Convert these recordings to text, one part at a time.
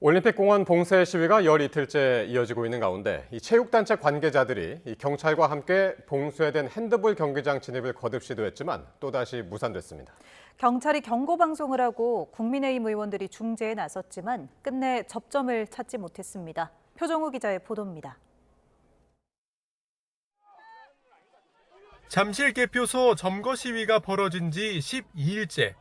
올림픽공원 봉쇄 시위가 열 이틀째 이어지고 있는 가운데 이 체육단체 관계자들이 이 경찰과 함께 봉쇄된 핸드볼 경기장 진입을 거듭 시도했지만 또다시 무산됐습니다. 경찰이 경고 방송을 하고 국민의힘 의원들이 중재에 나섰지만 끝내 접점을 찾지 못했습니다. 표정우 기자의 보도입니다. 잠실 개표소 점거 시위가 벌어진 지 12일째.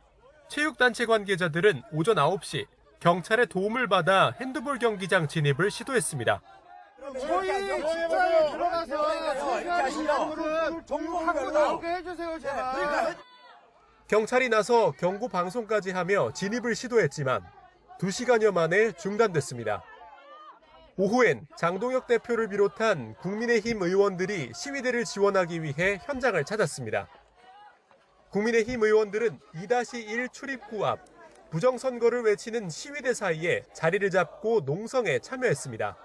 체육단체 관계자들은 오전 9시 경찰의 도움을 받아 핸드볼 경기장 진입을 시도했습니다. 저희 직장에 들어가서 종목하고 나오게 해주세요, 제발. 경찰이 나서 경고 방송까지 하며 진입을 시도했지만 2시간여 만에 중단됐습니다. 오후엔 장동혁 대표를 비롯한 국민의힘 의원들이 시위대를 지원하기 위해 현장을 찾았습니다. 국민의힘 의원들은 2-1 출입구 앞 부정선거를 외치는 시위대 사이에 자리를 잡고 농성에 참여했습니다.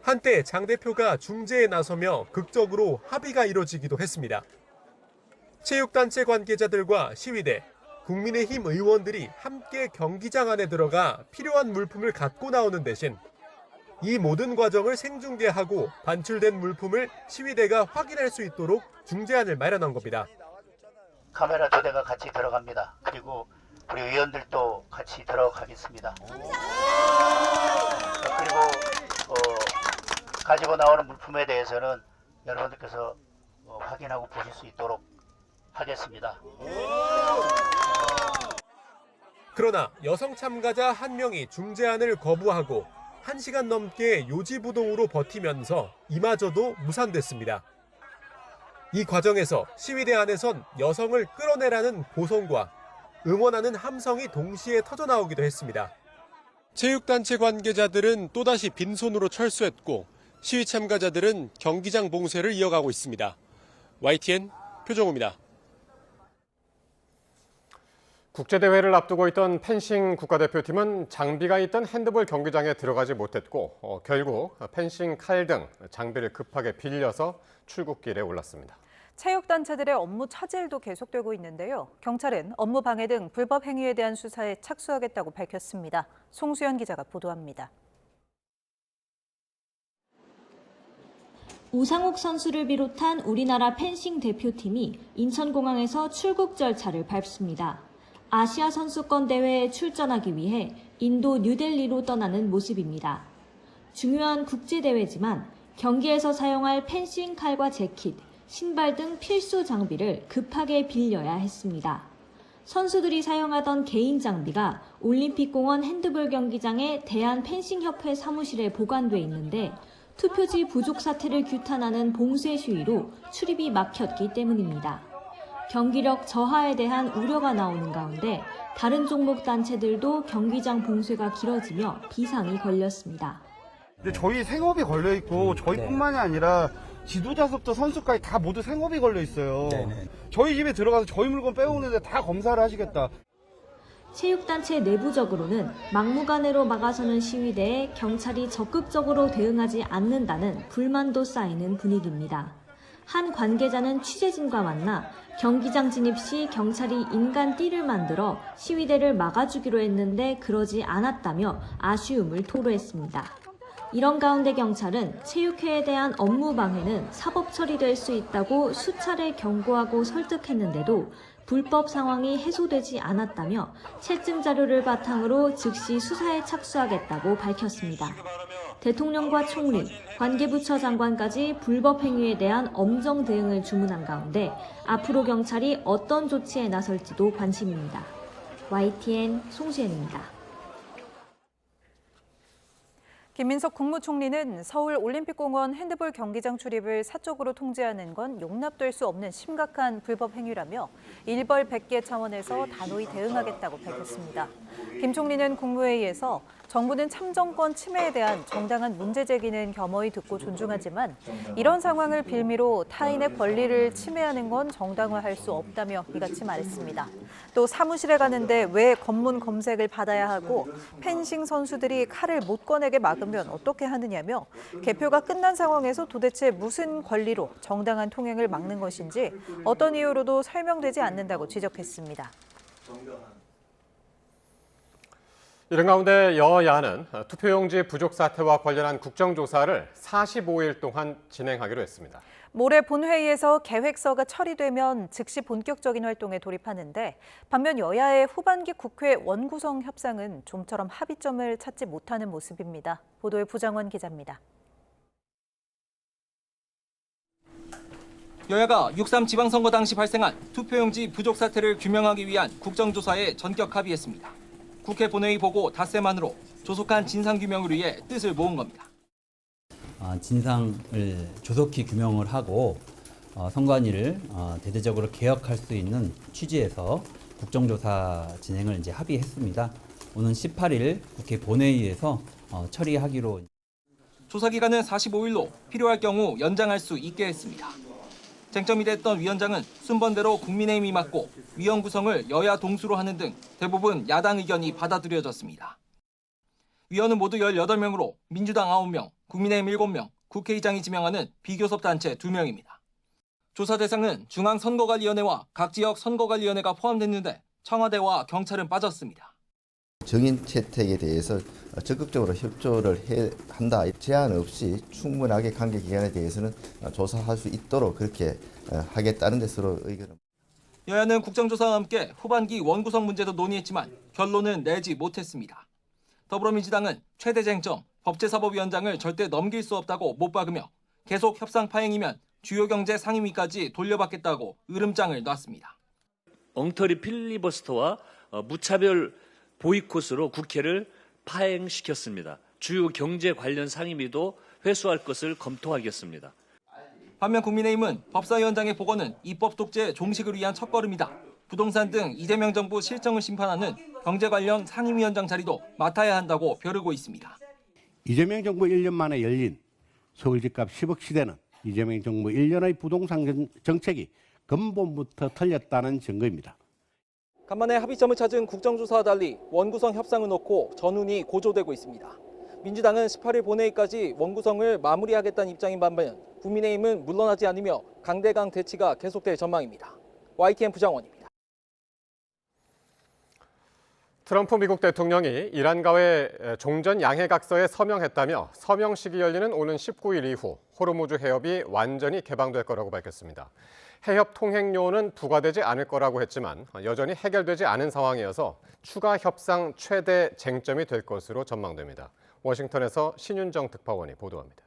한때 장 대표가 중재에 나서며 극적으로 합의가 이뤄지기도 했습니다. 체육단체 관계자들과 시위대, 국민의힘 의원들이 함께 경기장 안에 들어가 필요한 물품을 갖고 나오는 대신 이 모든 과정을 생중계하고 반출된 물품을 시위대가 확인할 수 있도록 중재안을 마련한 겁니다. 카메라 2대가 같이 들어갑니다. 그리고 우리 의원들도 같이 들어가겠습니다. 그리고 가지고 나오는 물품에 대해서는 여러분들께서 확인하고 보실 수 있도록 하겠습니다. 그러나 여성 참가자 한 명이 중재안을 거부하고 1시간 넘게 요지부동으로 버티면서 이마저도 무산됐습니다. 이 과정에서 시위대 안에선 여성을 끌어내라는 고성과 응원하는 함성이 동시에 터져나오기도 했습니다. 체육단체 관계자들은 또다시 빈손으로 철수했고 시위 참가자들은 경기장 봉쇄를 이어가고 있습니다. YTN 표정우입니다. 국제대회를 앞두고 있던 펜싱 국가대표팀은 장비가 있던 핸드볼 경기장에 들어가지 못했고 결국 펜싱 칼 등 장비를 급하게 빌려서 출국길에 올랐습니다. 체육단체들의 업무 차질도 계속되고 있는데요. 경찰은 업무 방해 등 불법 행위에 대한 수사에 착수하겠다고 밝혔습니다. 송수연 기자가 보도합니다. 오상욱 선수를 비롯한 우리나라 펜싱 대표팀이 인천공항에서 출국 절차를 밟습니다. 아시아 선수권 대회에 출전하기 위해 인도 뉴델리로 떠나는 모습입니다. 중요한 국제대회지만 경기에서 사용할 펜싱 칼과 재킷, 신발 등 필수 장비를 급하게 빌려야 했습니다. 선수들이 사용하던 개인 장비가 올림픽공원 핸드볼 경기장의 대한펜싱협회 사무실에 보관돼 있는데 투표지 부족 사태를 규탄하는 봉쇄 시위로 출입이 막혔기 때문입니다. 경기력 저하에 대한 우려가 나오는 가운데 다른 종목 단체들도 경기장 봉쇄가 길어지며 비상이 걸렸습니다. 근데 저희 생업이 걸려 있고 저희뿐만이 아니라 지도자부터 선수까지 다 모두 생업이 걸려 있어요. 저희 집에 들어가서 저희 물건 빼오는데 다 검사를 하시겠다. 체육단체 내부적으로는 막무가내로 막아서는 시위대에 경찰이 적극적으로 대응하지 않는다는 불만도 쌓이는 분위기입니다. 한 관계자는 취재진과 만나 경기장 진입 시 경찰이 인간 띠를 만들어 시위대를 막아주기로 했는데 그러지 않았다며 아쉬움을 토로했습니다. 이런 가운데 경찰은 체육회에 대한 업무 방해는 사법 처리될 수 있다고 수차례 경고하고 설득했는데도 불법 상황이 해소되지 않았다며 채증 자료를 바탕으로 즉시 수사에 착수하겠다고 밝혔습니다. 대통령과 총리, 관계부처 장관까지 불법 행위에 대한 엄정 대응을 주문한 가운데 앞으로 경찰이 어떤 조치에 나설지도 관심입니다. YTN 송수연입니다. 김민석 국무총리는 서울 올림픽공원 핸드볼 경기장 출입을 사적으로 통제하는 건 용납될 수 없는 심각한 불법 행위라며 일벌백계 차원에서 단호히 대응하겠다고 밝혔습니다. 김 총리는 국무회의에서 정부는 참정권 침해에 대한 정당한 문제 제기는 겸허히 듣고 존중하지만 이런 상황을 빌미로 타인의 권리를 침해하는 건 정당화할 수 없다며 이같이 말했습니다. 또 사무실에 가는데 왜 검문 검색을 받아야 하고 펜싱 선수들이 칼을 못 꺼내게 막으면 어떻게 하느냐며 개표가 끝난 상황에서 도대체 무슨 권리로 정당한 통행을 막는 것인지 어떤 이유로도 설명되지 않는다고 지적했습니다. 이런 가운데 여야는 투표용지 부족 사태와 관련한 국정조사를 45일 동안 진행하기로 했습니다. 모레 본회의에서 계획서가 처리되면 즉시 본격적인 활동에 돌입하는데 반면 여야의 후반기 국회 원구성 협상은 좀처럼 합의점을 찾지 못하는 모습입니다. 보도에 부장원 기자입니다. 여야가 6.3 지방선거 당시 발생한 투표용지 부족 사태를 규명하기 위한 국정조사에 전격 합의했습니다. 국회 본회의 보고 닷새만으로 조속한 진상규명을 위해 뜻을 모은 겁니다. 진상을 조속히 규명을 하고 선관위를 대대적으로 개혁할 수 있는 취지에서 국정조사 진행을 이제 합의했습니다. 오는 18일 국회 본회의에서 처리하기로. 조사 기간은 45일로 필요할 경우 연장할 수 있게 했습니다. 쟁점이 됐던 위원장은 순번대로 국민의힘이 맡고 위원 구성을 여야 동수로 하는 등 대부분 야당 의견이 받아들여졌습니다. 위원은 모두 18명으로 민주당 9명, 국민의힘 7명, 국회의장이 지명하는 비교섭 단체 2명입니다. 조사 대상은 중앙선거관리위원회와 각 지역 선거관리위원회가 포함됐는데 청와대와 경찰은 빠졌습니다. 정인 채택에 대해서 적극적으로 협조를 한다. 제한 없이 충분하게 관계 기관에 대해서는 조사할 수 있도록 그렇게 하겠다는 데 서로 의견을. 여야는 국정조사와 함께 후반기 원구성 문제도 논의했지만 결론은 내지 못했습니다. 더불어민주당은 최대 쟁점 법제사법위원장을 절대 넘길 수 없다고 못 박으며 계속 협상 파행이면 주요 경제 상임위까지 돌려받겠다고 으름장을 놨습니다. 엉터리 필리버스터와 무차별 보이콧으로 국회를 파행시켰습니다. 주요 경제 관련 상임위도 회수할 것을 검토하겠습니다. 반면 국민의힘은 법사위원장의 복원은 입법 독재 종식을 위한 첫걸음이다. 부동산 등 이재명 정부 실정을 심판하는 경제 관련 상임위원장 자리도 맡아야 한다고 벼르고 있습니다. 이재명 정부 1년 만에 열린 서울 집값 10억 시대는 이재명 정부 1년의 부동산 정책이 근본부터 틀렸다는 증거입니다. 간만에 합의점을 찾은 국정조사와 달리 원구성 협상을 놓고 전운이 고조되고 있습니다. 민주당은 18일 본회의까지 원구성을 마무리하겠다는 입장인 반면 국민의힘은 물러나지 않으며 강대강 대치가 계속될 전망입니다. YTN 부장원입니다. 트럼프 미국 대통령이 이란과의 종전 양해각서에 서명했다며 서명식이 열리는 오는 19일 이후 호르무즈 해협이 완전히 개방될 거라고 밝혔습니다. 해협 통행료는 부과되지 않을 거라고 했지만 여전히 해결되지 않은 상황이어서 추가 협상 최대 쟁점이 될 것으로 전망됩니다. 워싱턴에서 신윤정 특파원이 보도합니다.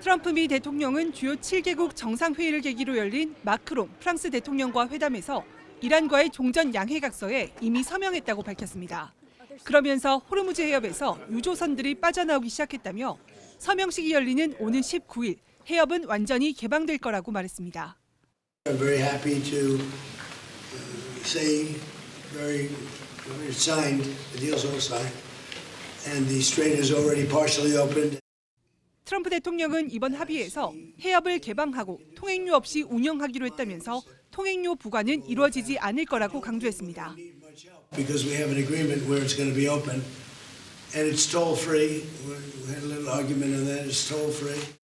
트럼프 미 대통령은 주요 7개국 정상회의를 계기로 열린 마크롱 프랑스 대통령과 회담에서 이란과의 종전 양해각서에 이미 서명했다고 밝혔습니다. 그러면서 호르무즈 해협에서 유조선들이 빠져나오기 시작했다며 서명식이 열리는 오는 19일 해협은 완전히 개방될 거라고 말했습니다. I'm very happy to say it's signed, the deal's all signed, and the strait is already partially opened. 트럼프 대통령은 이번 합의에서 해협을 개방하고 통행료 없이 운영하기로 했다면서 통행료 부과는 이루어지지 않을 거라고 강조했습니다. Because we have an agreement where it's going to be open, and it's toll-free. We had a little argument on that. It's toll-free.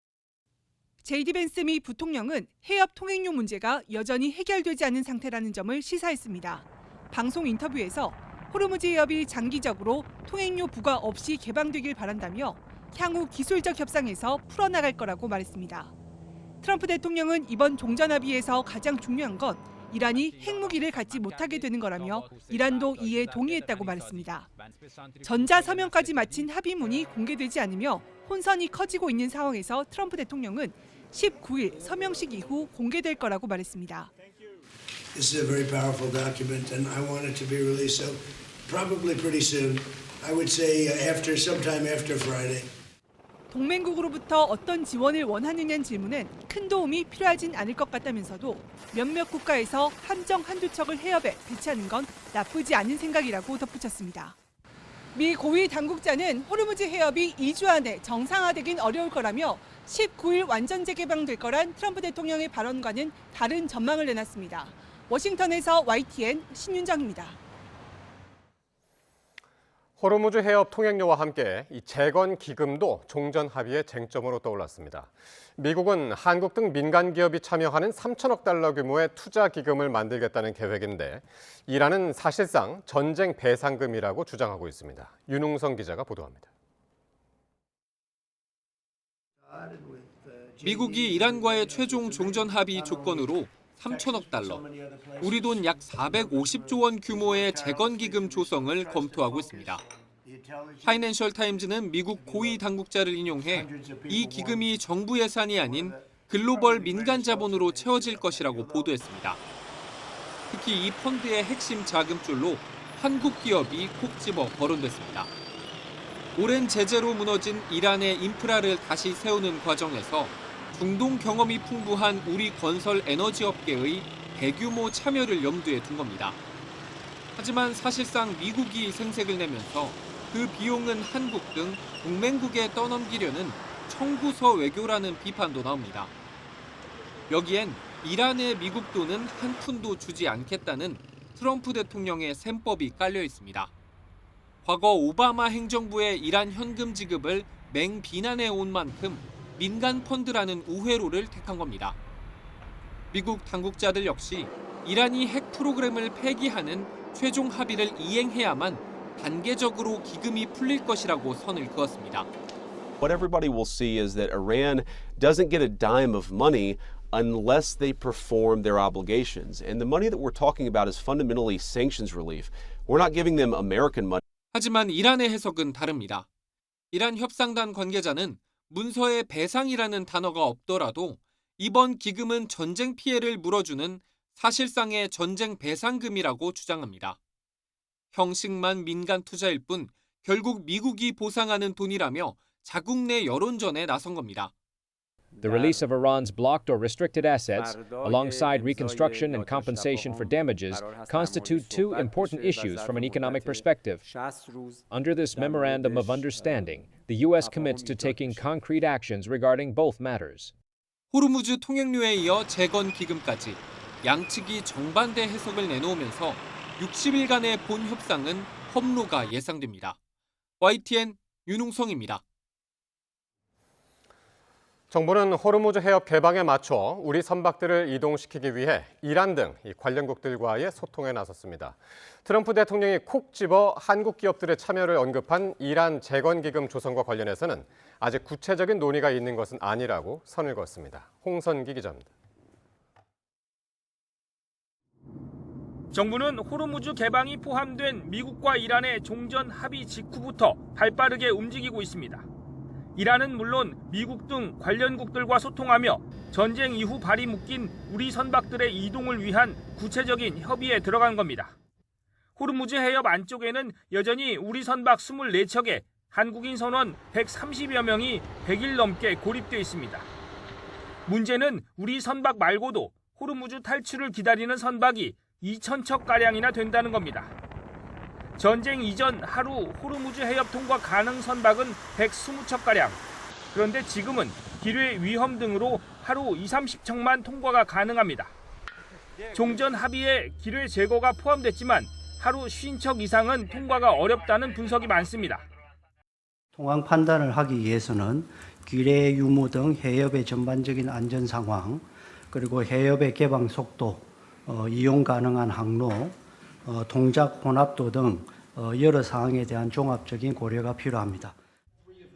제이디 벤스 미 부통령은 해협 통행료 문제가 여전히 해결되지 않은 상태라는 점을 시사했습니다. 방송 인터뷰에서 호르무즈 해협이 장기적으로 통행료 부과 없이 개방되길 바란다며 향후 기술적 협상에서 풀어나갈 거라고 말했습니다. 트럼프 대통령은 이번 종전 합의에서 가장 중요한 건 이란이 핵무기를 갖지 못하게 되는 거라며 이란도 이에 동의했다고 말했습니다. 전자서명까지 마친 합의문이 공개되지 않으며 혼선이 커지고 있는 상황에서 트럼프 대통령은 19일 서명식 이후 공개될 거라고 말했습니다. This is a very powerful document, and I want it to be released so probably pretty soon. I would say sometime after Friday. 동맹국으로부터 어떤 지원을 원하느냐는 질문엔 큰 도움이 필요하진 않을 것 같다면서도 몇몇 국가에서 함정 한두 척을 해협에 배치하는 건 나쁘지 않은 생각이라고 덧붙였습니다. 미 고위 당국자는 호르무즈 해협이 2주 안에 정상화되긴 어려울 거라며 19일 완전 재개방될 거란 트럼프 대통령의 발언과는 다른 전망을 내놨습니다. 워싱턴에서 YTN 신윤정입니다. 호르무즈 해협 통행료와 함께 이 재건 기금도 종전 합의의 쟁점으로 떠올랐습니다. 미국은 한국 등 민간 기업이 참여하는 3천억 달러 규모의 투자 기금을 만들겠다는 계획인데 이란은 사실상 전쟁 배상금이라고 주장하고 있습니다. 윤웅성 기자가 보도합니다. 미국이 이란과의 최종 종전 합의 조건으로 3천억 달러, 우리 돈 약 450조 원 규모의 재건 기금 조성을 검토하고 있습니다. 파이낸셜 타임즈는 미국 고위 당국자를 인용해 이 기금이 정부 예산이 아닌 글로벌 민간 자본으로 채워질 것이라고 보도했습니다. 특히 이 펀드의 핵심 자금줄로 한국 기업이 콕 집어 거론됐습니다. 오랜 제재로 무너진 이란의 인프라를 다시 세우는 과정에서 중동 경험이 풍부한 우리 건설 에너지 업계의 대규모 참여를 염두에 둔 겁니다. 하지만 사실상 미국이 생색을 내면서 그 비용은 한국 등 동맹국에 떠넘기려는 청구서 외교라는 비판도 나옵니다. 여기엔 이란에 미국 돈은 한 푼도 주지 않겠다는 트럼프 대통령의 셈법이 깔려 있습니다. 과거 오바마 행정부의 이란 현금 지급을 맹비난해 온 만큼 민간 펀드라는 우회로를 택한 겁니다. 미국 당국자들 역시 이란이 핵 프로그램을 폐기하는 최종 합의를 이행해야만 단계적으로 기금이 풀릴 것이라고 선을 그었습니다. What everybody will see is that Iran doesn't get a dime of money unless they perform their obligations. And the money that we're talking about is fundamentally sanctions relief. We're not giving them American money. 하지만 이란의 해석은 다릅니다. 이란 협상단 관계자는 문서에 배상이라는 단어가 없더라도 이번 기금은 전쟁 피해를 물어주는 사실상의 전쟁 배상금이라고 주장합니다. 형식만 민간 투자일 뿐 결국 미국이 보상하는 돈이라며 자국 내 여론전에 나선 겁니다. The release of Iran's blocked or restricted assets, alongside reconstruction and compensation for damages, constitute two important issues from an economic perspective. Under this Memorandum of Understanding, the U.S. commits to taking concrete actions regarding both matters. 호르무즈 통행료에 이어 재건 기금까지 양측이 정반대 해석을 내놓으면서 60일간의 본 협상은 험로가 예상됩니다. YTN 윤웅성입니다. 정부는 호르무즈 해협 개방에 맞춰 우리 선박들을 이동시키기 위해 이란 등 관련국들과의 소통에 나섰습니다. 트럼프 대통령이 콕 집어 한국 기업들의 참여를 언급한 이란 재건기금 조성과 관련해서는 아직 구체적인 논의가 있는 것은 아니라고 선을 그었습니다. 홍선기 기자입니다. 정부는 호르무즈 개방이 포함된 미국과 이란의 종전 합의 직후부터 발빠르게 움직이고 있습니다. 이란은 물론 미국 등 관련국들과 소통하며 전쟁 이후 발이 묶인 우리 선박들의 이동을 위한 구체적인 협의에 들어간 겁니다. 호르무즈 해협 안쪽에는 여전히 우리 선박 24척에 한국인 선원 130여 명이 100일 넘게 고립돼 있습니다. 문제는 우리 선박 말고도 호르무즈 탈출을 기다리는 선박이 2,000척가량이나 된다는 겁니다. 전쟁 이전 하루 호르무즈 해협 통과 가능 선박은 120척가량. 그런데 지금은 기뢰 위험 등으로 하루 20-30척만 통과가 가능합니다. 종전 합의에 기뢰 제거가 포함됐지만 하루 50척 이상은 통과가 어렵다는 분석이 많습니다. 통항 판단을 하기 위해서는 기뢰 유무 등 해협의 전반적인 안전 상황, 그리고 해협의 개방 속도, 이용 가능한 항로, 동작 혼합도 등 여러 사항에 대한 종합적인 고려가 필요합니다.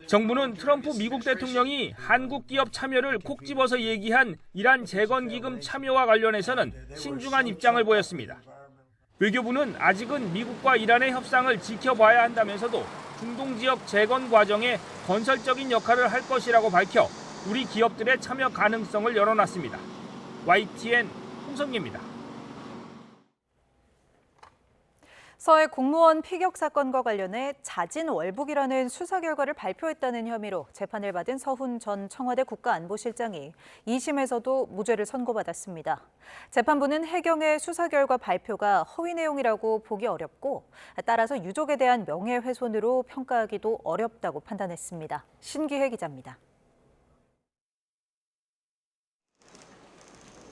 정부는 트럼프 미국 대통령이 한국 기업 참여를 콕 집어서 얘기한 이란 재건기금 참여와 관련해서는 신중한 입장을 보였습니다. 외교부는 아직은 미국과 이란의 협상을 지켜봐야 한다면서도 중동 지역 재건 과정에 건설적인 역할을 할 것이라고 밝혀 우리 기업들의 참여 가능성을 열어놨습니다. YTN 홍성기입니다. 서해 공무원 피격 사건과 관련해 자진월북이라는 수사 결과를 발표했다는 혐의로 재판을 받은 서훈 전 청와대 국가안보실장이 2심에서도 무죄를 선고받았습니다. 재판부는 해경의 수사 결과 발표가 허위 내용이라고 보기 어렵고 따라서 유족에 대한 명예훼손으로 평가하기도 어렵다고 판단했습니다. 신기혜 기자입니다.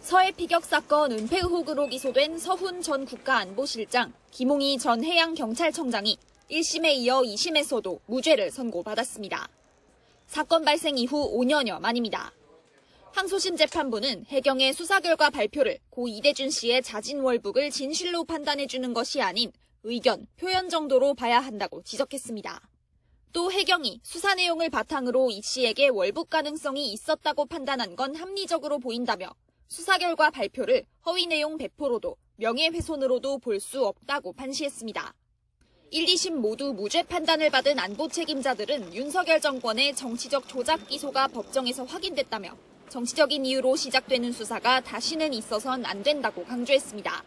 서해 피격 사건 은폐 의혹으로 기소된 서훈 전 국가안보실장, 김홍희 전 해양경찰청장이 1심에 이어 2심에서도 무죄를 선고받았습니다. 사건 발생 이후 5년여 만입니다. 항소심 재판부는 해경의 수사 결과 발표를 고 이대준 씨의 자진 월북을 진실로 판단해주는 것이 아닌 의견, 표현 정도로 봐야 한다고 지적했습니다. 또 해경이 수사 내용을 바탕으로 이 씨에게 월북 가능성이 있었다고 판단한 건 합리적으로 보인다며 수사 결과 발표를 허위 내용 배포로도 명예훼손으로도 볼 수 없다고 판시했습니다. 1, 2심 모두 무죄 판단을 받은 안보 책임자들은 윤석열 정권의 정치적 조작 기소가 법정에서 확인됐다며 정치적인 이유로 시작되는 수사가 다시는 있어선 안 된다고 강조했습니다.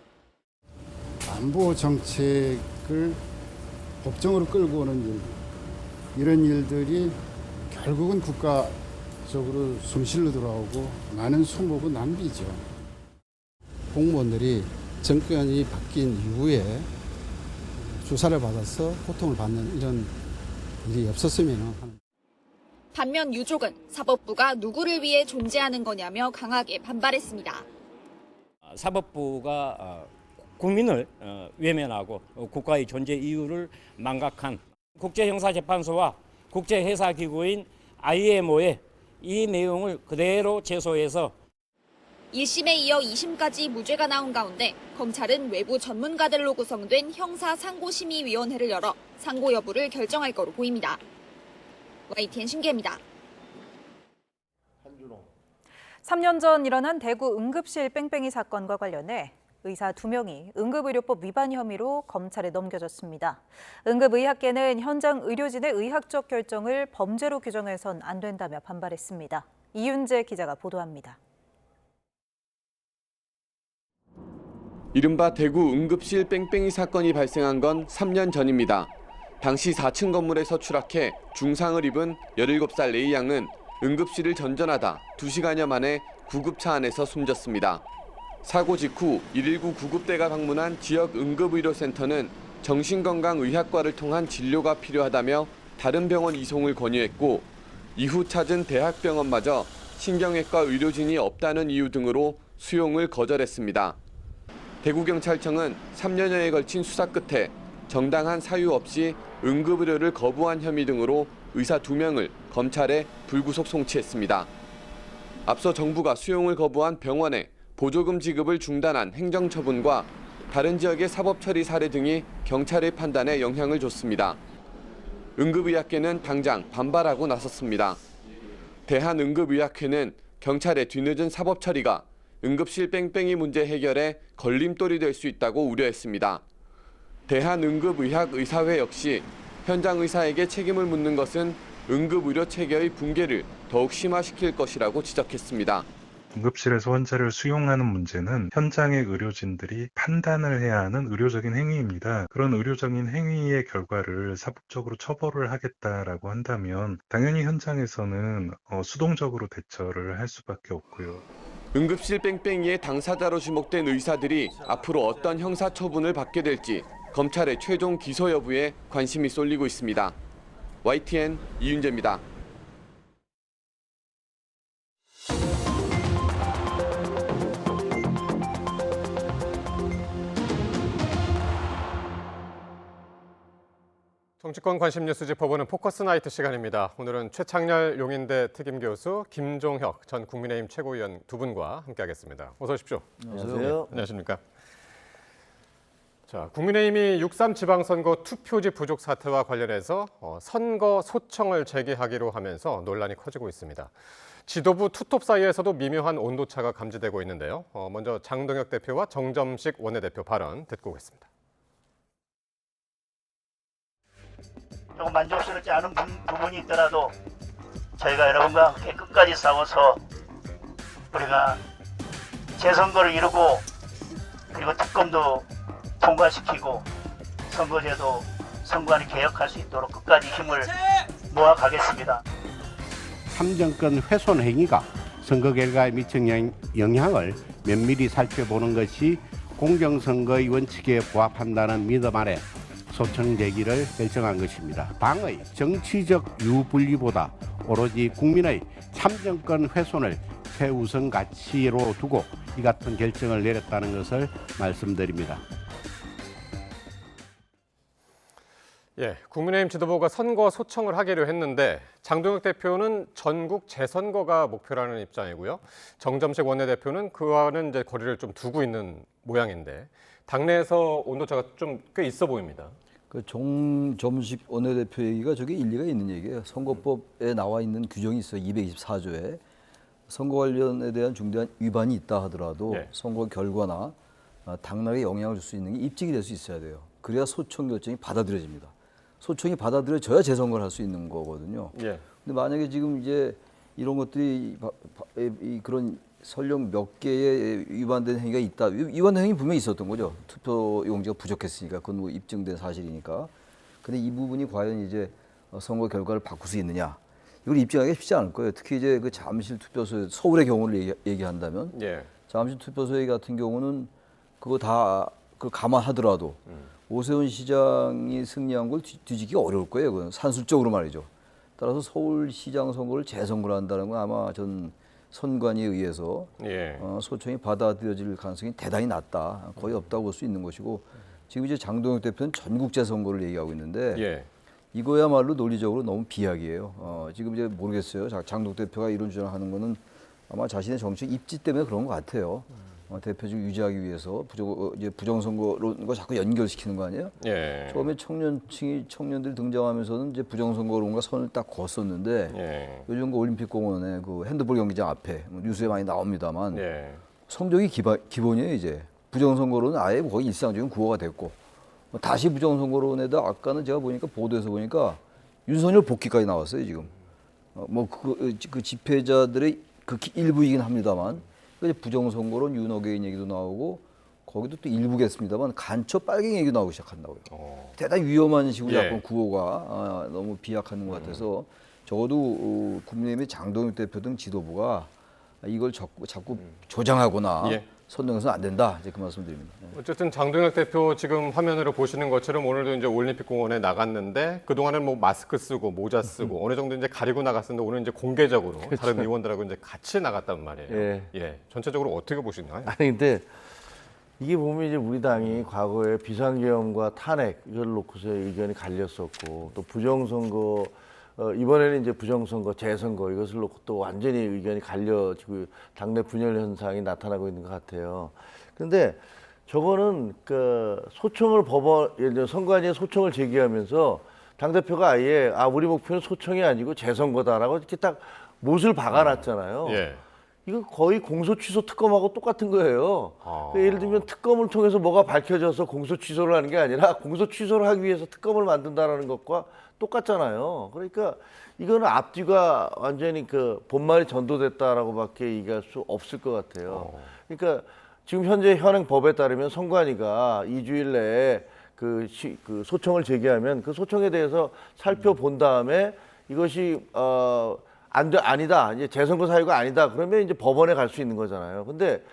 안보 정책을 법정으로 끌고 오는 일, 이런 일들이 결국은 국가적으로 손실로 돌아오고 많은 수모고 낭비죠. 공무원들이 정권이 바뀐 이후에 조사를 받아서 고통을 받는 이런 일이 없었으면 하는. 반면 유족은 사법부가 누구를 위해 존재하는 거냐며 강하게 반발했습니다. 사법부가 국민을 외면하고 국가의 존재 이유를 망각한 국제형사재판소와 국제해사기구인 IMO에 이 내용을 그대로 제소해서 1심에 이어 2심까지 무죄가 나온 가운데 검찰은 외부 전문가들로 구성된 형사상고심의위원회를 열어 상고 여부를 결정할 거로 보입니다. YTN 신기입니다. 3년 전 일어난 대구 응급실 뺑뺑이 사건과 관련해 의사 2명이 응급의료법 위반 혐의로 검찰에 넘겨졌습니다. 응급의학계는 현장 의료진의 의학적 결정을 범죄로 규정해선 안 된다며 반발했습니다. 이윤재 기자가 보도합니다. 이른바 대구 응급실 뺑뺑이 사건이 발생한 건 3년 전입니다. 당시 4층 건물에서 추락해 중상을 입은 17살 레이 양은 응급실을 전전하다 2시간여 만에 구급차 안에서 숨졌습니다. 사고 직후 119 구급대가 방문한 지역 응급의료센터는 정신건강의학과를 통한 진료가 필요하다며 다른 병원 이송을 권유했고 이후 찾은 대학병원마저 신경외과 의료진이 없다는 이유 등으로 수용을 거절했습니다. 대구경찰청은 3년여에 걸친 수사 끝에 정당한 사유 없이 응급의료를 거부한 혐의 등으로 의사 2명을 검찰에 불구속 송치했습니다. 앞서 정부가 수용을 거부한 병원에 보조금 지급을 중단한 행정처분과 다른 지역의 사법처리 사례 등이 경찰의 판단에 영향을 줬습니다. 응급의학계는 당장 반발하고 나섰습니다. 대한응급의학회는 경찰의 뒤늦은 사법처리가 응급실 뺑뺑이 문제 해결에 걸림돌이 될 수 있다고 우려했습니다. 대한응급의학의사회 역시 현장 의사에게 책임을 묻는 것은 응급의료 체계의 붕괴를 더욱 심화시킬 것이라고 지적했습니다. 응급실에서 환자를 수용하는 문제는 현장의 의료진들이 판단을 해야 하는 의료적인 행위입니다. 그런 의료적인 행위의 결과를 사법적으로 처벌을 하겠다라고 한다면 당연히 현장에서는 수동적으로 대처를 할 수밖에 없고요. 응급실 뺑뺑이의 당사자로 지목된 의사들이 앞으로 어떤 형사처분을 받게 될지 검찰의 최종 기소 여부에 관심이 쏠리고 있습니다. YTN 이윤재입니다. 정치권 관심 뉴스 짚어보는 포커스 나이트 시간입니다. 오늘은 최창렬 용인대 특임교수, 김종혁 전 국민의힘 최고위원 두 분과 함께하겠습니다. 어서 오십시오. 안녕하세요. 안녕하십니까. 자, 국민의힘이 6.3 지방선거 투표지 부족 사태와 관련해서 선거 소청을 제기하기로 하면서 논란이 커지고 있습니다. 지도부 투톱 사이에서도 미묘한 온도차가 감지되고 있는데요. 먼저 장동혁 대표와 정점식 원내대표 발언 듣고 오겠습니다. 조금 만족스럽지 않은 부분이 있더라도 저희가 여러분과 함께 끝까지 싸워서 우리가 재선거를 이루고 그리고 특검도 통과시키고 선거제도 선관위 개혁할 수 있도록 끝까지 힘을 모아가겠습니다. 참정권 훼손 행위가 선거 결과에 미친 영향을 면밀히 살펴보는 것이 공정선거의 원칙에 부합한다는 믿음 아래 소청 제기를 결정한 것입니다. 당의 정치적 유불리보다 오로지 국민의 참정권 훼손을 최우선 가치로 두고 이 같은 결정을 내렸다는 것을 말씀드립니다. 예, 국민의힘 지도부가 선거 소청을 하기로 했는데 장동혁 대표는 전국 재선거가 목표라는 입장이고요. 정점식 원내대표는 그와는 이제 거리를 좀 두고 있는 모양인데 당내에서 온도차가 좀 꽤 있어 보입니다. 그 정점식 원내대표 얘기가 저게 일리가 있는 얘기예요. 선거법에 나와 있는 규정이 있어요. 224조에 선거 관련에 대한 중대한 위반이 있다 하더라도 선거 결과나 당락에 영향을 줄 수 있는 게 입증이 될 수 있어야 돼요. 그래야 소청 결정이 받아들여집니다. 소청이 받아들여져야 재선거를 할 수 있는 거거든요. 근데 만약에 지금 이제 이런 것들이 그런 설령 몇 개의 위반된 행위가 있다. 위반된 행위 분명히 있었던 거죠. 투표 용지가 부족했으니까 그건 뭐 입증된 사실이니까. 근데 이 부분이 과연 이제 선거 결과를 바꿀 수 있느냐? 이걸 입증하기가 쉽지 않을 거예요. 특히 이제 그 잠실 투표소 서울의 경우를 얘기한다면 잠실 투표소 얘기 같은 경우는 그거 다 그걸 감안하더라도 오세훈 시장이 승리한 걸 뒤지기가 어려울 거예요. 그건 산술적으로 말이죠. 따라서 서울시장 선거를 재선거를 한다는 건 아마 전 선관위에 의해서 소청이 받아들여질 가능성이 대단히 낮다. 거의 없다고 볼 수 있는 것이고 지금 이제 장동혁 대표는 전국 재선거를 얘기하고 있는데 이거야말로 논리적으로 너무 비약이에요. 지금 이제 모르겠어요. 장동혁 대표가 이런 주장을 하는 거는 아마 자신의 정치적 입지 때문에 그런 것 같아요. 대표직 유지하기 위해서 부정선거론과 자꾸 연결시키는 거 아니에요? 처음에 청년들이 등장하면서는 이제 부정선거론과 선을 딱 그었었는데 요즘 그 올림픽공원에 그 핸드볼 경기장 앞에 뉴스에 많이 나옵니다만 성적이 기본이에요 이제. 부정선거론은 아예 거의 일상적인 구호가 됐고 다시 부정선거론에다 아까는 제가 보니까 보도에서 보니까 윤석열 복귀까지 나왔어요 지금. 그 집회자들의 그 일부이긴 합니다만. 부정선거론 윤어게인 얘기도 나오고 거기도 또 일부겠습니다만 간첩 빨갱이 얘기도 나오기 시작한다고요. 대단히 위험한 식으로 자꾸 구호가 너무 비약하는 것 같아서 적어도 국민의힘의 장동혁 대표 등 지도부가 이걸 자꾸 조장하거나 선동해서는 안 된다. 이제 그 말씀드립니다. 어쨌든 장동혁 대표 지금 화면으로 보시는 것처럼 오늘도 이제 올림픽공원에 나갔는데 그동안은 뭐 마스크 쓰고 모자 쓰고 어느 정도 이제 가리고 나갔었는데 오늘 이제 공개적으로 다른 의원들하고 이제 같이 나갔단 말이에요. 전체적으로 어떻게 보시나요? 아니 근데 이게 보면 이제 우리 당이 과거에 비상계엄과 탄핵 이걸 놓고서 의견이 갈렸었고 또 부정선거 이번에는 이제 부정선거, 재선거 이것을 놓고 또 완전히 의견이 갈려지고 당내 분열 현상이 나타나고 있는 것 같아요. 그런데 저거는 그 소청을 예를 들어 선관위에 소청을 제기하면서 당대표가 아예 우리 목표는 소청이 아니고 재선거다라고 이렇게 딱 못을 박아놨잖아요. 이거 거의 공소 취소 특검하고 똑같은 거예요. 예를 들면 특검을 통해서 뭐가 밝혀져서 공소 취소를 하는 게 아니라 공소 취소를 하기 위해서 특검을 만든다라는 것과 똑같잖아요. 그러니까 이거는 앞뒤가 완전히 그 본말이 전도됐다라고밖에 얘기할 수 없을 것 같아요. 그러니까 지금 현재 현행 법에 따르면 선관위가 2주일 내에 그 소청을 제기하면 그 소청에 대해서 살펴본 다음에 이것이 아니다. 이제 재선거 사유가 아니다. 그러면 이제 법원에 갈 수 있는 거잖아요. 근데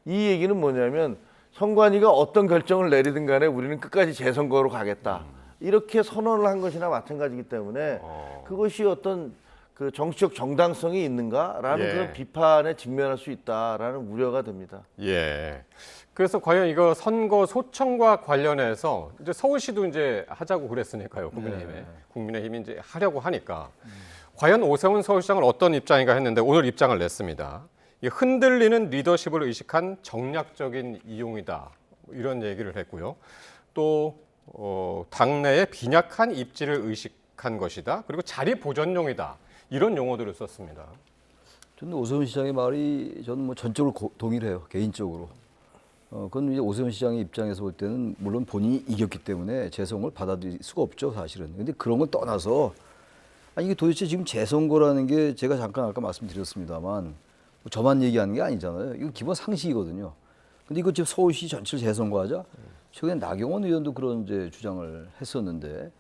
이 얘기는 뭐냐면 선관위가 어떤 결정을 내리든 간에 우리는 끝까지 재선거로 가겠다. 이렇게 선언을 한 것이나 마찬가지이기 때문에 그것이 어떤 그 정치적 정당성이 있는가라는 그런 비판에 직면할 수 있다라는 우려가 됩니다. 그래서 과연 이거 선거 소청과 관련해서 이제 서울시도 이제 하자고 그랬으니까요. 국민의힘이 이제 하려고 하니까 과연 오세훈 서울시장은 어떤 입장인가 했는데 오늘 입장을 냈습니다. 흔들리는 리더십을 의식한 정략적인 이용이다. 이런 얘기를 했고요. 또 당내의 빈약한 입지를 의식한 것이다. 그리고 자리 보전용이다. 이런 용어들을 썼습니다. 저는 오세훈 시장의 말이 저는 뭐 전적으로 동의를 해요. 개인적으로. 그건 이제 오세훈 시장의 입장에서 볼 때는 물론 본인이 이겼기 때문에 재선거를 받아들일 수가 없죠, 사실은. 근데 그런 건 떠나서 이게 도대체 지금 재선거라는 게 제가 잠깐 아까 말씀드렸습니다만 뭐 저만 얘기하는 게 아니잖아요. 이거 기본 상식이거든요. 근데 이거 지금 서울시 전체를 재선거하자? 최근에 나경원 의원도 그런 이제 주장을 했었는데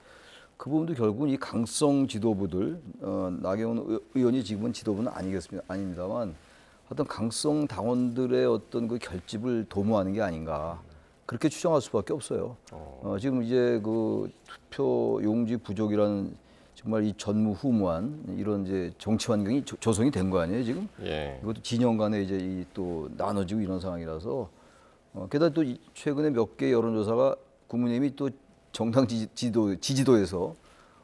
그 부분도 결국은 이 강성 지도부들, 나경원 의원이 지금은 지도부는 아닙니다만 어떤 강성 당원들의 어떤 그 결집을 도모하는 게 아닌가 그렇게 추정할 수밖에 없어요. 지금 이제 그 투표 용지 부족이라는 정말 이 전무후무한 이런 이제 정치 환경이 조성이 된 거 아니에요 지금? 이것도 진영 간에 이제 또 나눠지고 이런 상황이라서 게다가 또 최근에 몇 개 여론조사가 국민의힘이 또 정당 지지도에서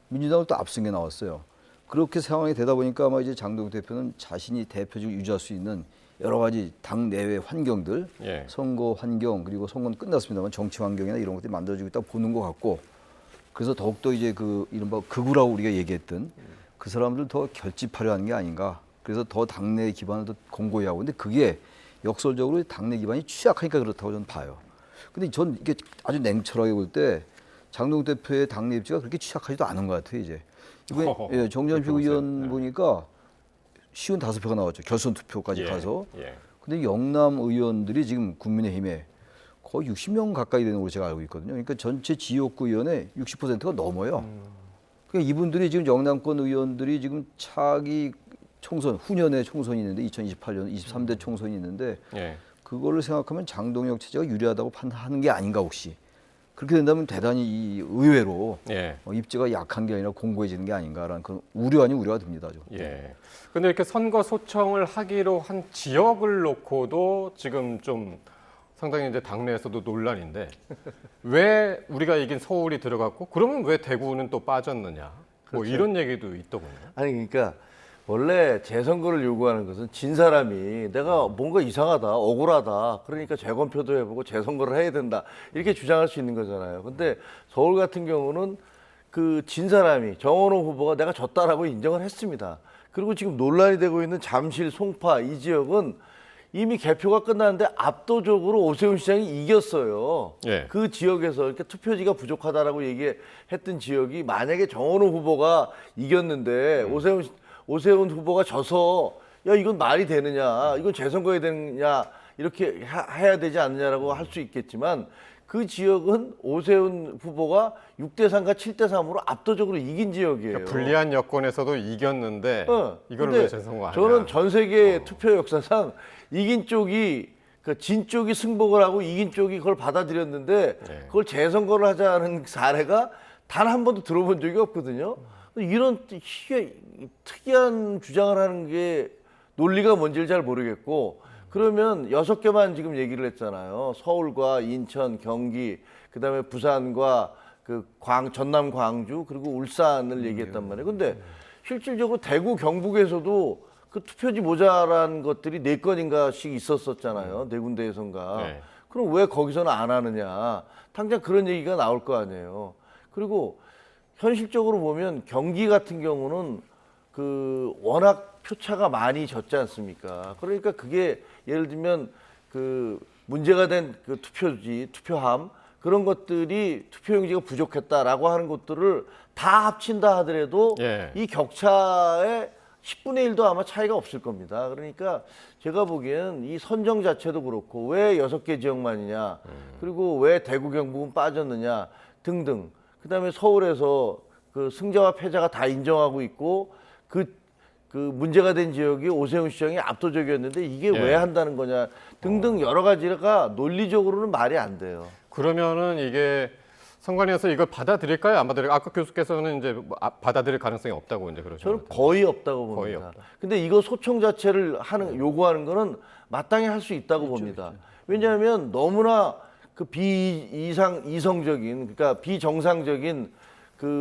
민주당을 또 앞선 게 나왔어요. 그렇게 상황이 되다 보니까 아마 이제 장동혁 대표는 자신이 대표직을 유지할 수 있는 여러 가지 당 내외 환경들, 선거 환경, 그리고 선거는 끝났습니다만 정치 환경이나 이런 것들이 만들어지고 있다고 보는 것 같고, 그래서 더욱더 이제 그 이른바 극우라고 우리가 얘기했던 그 사람들 더 결집하려 하는 게 아닌가. 그래서 더 당내 기반을 더 공고히 하고, 근데 그게 역설적으로 당내 기반이 취약하니까 그렇다고 저는 봐요. 근데 전 이게 아주 냉철하게 볼 때 장동혁 대표의 당내 입지가 그렇게 취약하지도 않은 것 같아요, 이제. 이번에 정전식 의원 보니까 55표가 나왔죠. 결선 투표까지 가서. 근데 영남 의원들이 지금 국민의힘에 거의 60명 가까이 되는 걸로 제가 알고 있거든요. 그러니까 전체 지역구 의원의 60%가 넘어요. 그러니까 이분들이 지금 영남권 의원들이 지금 차기 총선, 후년에 총선이 있는데 2028년 23대 총선이 있는데 그거를 생각하면 장동혁 체제가 유리하다고 판단하는 게 아닌가 혹시. 그렇게 된다면 대단히 이 의외로 입지가 약한 게 아니라 공고해지는 게 아닌가라는 그런 우려 아닌 우려가 듭니다. 근데 이렇게 선거 소청을 하기로 한 지역을 놓고도 지금 좀 상당히 이제 당내에서도 논란인데 왜 우리가 이긴 서울이 들어갔고 그러면 왜 대구는 또 빠졌느냐 뭐 이런 얘기도 있더군요. 아니 그러니까 원래 재선거를 요구하는 것은 진 사람이 내가 뭔가 이상하다, 억울하다, 그러니까 재검표도 해보고 재선거를 해야 된다 이렇게 주장할 수 있는 거잖아요. 근데 서울 같은 경우는 그 진 사람이 정원호 후보가 내가 졌다라고 인정을 했습니다. 그리고 지금 논란이 되고 있는 잠실, 송파 이 지역은 이미 개표가 끝났는데 압도적으로 오세훈 시장이 이겼어요. 그 지역에서 그러니까 투표지가 부족하다라고 얘기했던 지역이 만약에 정원호 후보가 이겼는데 오세훈 후보가 져서 야 이건 말이 되느냐, 이건 재선거해야 되느냐 이렇게 해야 되지 않느냐라고 할 수 있겠지만 그 지역은 오세훈 후보가 6대3과 7대3으로 압도적으로 이긴 지역이에요. 그러니까 불리한 여건에서도 이겼는데 이걸 왜 재선거 하냐. 저는 전 세계 투표 역사상 이긴 쪽이 진 쪽이 승복을 하고 이긴 쪽이 그걸 받아들였는데 그걸 재선거를 하자는 사례가 단 한 번도 들어본 적이 없거든요. 이런 특이한 주장을 하는 게 논리가 뭔지를 잘 모르겠고, 그러면 6개만 지금 얘기를 했잖아요. 서울과 인천, 경기, 그다음에 부산과 전남, 광주, 그리고 울산을 얘기했단 말이에요. 근데 실질적으로 대구, 경북에서도 그 투표지 모자란 것들이 4건인가씩 있었었잖아요. 4군데에선가. 그럼 왜 거기서는 안 하느냐. 당장 그런 얘기가 나올 거 아니에요. 그리고 현실적으로 보면 경기 같은 경우는 워낙 표차가 많이 졌지 않습니까? 그러니까 그게 예를 들면 문제가 된 투표지, 투표함 그런 것들이 투표용지가 부족했다라고 하는 것들을 다 합친다 하더라도 이 격차의 10분의 1도 아마 차이가 없을 겁니다. 그러니까 제가 보기엔 이 선정 자체도 그렇고 왜 6개 지역만이냐, 그리고 왜 대구, 경북은 빠졌느냐 등등. 그다음에 서울에서 승자와 패자가 다 인정하고 있고 그 문제가 된 지역이 오세훈 시장이 압도적이었는데 이게 왜 한다는 거냐 등등 여러 가지가 논리적으로는 말이 안 돼요. 그러면은 이게 선관위에서 이걸 받아들일까요? 안 받아들일까요? 아까 교수께서는 이제 받아들일 가능성이 없다고 이제 그러죠. 저는 거의 없다고 봅니다. 거의 없다. 근데 이거 소청 자체를 요구하는 거는 마땅히 할 수 있다고 봅니다. 왜냐하면 너무나 이성적인, 그러니까 비정상적인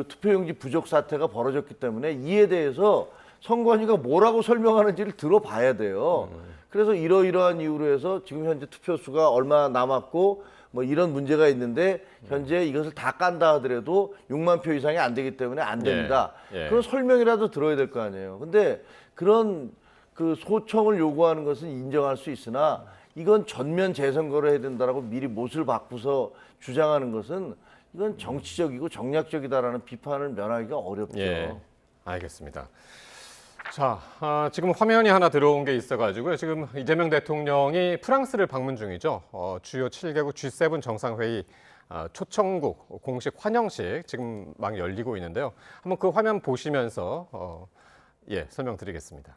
투표용지 부족 사태가 벌어졌기 때문에 이에 대해서 선관위가 뭐라고 설명하는지를 들어봐야 돼요. 그래서 이러이러한 이유로 해서 지금 현재 투표수가 얼마 남았고 뭐 이런 문제가 있는데 현재 이것을 다 깐다 하더라도 6만 표 이상이 안 되기 때문에 안 됩니다. 그런 설명이라도 들어야 될 거 아니에요. 근데 그런 소청을 요구하는 것은 인정할 수 있으나 이건 전면 재선거를 해야 된다라고 미리 못을 바꾸서 주장하는 것은 이건 정치적이고 정략적이다라는 비판을 면하기가 어렵죠. 알겠습니다. 자, 지금 화면이 하나 들어온 게 있어가지고요. 지금 이재명 대통령이 프랑스를 방문 중이죠. 주요 7개국 G7 정상회의 초청국 공식 환영식 지금 막 열리고 있는데요. 한번 그 화면 보시면서 설명드리겠습니다.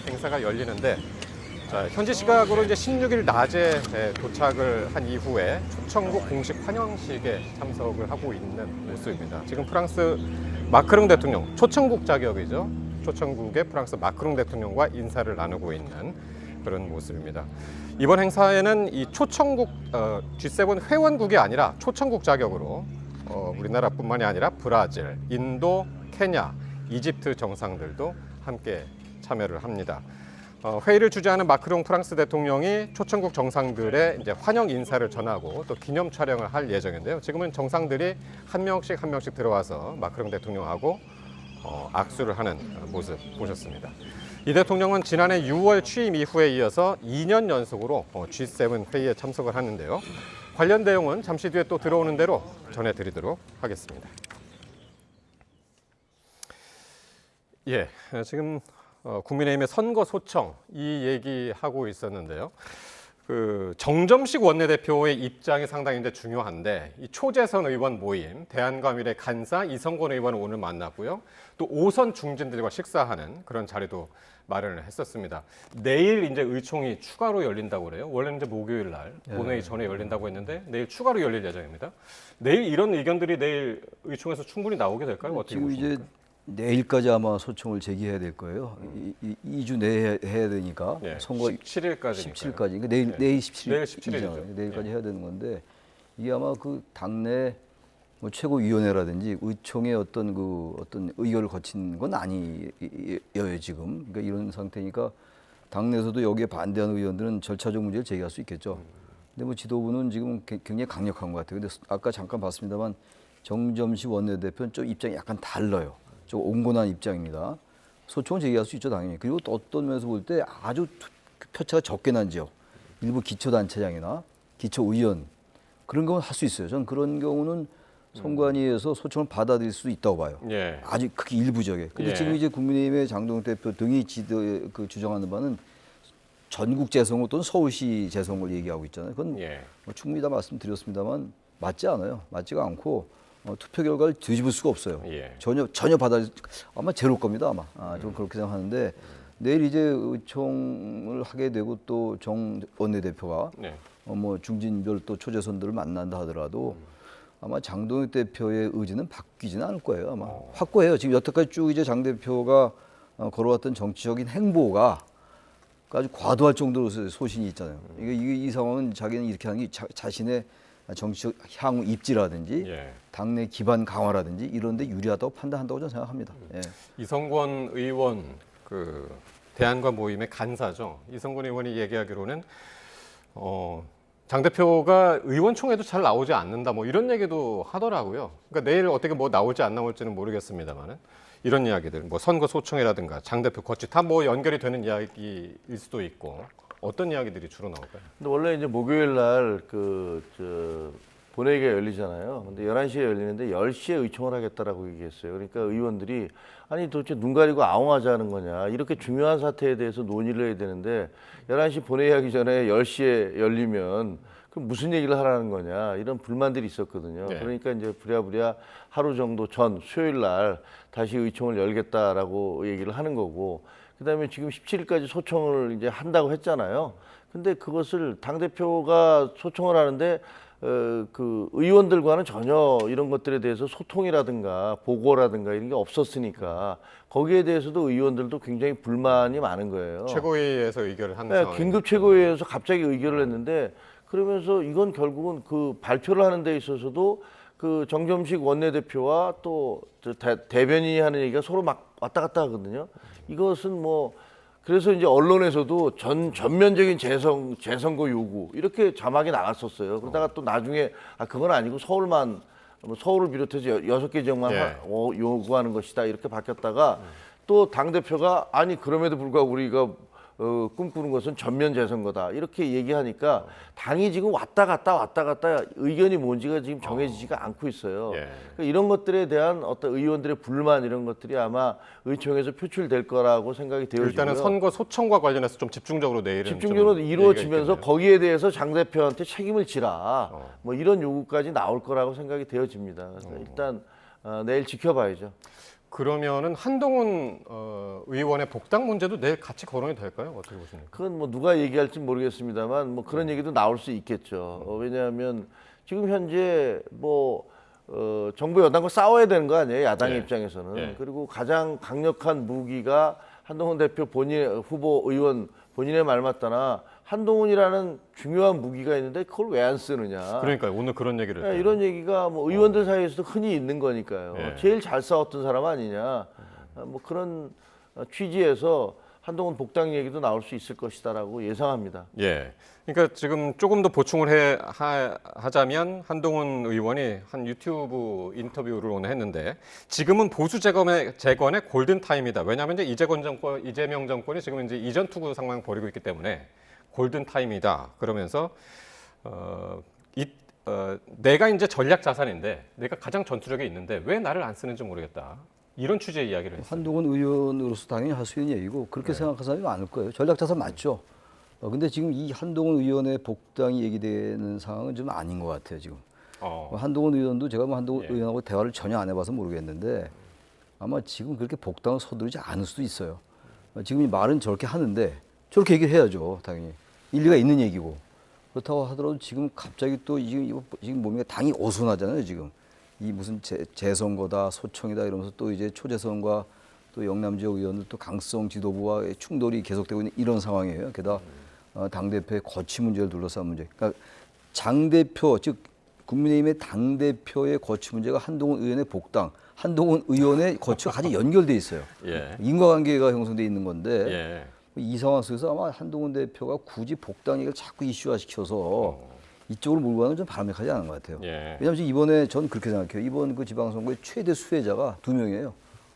행사가 열리는데 자, 현지 시각으로 이제 16일 낮에 도착을 한 이후에 초청국 공식 환영식에 참석을 하고 있는 모습입니다. 지금 프랑스 마크롱 대통령 초청국 자격이죠. 초청국의 프랑스 마크롱 대통령과 인사를 나누고 있는 그런 모습입니다. 이번 행사에는 이 초청국 G7 회원국이 아니라 초청국 자격으로 우리나라뿐만이 아니라 브라질, 인도, 케냐, 이집트 정상들도 함께 참여를 합니다. 회의를 주재하는 마크롱 프랑스 대통령이 초청국 정상들의 이제 환영 인사를 전하고 또 기념 촬영을 할 예정인데요. 지금은 정상들이 한 명씩 들어와서 마크롱 대통령하고 악수를 하는 모습 보셨습니다. 이 대통령은 지난해 6월 취임 이후에 이어서 2년 연속으로 G7 회의에 참석을 하는데요. 관련 내용은 잠시 뒤에 또 들어오는 대로 전해드리도록 하겠습니다. 예, 지금 국민의힘의 선거 소청 이 얘기하고 있었는데요. 그 정점식 원내대표의 입장이 상당히 이제 중요한데 이 초재선 의원 모임, 대한과밀의 간사 이성건 의원을 오늘 만났고요. 또 5선 중진들과 식사하는 그런 자리도 마련을 했었습니다. 내일 이제 의총이 추가로 열린다고 그래요. 원래는 이제 목요일 날 본회의 전에 열린다고 했는데 내일 추가로 열릴 예정입니다. 내일 이런 의견들이 내일 의총에서 충분히 나오게 될까요? 어떻게 지금 보십니까? 이제 내일까지 아마 소청을 제기해야 될 거예요. 2주 내에 해야 되니까 예, 선거 17일까지니까요. 17일까지. 그러니까 내일 17일 내일 17일이죠. 내일까지 해야 되는 건데 이게 아마 그 당내 뭐 최고위원회라든지 의총의 어떤 의결을 거친 건 아니에요 지금. 그러니까 이런 상태니까 당내에서도 여기에 반대하는 의원들은 절차적 문제를 제기할 수 있겠죠. 근데 뭐 지도부는 지금 굉장히 강력한 것 같아요. 근데 아까 잠깐 봤습니다만 정점식 원내대표는 좀 입장이 약간 달라요. 좀 온건한 입장입니다. 소청은 제기할 수 있죠 당연히. 그리고 또 어떤 면에서 볼 때 아주 표차가 적게 난 지역, 일부 기초단체장이나 기초의원 그런 건 할 수 있어요. 저는 그런 경우는 선관위에서 소청을 받아들일 수 있다고 봐요. 예. 아주 크게 일부 지역에. 근데 예. 지금 이제 국민의힘의 장동혁 대표 등이 주장하는 바는 전국 재선거 또는 서울시 재선거를 얘기하고 있잖아요. 그건 뭐 충분히 다 말씀드렸습니다만 맞지 않아요. 맞지가 않고 투표 결과를 뒤집을 수가 없어요. 전혀 아마 제로일 겁니다 아마. 좀 그렇게 생각하는데 내일 이제 의총을 하게 되고 또 정 원내대표가 뭐 중진별 또 초재선들을 만난다 하더라도 아마 장동혁 대표의 의지는 바뀌지는 않을 거예요 아마. 확고해요. 지금 여태까지 쭉 이제 장 대표가 걸어왔던 정치적인 행보가 아주 과도할 정도로 소신이 있잖아요. 이 상황은 자기는 이렇게 하는 게 자신의 정치적 향후 입지라든지 당내 기반 강화라든지 이런 데 유리하다고 판단한다고 저는 생각합니다. 예. 이성건 의원 그 대한과 모임의 간사죠. 이성건 의원이 얘기하기로는 장 대표가 의원총회도 잘 나오지 않는다 뭐 이런 얘기도 하더라고요. 그러니까 내일 어떻게 뭐 나올지 안 나올지는 모르겠습니다만은 이런 이야기들 뭐 선거 소청이라든가 장 대표 거취 다 뭐 연결이 되는 이야기일 수도 있고 어떤 이야기들이 주로 나올까요? 근데 원래 이제 목요일 날 본회의가 열리잖아요. 근데 11시에 열리는데 10시에 의총을 하겠다라고 얘기했어요. 그러니까 의원들이 아니 도대체 눈 가리고 아웅하자는 거냐. 이렇게 중요한 사태에 대해서 논의를 해야 되는데 11시 본회의 하기 전에 10시에 열리면 그럼 무슨 얘기를 하라는 거냐. 이런 불만들이 있었거든요. 그러니까 이제 부랴부랴 하루 정도 전 수요일 날 다시 의총을 열겠다라고 얘기를 하는 거고 그다음에 지금 17일까지 소청을 이제 한다고 했잖아요. 근데 그것을 당대표가 소청을 하는데 그 의원들과는 전혀 이런 것들에 대해서 소통이라든가 보고라든가 이런 게 없었으니까 거기에 대해서도 의원들도 굉장히 불만이 많은 거예요. 최고위에서 의결을 한 상황. 긴급 최고위에서 갑자기 의결을 했는데 그러면서 이건 결국은 그 발표를 하는 데 있어서도 그 정점식 원내대표와 또 대변인이 하는 얘기가 서로 막 왔다 갔다 하거든요. 이것은 뭐 그래서 이제 언론에서도 전면적인 재선거 요구 이렇게 자막이 나갔었어요. 그러다가 또 나중에 그건 아니고 서울을 비롯해서 6개 지역만 요구하는 것이다 이렇게 바뀌었다가 또 당대표가 아니 그럼에도 불구하고 우리가 꿈꾸는 것은 전면 재선거다 이렇게 얘기하니까 당이 지금 왔다 갔다 의견이 뭔지가 지금 정해지지가 않고 있어요. 그러니까 이런 것들에 대한 어떤 의원들의 불만 이런 것들이 아마 의총에서 표출될 거라고 생각이 되어지고요. 일단은 선거 소청과 관련해서 좀 집중적으로 내일은 집중적으로 이루어지면서 거기에 대해서 장 대표한테 책임을 지라 뭐 이런 요구까지 나올 거라고 생각이 되어집니다. 그래서 일단 내일 지켜봐야죠. 그러면은 한동훈 의원의 복당 문제도 내일 같이 거론이 될까요? 어떻게 보십니까? 그건 뭐 누가 얘기할지 모르겠습니다만 뭐 그런 얘기도 나올 수 있겠죠. 왜냐하면 지금 현재 뭐 정부 여당과 싸워야 되는 거 아니에요? 야당의 예. 입장에서는. 예. 그리고 가장 강력한 무기가 한동훈 대표 후보 의원 본인의 말 맞다나 한동훈이라는 중요한 무기가 있는데 그걸 왜 안 쓰느냐. 그러니까 오늘 그런 얘기를 예, 이런 얘기가 뭐 의원들 사이에서도 흔히 있는 거니까요. 예. 제일 잘 싸웠던 사람 아니냐. 뭐 그런 취지에서 한동훈 복당 얘기도 나올 수 있을 것이다라고 예상합니다. 예. 그러니까 지금 조금 더 보충을 하자면 한동훈 의원이 한 유튜브 인터뷰를 오늘 했는데 지금은 보수 재건의 골든 타임이다. 왜냐하면 이제 이재명 정권이 지금 이제 이전 투구 상황을 벌이고 있기 때문에 골든 타임이다. 그러면서 내가 이제 전략 자산인데 내가 가장 전투력이 있는데 왜 나를 안 쓰는지 모르겠다. 이런 취지의 이야기를 했어요. 한동훈 의원으로서 당연히 할 수 있는 얘기고 그렇게 생각하는 사람이 많을 거예요. 전략자산 맞죠. 근데 지금 이 한동훈 의원의 복당이 얘기되는 상황은 좀 아닌 것 같아요, 지금. 한동훈 의원도 제가 한동훈 의원하고 대화를 전혀 안 해봐서 모르겠는데 아마 지금 그렇게 복당을 서두르지 않을 수도 있어요. 지금 이 말은 저렇게 하는데 저렇게 얘기를 해야죠, 당연히. 일리가 있는 얘기고. 그렇다고 하더라도 지금 갑자기 또 지금 몸이 당이 어수선하잖아요, 지금. 이 무슨 재선거다, 소청이다 이러면서 또 이제 초재선과 또 영남 지역 의원들 또 강성 지도부와의 충돌이 계속되고 있는 이런 상황이에요. 게다가 당대표의 거취 문제를 둘러싼 문제. 그러니까 당대표, 즉 국민의힘의 당대표의 거취 문제가 한동훈 의원의 복당, 한동훈 의원의 거취와 같이 연결돼 있어요. 예. 인과관계가 형성돼 있는 건데 예. 이 상황 속에서 아마 한동훈 대표가 굳이 복당 얘기를 자꾸 이슈화시켜서 이쪽으로 몰고 가는 건 좀 바람직하지 않은 것 같아요. 예. 왜냐하면 이번에 전 그렇게 생각해요. 이번 그 지방선거의 최대 수혜자가 2명이에요.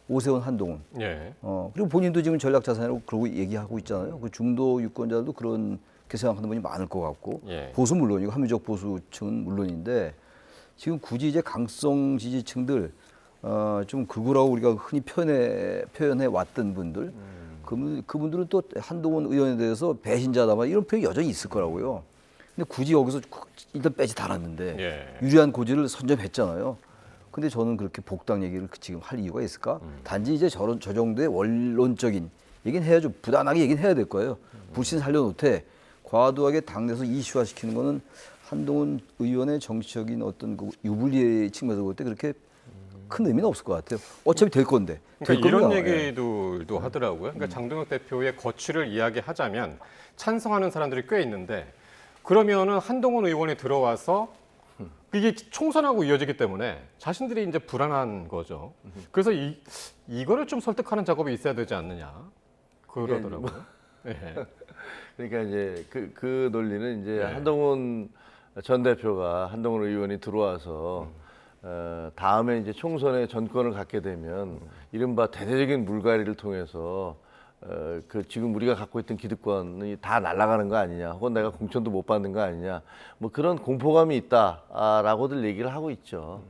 오세훈, 한동훈. 예. 그리고 본인도 지금 전략자산이라고 그러고 얘기하고 있잖아요. 그 중도 유권자들도 그렇게 생각하는 분이 많을 것 같고 보수 물론이고 합리적 보수층은 물론인데 지금 굳이 이제 강성 지지층들 좀 극우라고 우리가 흔히 표현해 왔던 분들 그분들은 또 한동훈 의원에 대해서 배신자다 이런 표현이 여전히 있을 거라고요. 근데 굳이 여기서 일단 빼지 달았는데 유리한 고지를 선점했잖아요. 근데 저는 그렇게 복당 얘기를 지금 할 이유가 있을까? 단지 이제 저 정도의 원론적인 얘기는 해야죠. 부단하게 얘기는 해야 될 거예요. 불신 살려놓되 과도하게 당내에서 이슈화시키는 거는 한동훈 의원의 정치적인 어떤 그 유불리의 측면에서 볼 때 그렇게 큰 의미는 없을 것 같아요. 어차피 될 건데. 그러니까 이런 얘기도 하더라고요. 그러니까 장동혁 대표의 거취를 이야기하자면 찬성하는 사람들이 꽤 있는데 그러면은 한동훈 의원이 들어와서 이게 총선하고 이어지기 때문에 자신들이 이제 불안한 거죠. 그래서 이거를 좀 설득하는 작업이 있어야 되지 않느냐 그러더라고요. 그러니까 이제 그 논리는 이제 한동훈 전 대표가 한동훈 의원이 들어와서 다음에 이제 총선에 전권을 갖게 되면 이른바 대대적인 물갈이를 통해서 그 지금 우리가 갖고 있던 기득권이 다 날아가는 거 아니냐, 혹은 내가 공천도 못 받는 거 아니냐, 뭐 그런 공포감이 있다라고들 얘기를 하고 있죠.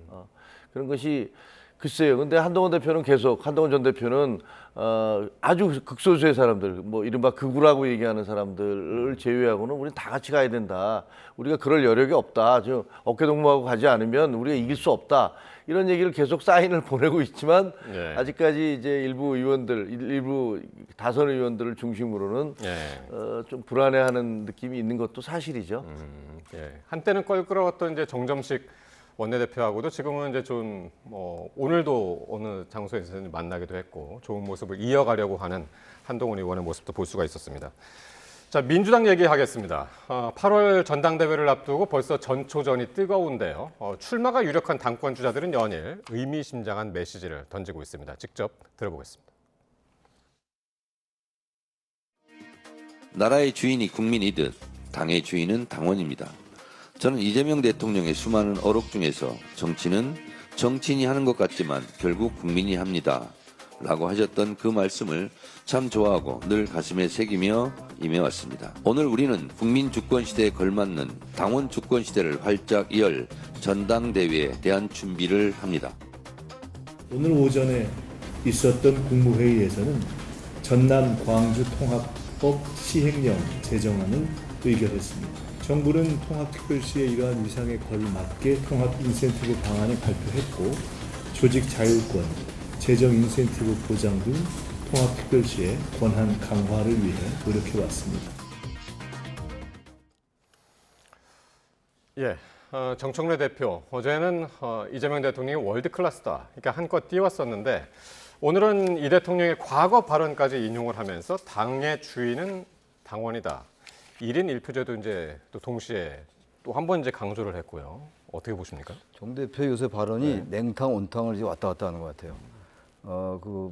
그런 것이 글쎄요. 근데 한동훈 전 대표는 아주 극소수의 사람들, 뭐 이른바 극우라고 얘기하는 사람들을 제외하고는 우리는 다 같이 가야 된다. 우리가 그럴 여력이 없다. 어깨동무하고 가지 않으면 우리가 이길 수 없다. 이런 얘기를 계속 사인을 보내고 있지만 아직까지 이제 일부 다선 의원들을 중심으로는 좀 불안해하는 느낌이 있는 것도 사실이죠. 한때는 껄끄러웠던 이제 정점식 원내대표하고도 지금은 이제 좀 오늘도 어느 장소에서 만나기도 했고 좋은 모습을 이어가려고 하는 한동훈 의원의 모습도 볼 수가 있었습니다. 자, 민주당 얘기하겠습니다. 8월 전당대회를 앞두고 벌써 전초전이 뜨거운데요. 출마가 유력한 당권 주자들은 연일 의미심장한 메시지를 던지고 있습니다. 직접 들어보겠습니다. 나라의 주인이 국민이듯 당의 주인은 당원입니다. 저는 이재명 대통령의 수많은 어록 중에서 정치는 정치인이 하는 것 같지만 결국 국민이 합니다. 라고 하셨던 그 말씀을 참 좋아하고 늘 가슴에 새기며 임해왔습니다. 오늘 우리는 국민 주권 시대에 걸맞는 당원 주권 시대를 활짝 이을 전당대회에 대한 준비를 합니다. 오늘 오전에 있었던 국무회의에서는 전남 광주 통합법 시행령 제정안을 의결했습니다. 정부는 통합특별시의 이러한 위상에 걸맞게 통합 인센티브 방안을 발표했고 조직 자율권, 재정 인센티브 보장 등 통합특별시의 권한 강화를 위해 노력해왔습니다. 정청래 대표, 어제는 이재명 대통령이 월드 클래스다, 그러니까 한껏 띄웠었는데 오늘은 이 대통령의 과거 발언까지 인용을 하면서 당의 주인은 당원이다. 1인 1표제도 이제 또 동시에 또 한 번 이제 강조를 했고요. 어떻게 보십니까? 정 대표 요새 발언이 냉탕, 온탕을 이제 왔다 갔다 하는 것 같아요. 그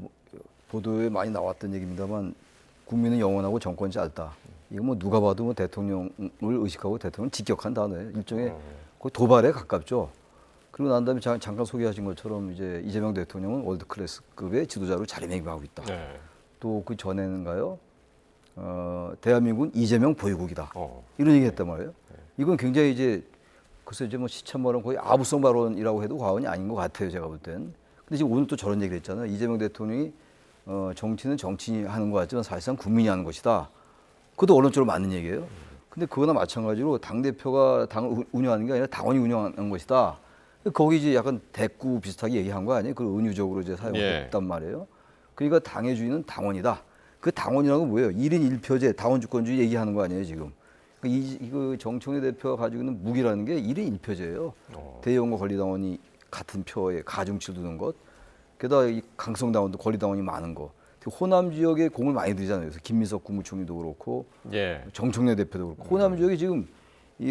보도에 많이 나왔던 얘기입니다만 국민은 영원하고 정권이 짧다. 이거 뭐 누가 봐도 뭐 대통령을 의식하고 대통령을 직격한 단어예요. 일종의 거의 도발에 가깝죠. 그리고 난 다음에 잠깐 소개하신 것처럼 이제 이재명 대통령은 월드 클래스급의 지도자로 자리매김하고 있다. 또 그 전에는가요? 대한민국은 이재명 보유국이다. 이런 얘기했단 말이에요. 이건 굉장히 이제 글쎄 이제 뭐 시참발언 거의 아부성 발언이라고 해도 과언이 아닌 것 같아요. 제가 볼 땐. 근데 지금 오늘 또 저런 얘기를 했잖아요. 이재명 대통령이 정치는 정치인이 하는 것 같지만 사실상 국민이 하는 것이다. 그것도 언론적으로 맞는 얘기예요. 근데 그거나 마찬가지로 당대표가 당을 운영하는 게 아니라 당원이 운영하는 것이다. 거기 이제 약간 대꾸 비슷하게 얘기한 거 아니에요? 그걸 은유적으로 이제 사용했단 말이에요. 그러니까 당의 주인은 당원이다. 그 당원이라는 건 뭐예요? 1인 1표제 당원 주권주의 얘기하는 거 아니에요, 지금. 이거 정청래 대표가 가지고 있는 무기라는 게 1인 1표제예요. 대의원과 권리당원이 같은 표에 가중치를 두는 것. 게다가 이 강성당원도 권리당원이 많은 거. 호남 지역에 공을 많이 들이잖아요. 그래서 김민석 국무총리도 그렇고 정청래 대표도 그렇고 호남 지역이 지금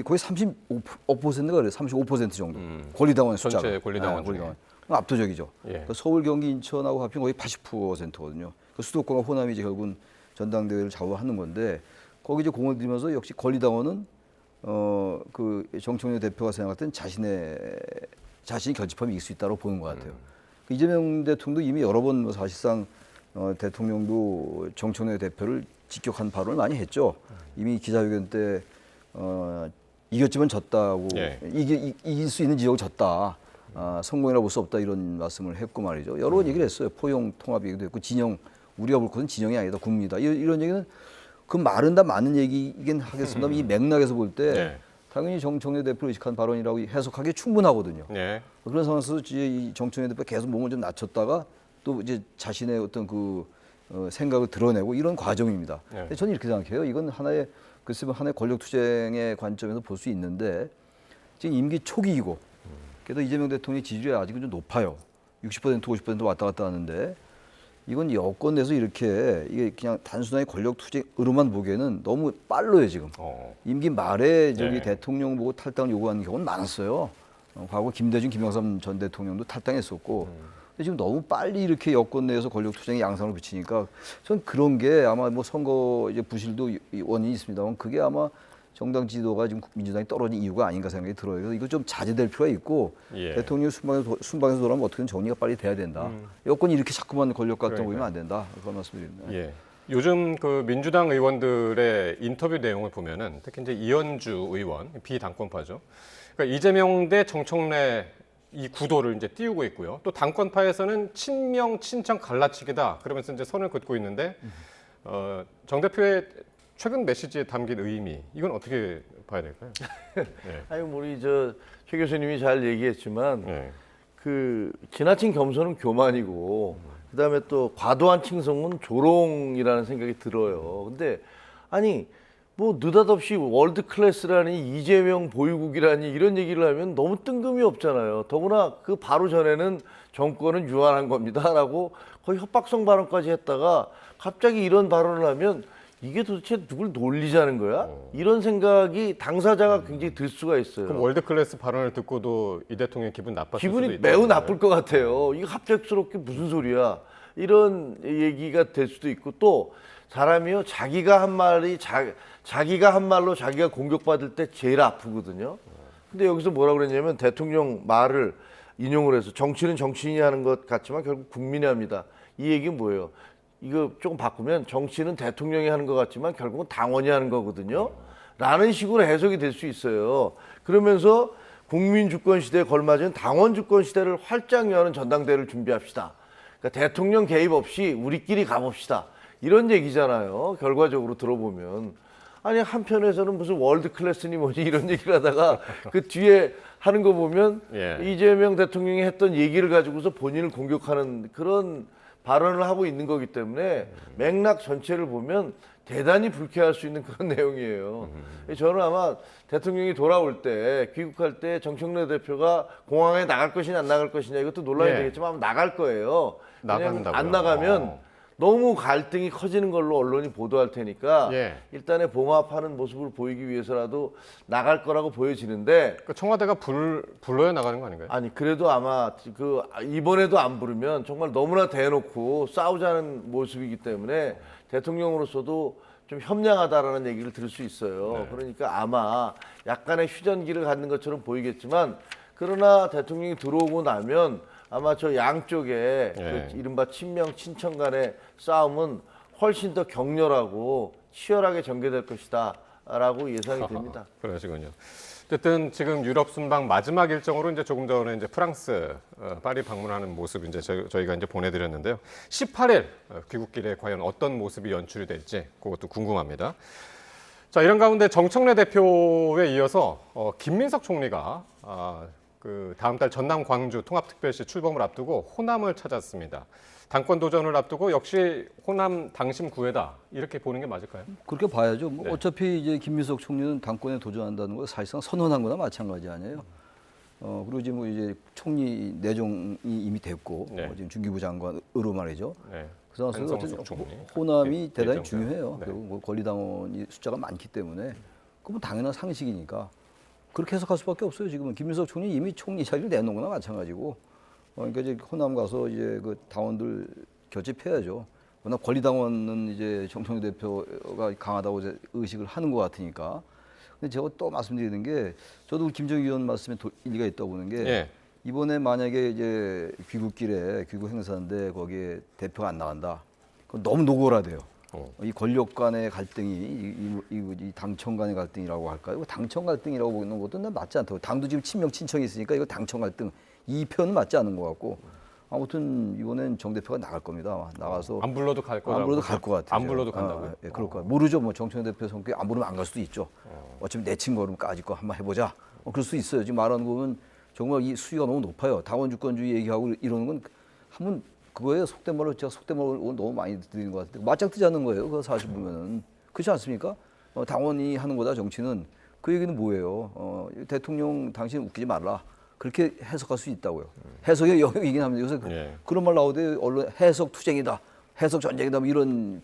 거의 35%가 그래요. 35% 정도. 권리당원 숫자가. 전체 권리당원 중에. 압도적이죠. 그러니까 서울, 경기, 인천하고 합치면 거의 80%거든요. 수도권과 호남이 이제 결국은 전당대회를 좌우하는 건데 거기 이제 공을 들이면서 역시 권리당원은 그 정청래 대표가 생각할 땐 자신이 결집하면 이길 수 있다고 보는 것 같아요. 이재명 대통령도 이미 여러 번 뭐 사실상 대통령도 정청래 대표를 직격한 발언을 많이 했죠. 이미 기자회견 때 이겼지만 졌다고 이길 수 있는 지역을 졌다. 성공이라 볼 수 없다 이런 말씀을 했고 말이죠. 여러 번 얘기를 했어요. 포용 통합 얘기도 했고 진영 우리가 볼 것은 진영이 아니다 국민이다. 이런 얘기는 그 말은 다 맞는 얘기이긴 하겠습니다만 이 맥락에서 볼 때 당연히 정청래 대표를 의식한 발언이라고 해석하기 충분하거든요. 그런 상황에서 이제 이 정청래 대표 계속 몸을 좀 낮췄다가 또 이제 자신의 어떤 그 생각을 드러내고 이런 과정입니다. 근데 저는 이렇게 생각해요. 이건 하나의 글쎄 하나의 권력 투쟁의 관점에서 볼 수 있는데 지금 임기 초기이고 그래도 이재명 대통령의 지지율이 아직은 좀 높아요. 60% 50% 왔다 갔다 하는데 이건 여권 내에서 이렇게 이게 그냥 단순하게 권력 투쟁으로만 보기에는 너무 빨라요 지금. 임기 말에 저기 대통령 보고 탈당을 요구하는 경우는 많았어요. 과거 김대중, 김영삼 전 대통령도 탈당했었고. 근데 지금 너무 빨리 이렇게 여권 내에서 권력 투쟁의 양상을 비치니까 전 그런 게 아마 뭐 선거 이제 부실도 원인이 있습니다만 그게 아마 정당 지도가 지금 민주당이 떨어진 이유가 아닌가 생각이 들어요. 그래서 이거 좀 자제될 필요가 있고 대통령 순방에서 돌아오면 어떻게든 정리가 빨리 돼야 된다. 여권이 이렇게 자꾸만 권력 갈등 보이면 안 된다. 그런 말씀드립니다. 요즘 그 민주당 의원들의 인터뷰 내용을 보면은 특히 이제 이현주 의원 비당권파죠. 그러니까 이재명 대 정청래 이 구도를 이제 띄우고 있고요. 또 당권파에서는 친명 친청 갈라치기다. 그러면서 이제 선을 긋고 있는데 정 대표의 최근 메시지에 담긴 의미 이건 어떻게 봐야 될까요? 아니 우리 최 교수님이 잘 얘기했지만 그 지나친 겸손은 교만이고 그다음에 또 과도한 칭송은 조롱이라는 생각이 들어요. 근데 아니 뭐 느닷없이 월드 클래스라니 이재명 보유국이라니 이런 얘기를 하면 너무 뜬금이 없잖아요. 더구나 그 바로 전에는 정권은 유한한 겁니다라고 거의 협박성 발언까지 했다가 갑자기 이런 발언을 하면 이게 도대체 누굴 놀리자는 거야? 이런 생각이 당사자가 굉장히 들 수가 있어요. 그럼 월드 클래스 발언을 듣고도 이 대통령 기분 나빴을 수도 기분이 매우 나쁠 것 같아요. 이거 갑작스럽게 무슨 소리야? 이런 얘기가 될 수도 있고 또 사람이요 자기가 한 말로 자기가 공격받을 때 제일 아프거든요. 근데 여기서 뭐라고 그랬냐면 대통령 말을 인용을 해서 정치는 정치인이 하는 것 같지만 결국 국민이 합니다. 이 얘기는 뭐예요? 이거 조금 바꾸면 정치는 대통령이 하는 것 같지만 결국은 당원이 하는 거거든요. 라는 식으로 해석이 될 수 있어요. 그러면서 국민 주권 시대에 걸맞은 당원 주권 시대를 활짝 여는 전당대회를 준비합시다. 그러니까 대통령 개입 없이 우리끼리 가봅시다. 이런 얘기잖아요. 결과적으로 들어보면. 아니 한편에서는 무슨 월드 클래스니 뭐지 이런 얘기를 하다가 그 뒤에 하는 거 보면 이재명 대통령이 했던 얘기를 가지고서 본인을 공격하는 그런 발언을 하고 있는 거기 때문에 맥락 전체를 보면 대단히 불쾌할 수 있는 그런 내용이에요. 저는 아마 대통령이 돌아올 때 귀국할 때 정청래 대표가 공항에 나갈 것이냐 안 나갈 것이냐 이것도 논란이 되겠지만 아마 나갈 거예요. 왜냐하면 안 나가면 너무 갈등이 커지는 걸로 언론이 보도할 테니까 일단의 봉합하는 모습을 보이기 위해서라도 나갈 거라고 보여지는데 청와대가 불러야 나가는 거 아닌가요? 아니 그래도 아마 이번에도 안 부르면 정말 너무나 대놓고 싸우자는 모습이기 때문에 대통령으로서도 좀 협량하다라는 얘기를 들을 수 있어요. 그러니까 아마 약간의 휴전기를 갖는 것처럼 보이겠지만 그러나 대통령이 들어오고 나면 아마 저 양쪽에 그 이른바 친명 친청 간의 싸움은 훨씬 더 격렬하고 치열하게 전개될 것이다라고 예상이 됩니다. 그러시군요. 어쨌든 지금 유럽 순방 마지막 일정으로 이제 조금 전에 이제 프랑스 파리 방문하는 모습 이제 저희가 이제 보내드렸는데요. 18일 귀국길에 과연 어떤 모습이 연출이 될지 그것도 궁금합니다. 자, 이런 가운데 정청래 대표에 이어서 김민석 총리가 그 다음 달 전남 광주 통합특별시 출범을 앞두고 호남을 찾았습니다. 당권 도전을 앞두고 역시 호남 당심 구애다 이렇게 보는 게 맞을까요? 그렇게 봐야죠. 뭐 어차피 이제 김민석 총리는 당권에 도전한다는 거 사실상 선언한 거나 마찬가지 아니에요. 그리고 지금 뭐 이제 총리 내정이 이미 됐고 지금 중기부 장관으로 말이죠. 그래서 호남이 대단히 중요해요. 그리고 뭐 권리당원이 숫자가 많기 때문에 그건 당연한 상식이니까 그렇게 해석할 수밖에 없어요. 지금은 김민석 총리 이미 총리 자리를 내놓은 거나 마찬가지고. 그러니까 이제 호남 가서 이제 그 당원들 결집해야죠. 워낙 권리당원은 이제 정청래 대표가 강하다고 의식을 하는 것 같으니까. 근데 제가 또 말씀드리는 게 저도 김정희 의원 말씀에 일리가 있다고 보는 게 이번에 만약에 이제 귀국길에 귀국 행사인데 거기에 대표가 안 나간다. 그건 너무 노골화돼요. 이 권력 간의 갈등이 이 당청 간의 갈등이라고 할까요? 당청 갈등이라고 보는 것도 난 맞지 않다고. 당도 지금 친명 친청이 있으니까 이거 당청 갈등. 이 표현은 맞지 않은 것 같고 아무튼 이번엔 정 대표가 나갈 겁니다. 아마. 나가서 안 불러도 갈 거라고. 안 불러도 갈 것 같아요. 안 불러도 간다고요? 예, 그럴 것 같아요. 모르죠. 뭐 정청래 대표 성격이 안 부르면 안 갈 수도 있죠. 어차피 내친 거면 까짓 거 한번 해보자. 그럴 수 있어요. 지금 말하는 거 보면 정말 이 수위가 너무 높아요. 당원 주권주의 얘기하고 이러는 건 한번 그거예요. 속된 말로 제가 속된 말을 너무 많이 드리는 것 같아요. 맞짱 뜨지 않는 거예요. 그거 사실 보면은 그렇지 않습니까? 당원이 하는 거다 정치는 그 얘기는 뭐예요? 대통령 당신 웃기지 말라. 그렇게 해석할 수 있다고요. 해석의 영역이긴 합니다. 요새 그런 말 나오대 언론 해석 투쟁이다, 해석 전쟁이다 뭐 이런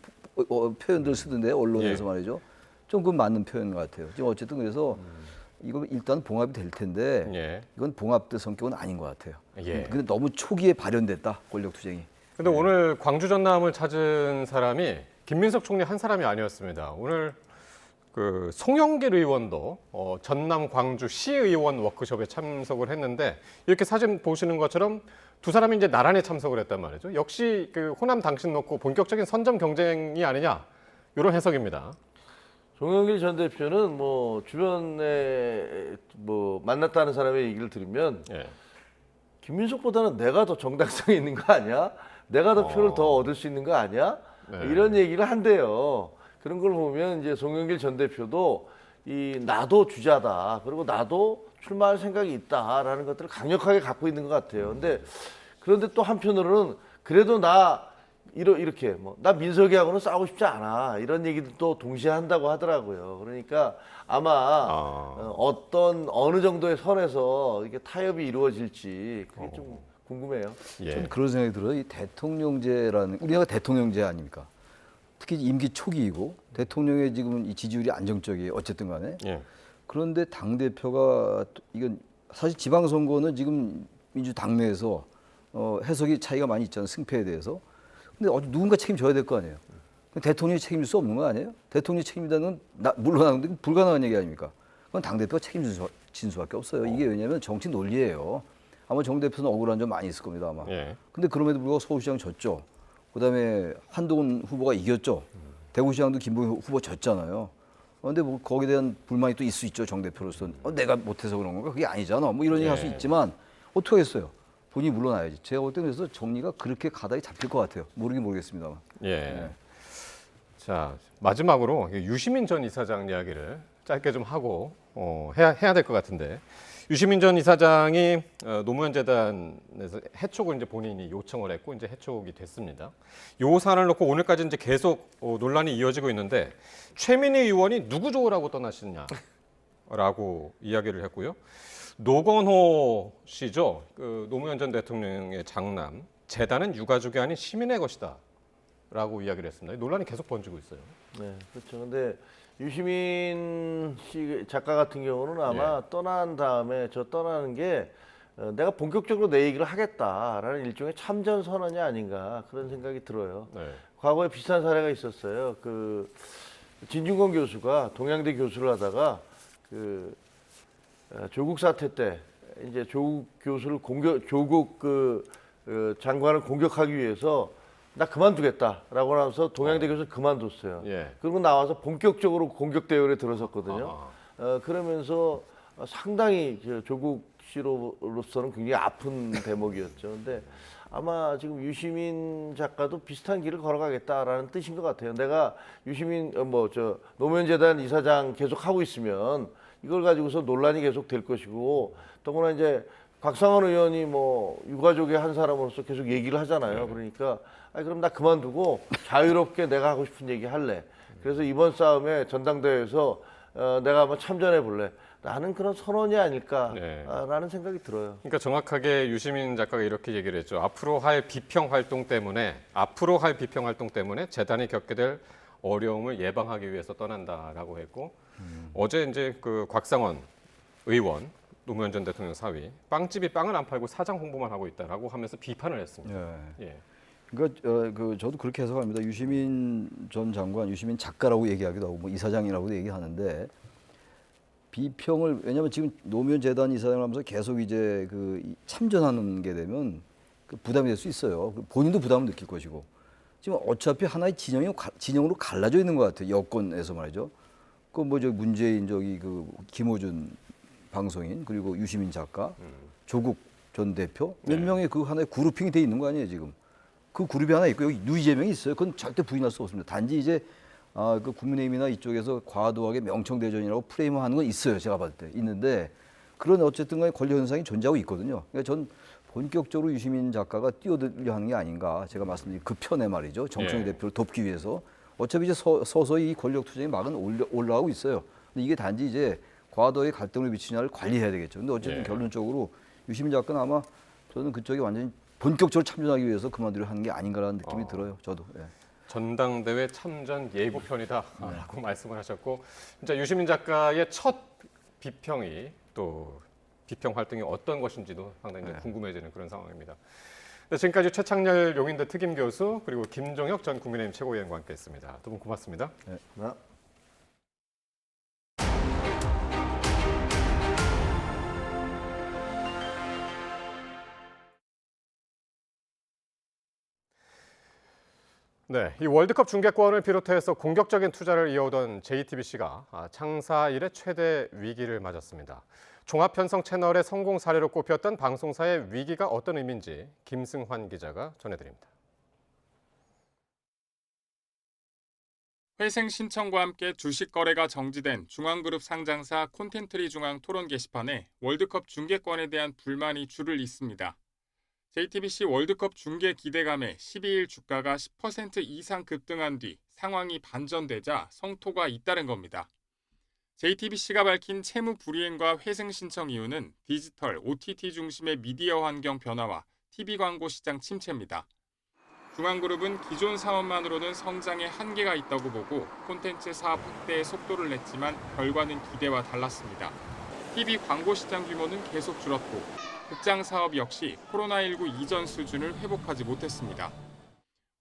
표현들 쓰던데 언론에서 말이죠. 좀 그건 맞는 표현 같아요. 지금 어쨌든 그래서 이거 일단 봉합이 될 텐데 이건 봉합될 성격은 아닌 것 같아요. 근데 너무 초기에 발현됐다 권력 투쟁이. 근데 오늘 광주 전남을 찾은 사람이 김민석 총리 한 사람이 아니었습니다. 오늘 그 송영길 의원도 전남 광주 시의원 워크숍에 참석을 했는데 이렇게 사진 보시는 것처럼 두 사람이 이제 나란히 참석을 했단 말이죠. 역시 그 호남 당신 놓고 본격적인 선점 경쟁이 아니냐 이런 해석입니다. 송영길 전 대표는 뭐 주변에 뭐 만났다는 사람의 얘기를 들으면 김민석보다는 내가 더 정당성이 있는 거 아니야? 내가 더 표를 더 얻을 수 있는 거 아니야? 이런 얘기를 한대요. 그런 걸 보면 이제 송영길 전 대표도 나도 주자다. 그리고 나도 출마할 생각이 있다라는 것들을 강력하게 갖고 있는 것 같아요. 그런데 또 한편으로는 그래도 이렇게 나 민석이하고는 싸우고 싶지 않아. 이런 얘기도 또 동시에 한다고 하더라고요. 그러니까 아마 어느 정도의 선에서 이게 타협이 이루어질지 그게 좀 궁금해요. 저는 그런 생각이 들어요. 이 대통령제라는 우리나라가 대통령제 아닙니까? 특히 임기 초기이고 대통령의 지금 이 지지율이 안정적이에요. 어쨌든 간에. 그런데 당대표가 이건 사실 지방선거는 지금 민주당 내에서 해석이 차이가 많이 있잖아요. 승패에 대해서. 근데 누군가 책임져야 될 거 아니에요. 대통령이 책임질 수 없는 거 아니에요? 대통령이 책임진다는 건 물러나는 건 불가능한 얘기 아닙니까? 그건 당대표가 책임질 수밖에 없어요. 이게 왜냐하면 정치 논리예요. 아마 정 대표는 억울한 점 많이 있을 겁니다. 아마. 근데 그럼에도 불구하고 서울시장 졌죠. 그다음에 한동훈 후보가 이겼죠. 대구시장도 김부겸 후보 졌잖아요. 그런데 뭐 거기에 대한 불만이 또 있을 수 있죠. 정 대표로서는. 내가 못해서 그런 건가? 그게 아니잖아. 뭐 이런 얘기 할 수 있지만 어떻게 하겠어요? 본인이 물러나야지. 제가 볼 때는 그래서 정리가 그렇게 가닥이 잡힐 것 같아요. 모르겠습니다만. 자, 마지막으로 유시민 전 이사장 이야기를 짧게 좀 하고 해야 될 것 같은데 유시민 전 이사장이 노무현 재단에서 해촉을 이제 본인이 요청을 했고 이제 해촉이 됐습니다. 요 사안을 놓고 오늘까지 이제 계속 논란이 이어지고 있는데 최민희 의원이 누구 좋으라고 떠나시느냐라고 이야기를 했고요. 노건호 씨죠. 그 노무현 전 대통령의 장남. 재단은 유가족이 아닌 시민의 것이다라고 이야기를 했습니다. 논란이 계속 번지고 있어요. 네, 그렇죠. 근데 유시민 씨 작가 같은 경우는 아마 떠난 다음에 저 떠나는 게 내가 본격적으로 내 얘기를 하겠다라는 일종의 참전 선언이 아닌가 그런 생각이 들어요. 과거에 비슷한 사례가 있었어요. 그 진중권 교수가 동양대 교수를 하다가 그 조국 사태 때 이제 조국 교수를 조국 장관을 공격하기 위해서 나 그만두겠다라고 하면서 동양대 교수를 그만뒀어요. 그리고 나와서 본격적으로 공격 대열에 들어섰거든요. 그러면서 상당히 조국 씨로서는 굉장히 아픈 대목이었죠. 근데 아마 지금 유시민 작가도 비슷한 길을 걸어가겠다라는 뜻인 것 같아요. 내가 유시민 노무현 재단 이사장 계속 하고 있으면 이걸 가지고서 논란이 계속 될 것이고 더구나 이제 곽상원 의원이 뭐 유가족의 한 사람으로서 계속 얘기를 하잖아요. 그러니까 그럼 나 그만두고 자유롭게 내가 하고 싶은 얘기 할래. 그래서 이번 싸움에 전당대회에서 내가 한번 참전해 볼래. 라는 그런 선언이 아닐까라는 생각이 들어요. 그러니까 정확하게 유시민 작가가 이렇게 얘기를 했죠. 앞으로 할 비평 활동 때문에 재단이 겪게 될 어려움을 예방하기 위해서 떠난다라고 했고 어제 이제 그 곽상원 의원 노무현 전 대통령 사위 빵집이 빵을 안 팔고 사장 홍보만 하고 있다라고 하면서 비판을 했습니다. 그러니까 저도 그렇게 해석합니다. 유시민 전 장관, 유시민 작가라고 얘기하기도 하고 뭐 이사장이라고도 얘기하는데 비평을 왜냐하면 지금 노무현 재단 이사장을 하면서 계속 이제 그 참전하는 게 되면 그 부담이 될 수 있어요. 본인도 부담을 느낄 것이고 지금 어차피 하나의 진영으로 갈라져 있는 것 같아요. 여권에서 말이죠. 그 뭐 저 문재인 그 김호준 방송인 그리고 유시민 작가, 조국 전 대표 몇 명의 그 하나의 그룹핑이 돼 있는 거 아니에요 지금? 그 그룹이 하나 있고 여기 유이재명이 있어요. 그건 절대 부인할 수 없습니다. 단지 이제 그 국민의힘이나 이쪽에서 과도하게 명청대전이라고 프레임하는 건 있어요. 제가 봤을 때 있는데 그런 어쨌든 간에 권력 현상이 존재하고 있거든요. 그러니까 전 본격적으로 유시민 작가가 뛰어들려 하는 게 아닌가 제가 말씀드린 그 편에 말이죠. 정청희 대표를 돕기 위해서 어차피 이제 서서히 이 권력 투쟁의 막은 올라가고 있어요. 근데 이게 단지 이제 과도의 갈등을 미치냐를 관리해야 되겠죠. 근데 어쨌든 결론적으로 유시민 작가는 아마 저는 그쪽에 완전히 본격적으로 참전하기 위해서 그만두려 하는 게 아닌가라는 느낌이 들어요. 저도. 전당대회 참전 예고편이다라고 말씀을 하셨고 진짜 유시민 작가의 첫 비평이 또 비평 활동이 어떤 것인지도 상당히 궁금해지는 그런 상황입니다. 지금까지 최창렬 용인대 특임 교수 그리고 김종혁 전 국민의힘 최고위원과 함께했습니다. 두 분 고맙습니다. 네, 이 월드컵 중계권을 비롯해서 공격적인 투자를 이어오던 JTBC가 창사 이래 최대 위기를 맞았습니다. 종합편성 채널의 성공 사례로 꼽혔던 방송사의 위기가 어떤 의미인지 김승환 기자가 전해드립니다. 회생 신청과 함께 주식 거래가 정지된 중앙그룹 상장사 콘텐트리 중앙 토론 게시판에 월드컵 중계권에 대한 불만이 줄을 잇습니다. JTBC 월드컵 중계 기대감에 12일 주가가 10% 이상 급등한 뒤 상황이 반전되자 성토가 잇따른 겁니다. JTBC가 밝힌 채무 불이행과 회생 신청 이유는 디지털, OTT 중심의 미디어 환경 변화와 TV 광고 시장 침체입니다. 중앙그룹은 기존 사업만으로는 성장에 한계가 있다고 보고 콘텐츠 사업 확대에 속도를 냈지만 결과는 기대와 달랐습니다. TV 광고 시장 규모는 계속 줄었고 극장 사업 역시 코로나19 이전 수준을 회복하지 못했습니다.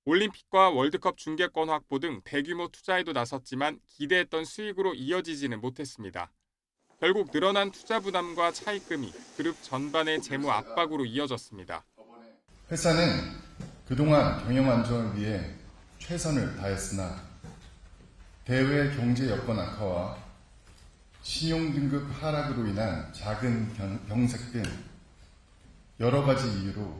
올림픽과 월드컵 중계권 확보 등 대규모 투자에도 나섰지만 기대했던 수익으로 이어지지는 못했습니다. 결국 늘어난 투자 부담과 차입금이 그룹 전반의 재무 압박으로 이어졌습니다. 회사는 그동안 경영 안정을 위해 최선을 다했으나 대외 경제 여건 악화와 신용등급 하락으로 인한 작은 병색 등 여러 가지 이유로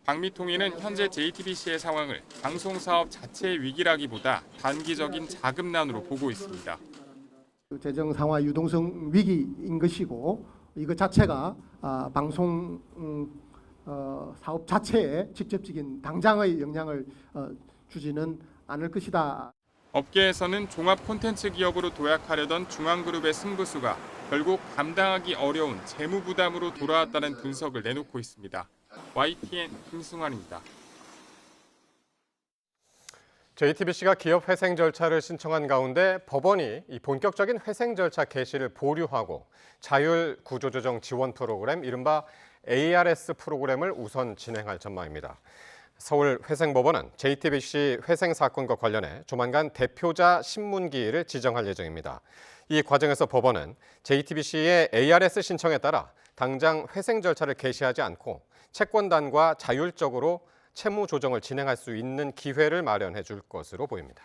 박미통위는 현재 JTBC의 상황을 방송사업 자체의 위기라기보다 단기적인 자금난으로 보고 있습니다. 재정 상황 유동성 위기인 것이고 이거 자체가 방송 사업 자체에 직접적인 당장의 영향을 주지는 않을 것이다. 업계에서는 종합 콘텐츠 기업으로 도약하려던 중앙그룹의 승부수가 결국 감당하기 어려운 재무 부담으로 돌아왔다는 분석을 내놓고 있습니다. YTN 김승환입니다. JTBC가 기업 회생 절차를 신청한 가운데 법원이 이 본격적인 회생 절차 개시를 보류하고 자율 구조조정 지원 프로그램, 이른바 ARS 프로그램을 우선 진행할 전망입니다. 서울회생법원은 JTBC 회생 사건과 관련해 조만간 대표자 신문기일을 지정할 예정입니다. 이 과정에서 법원은 JTBC의 ARS 신청에 따라 당장 회생 절차를 개시하지 않고 채권단과 자율적으로 채무 조정을 진행할 수 있는 기회를 마련해 줄 것으로 보입니다.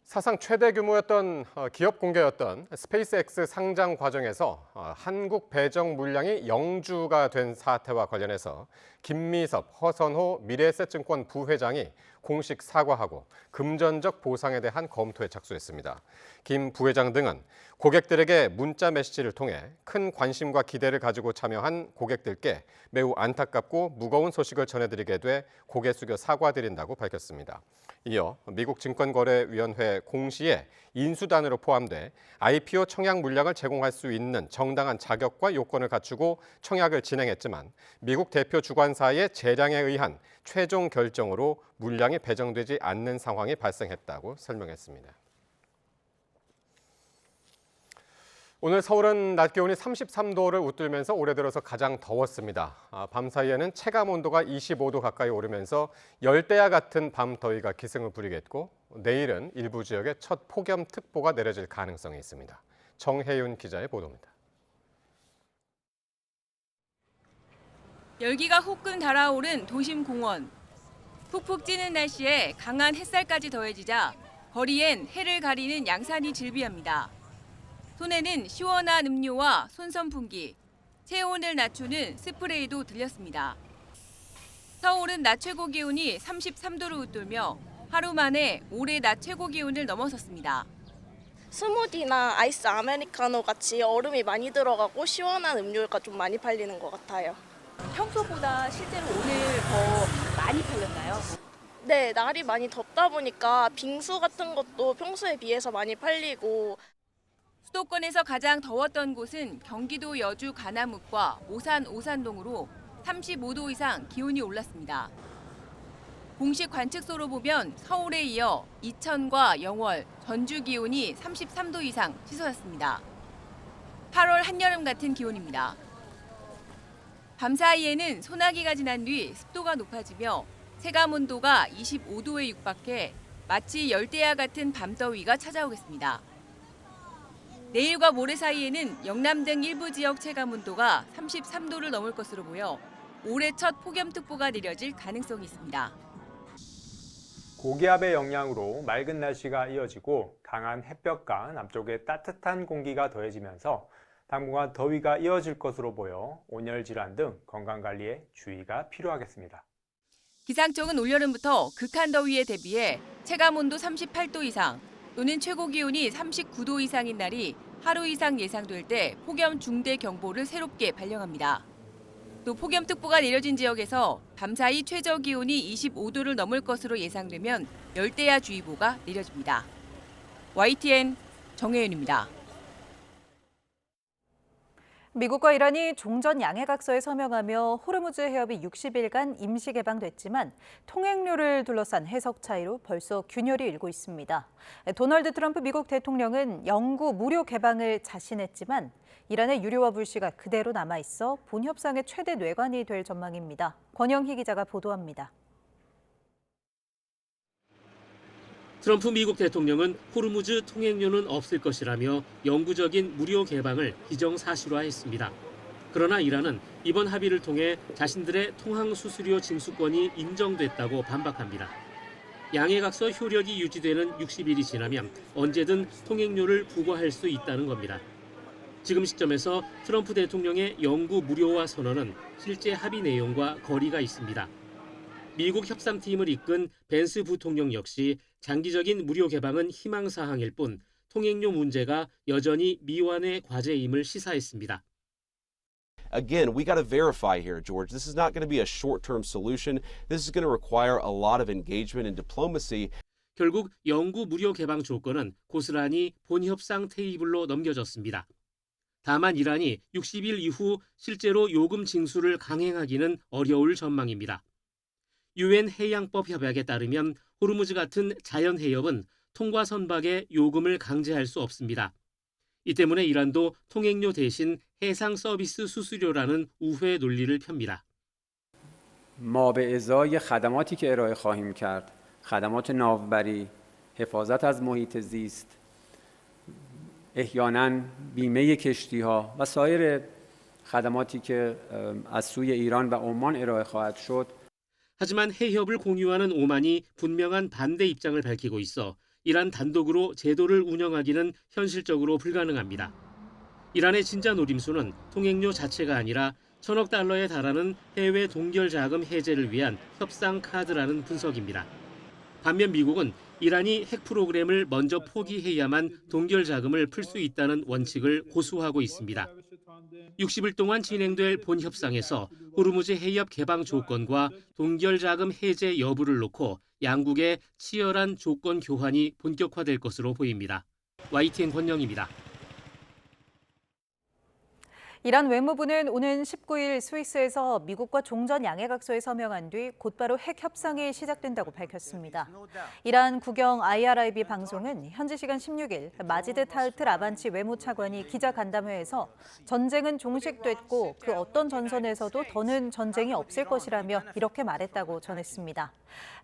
사상 최대 규모였던 기업 공개였던 스페이스X 상장 과정에서 한국 배정 물량이 영주가 된 사태와 관련해서 김미섭, 허선호 미래에셋증권 부회장이 공식 사과하고 금전적 보상에 대한 검토에 착수했습니다. 김 부회장 등은 고객들에게 문자 메시지를 통해 큰 관심과 기대를 가지고 참여한 고객들께 매우 안타깝고 무거운 소식을 전해드리게 돼 고개 숙여 사과드린다고 밝혔습니다. 이어 미국 증권거래위원회 공시에 인수단으로 포함돼 IPO 청약 물량을 제공할 수 있는 정당한 자격과 요건을 갖추고 청약을 진행했지만 미국 대표 주관사의 재량에 의한 최종 결정으로 물량이 배정되지 않는 상황이 발생했다고 설명했습니다. 오늘 서울은 낮 기온이 33도를 웃돌면서 올해 들어서 가장 더웠습니다. 밤 사이에는 체감 온도가 25도 가까이 오르면서 열대야 같은 밤 더위가 기승을 부리겠고 내일은 일부 지역에 첫 폭염특보가 내려질 가능성이 있습니다. 정혜윤 기자의 보도입니다. 열기가 후끈 달아오른 도심 공원. 푹푹 찌는 날씨에 강한 햇살까지 더해지자 거리엔 해를 가리는 양산이 즐비합니다. 손에는 시원한 음료와 손선풍기, 체온을 낮추는 스프레이도 들렸습니다. 서울은 낮 최고 기온이 33도를 웃돌며 하루 만에 올해 낮 최고 기온을 넘어섰습니다. 스무디나 아이스 아메리카노 같이 얼음이 많이 들어가고 시원한 음료가 좀 많이 팔리는 것 같아요. 평소보다 실제로 오늘 더 많이 팔렸나요? 네, 날이 많이 덥다 보니까 빙수 같은 것도 평소에 비해서 많이 팔리고. 수도권에서 가장 더웠던 곳은 경기도 여주 가나묵과 오산 오산동으로 35도 이상 기온이 올랐습니다. 공식 관측소로 보면 서울에 이어 이천과 영월, 전주 기온이 33도 이상 치솟았습니다. 8월 한여름 같은 기온입니다. 밤사이에는 소나기가 지난 뒤 습도가 높아지며 체감 온도가 25도에 육박해 마치 열대야 같은 밤더위가 찾아오겠습니다. 내일과 모레 사이에는 영남 등 일부 지역 체감 온도가 33도를 넘을 것으로 보여 올해 첫 폭염특보가 내려질 가능성이 있습니다. 고기압의 영향으로 맑은 날씨가 이어지고 강한 햇볕과 남쪽의 따뜻한 공기가 더해지면서 당분간 더위가 이어질 것으로 보여 온열 질환 등 건강관리에 주의가 필요하겠습니다. 기상청은 올여름부터 극한 더위에 대비해 체감 온도 38도 이상 또는 최고 기온이 39도 이상인 날이 하루 이상 예상될 때 폭염 중대 경보를 새롭게 발령합니다. 또 폭염특보가 내려진 지역에서 밤사이 최저 기온이 25도를 넘을 것으로 예상되면 열대야주의보가 내려집니다. YTN 정혜윤입니다. 미국과 이란이 종전 양해각서에 서명하며 호르무즈 해협이 60일간 임시 개방됐지만 통행료를 둘러싼 해석 차이로 벌써 균열이 일고 있습니다. 도널드 트럼프 미국 대통령은 영구 무료 개방을 자신했지만 이란의 유료화 불씨가 그대로 남아있어 본 협상의 최대 뇌관이 될 전망입니다. 권영희 기자가 보도합니다. 트럼프 미국 대통령은 호르무즈 통행료는 없을 것이라며 영구적인 무료 개방을 기정사실화했습니다. 그러나 이란은 이번 합의를 통해 자신들의 통항 수수료 징수권이 인정됐다고 반박합니다. 양해각서 효력이 유지되는 60일이 지나면 언제든 통행료를 부과할 수 있다는 겁니다. 지금 시점에서 트럼프 대통령의 영구 무료화 선언은 실제 합의 내용과 거리가 있습니다. 미국 협상팀을 이끈 벤스 부통령 역시 장기적인 무료 개방은 희망사항일 뿐 통행료 문제가 여전히 미완의 과제임을 시사했습니다. Again, we got to verify here, George. This is not going to be a short-term solution. This is going to require a lot of engagement and diplomacy. 결국 영구 무료 개방 조건은 고스란히 본협상 테이블로 넘겨졌습니다. 다만 이란이 60일 이후 실제로 요금 징수를 강행하기는 어려울 전망입니다. 유엔 해양법 협약에 따르면 호르무즈 같은 자연 해협은 통과 선박에 요금을 강제할 수 없습니다. 이 때문에 이란도 통행료 대신 해상 서비스 수수료라는 우회 논리를 펴니다. ما به ازای خدماتی که ارائه خواهیم کرد، خدمات ناوبری، حفاظت از محیط زیست، احیانا بیمه کشتی‌ها و سایر خدماتی که از سوی ایران و عمان ارائه خواهد شد. 하지만 해협을 공유하는 오만이 분명한 반대 입장을 밝히고 있어 이란 단독으로 제도를 운영하기는 현실적으로 불가능합니다. 이란의 진짜 노림수는 통행료 자체가 아니라 1,000억 달러에 달하는 해외 동결 자금 해제를 위한 협상 카드라는 분석입니다. 반면 미국은 이란이 핵 프로그램을 먼저 포기해야만 동결 자금을 풀 수 있다는 원칙을 고수하고 있습니다. 60일 동안 진행될 본 협상에서 호르무즈 해협 개방 조건과 동결 자금 해제 여부를 놓고 양국의 치열한 조건 교환이 본격화될 것으로 보입니다. YTN 권영입니다. 이란 외무부는 오는 19일 스위스에서 미국과 종전 양해각서에 서명한 뒤 곧바로 핵 협상이 시작된다고 밝혔습니다. 이란 국영 IRIB 방송은 현지 시간 16일 마지드 타흐트 라반치 외무차관이 기자간담회에서 전쟁은 종식됐고 그 어떤 전선에서도 더는 전쟁이 없을 것이라며 이렇게 말했다고 전했습니다.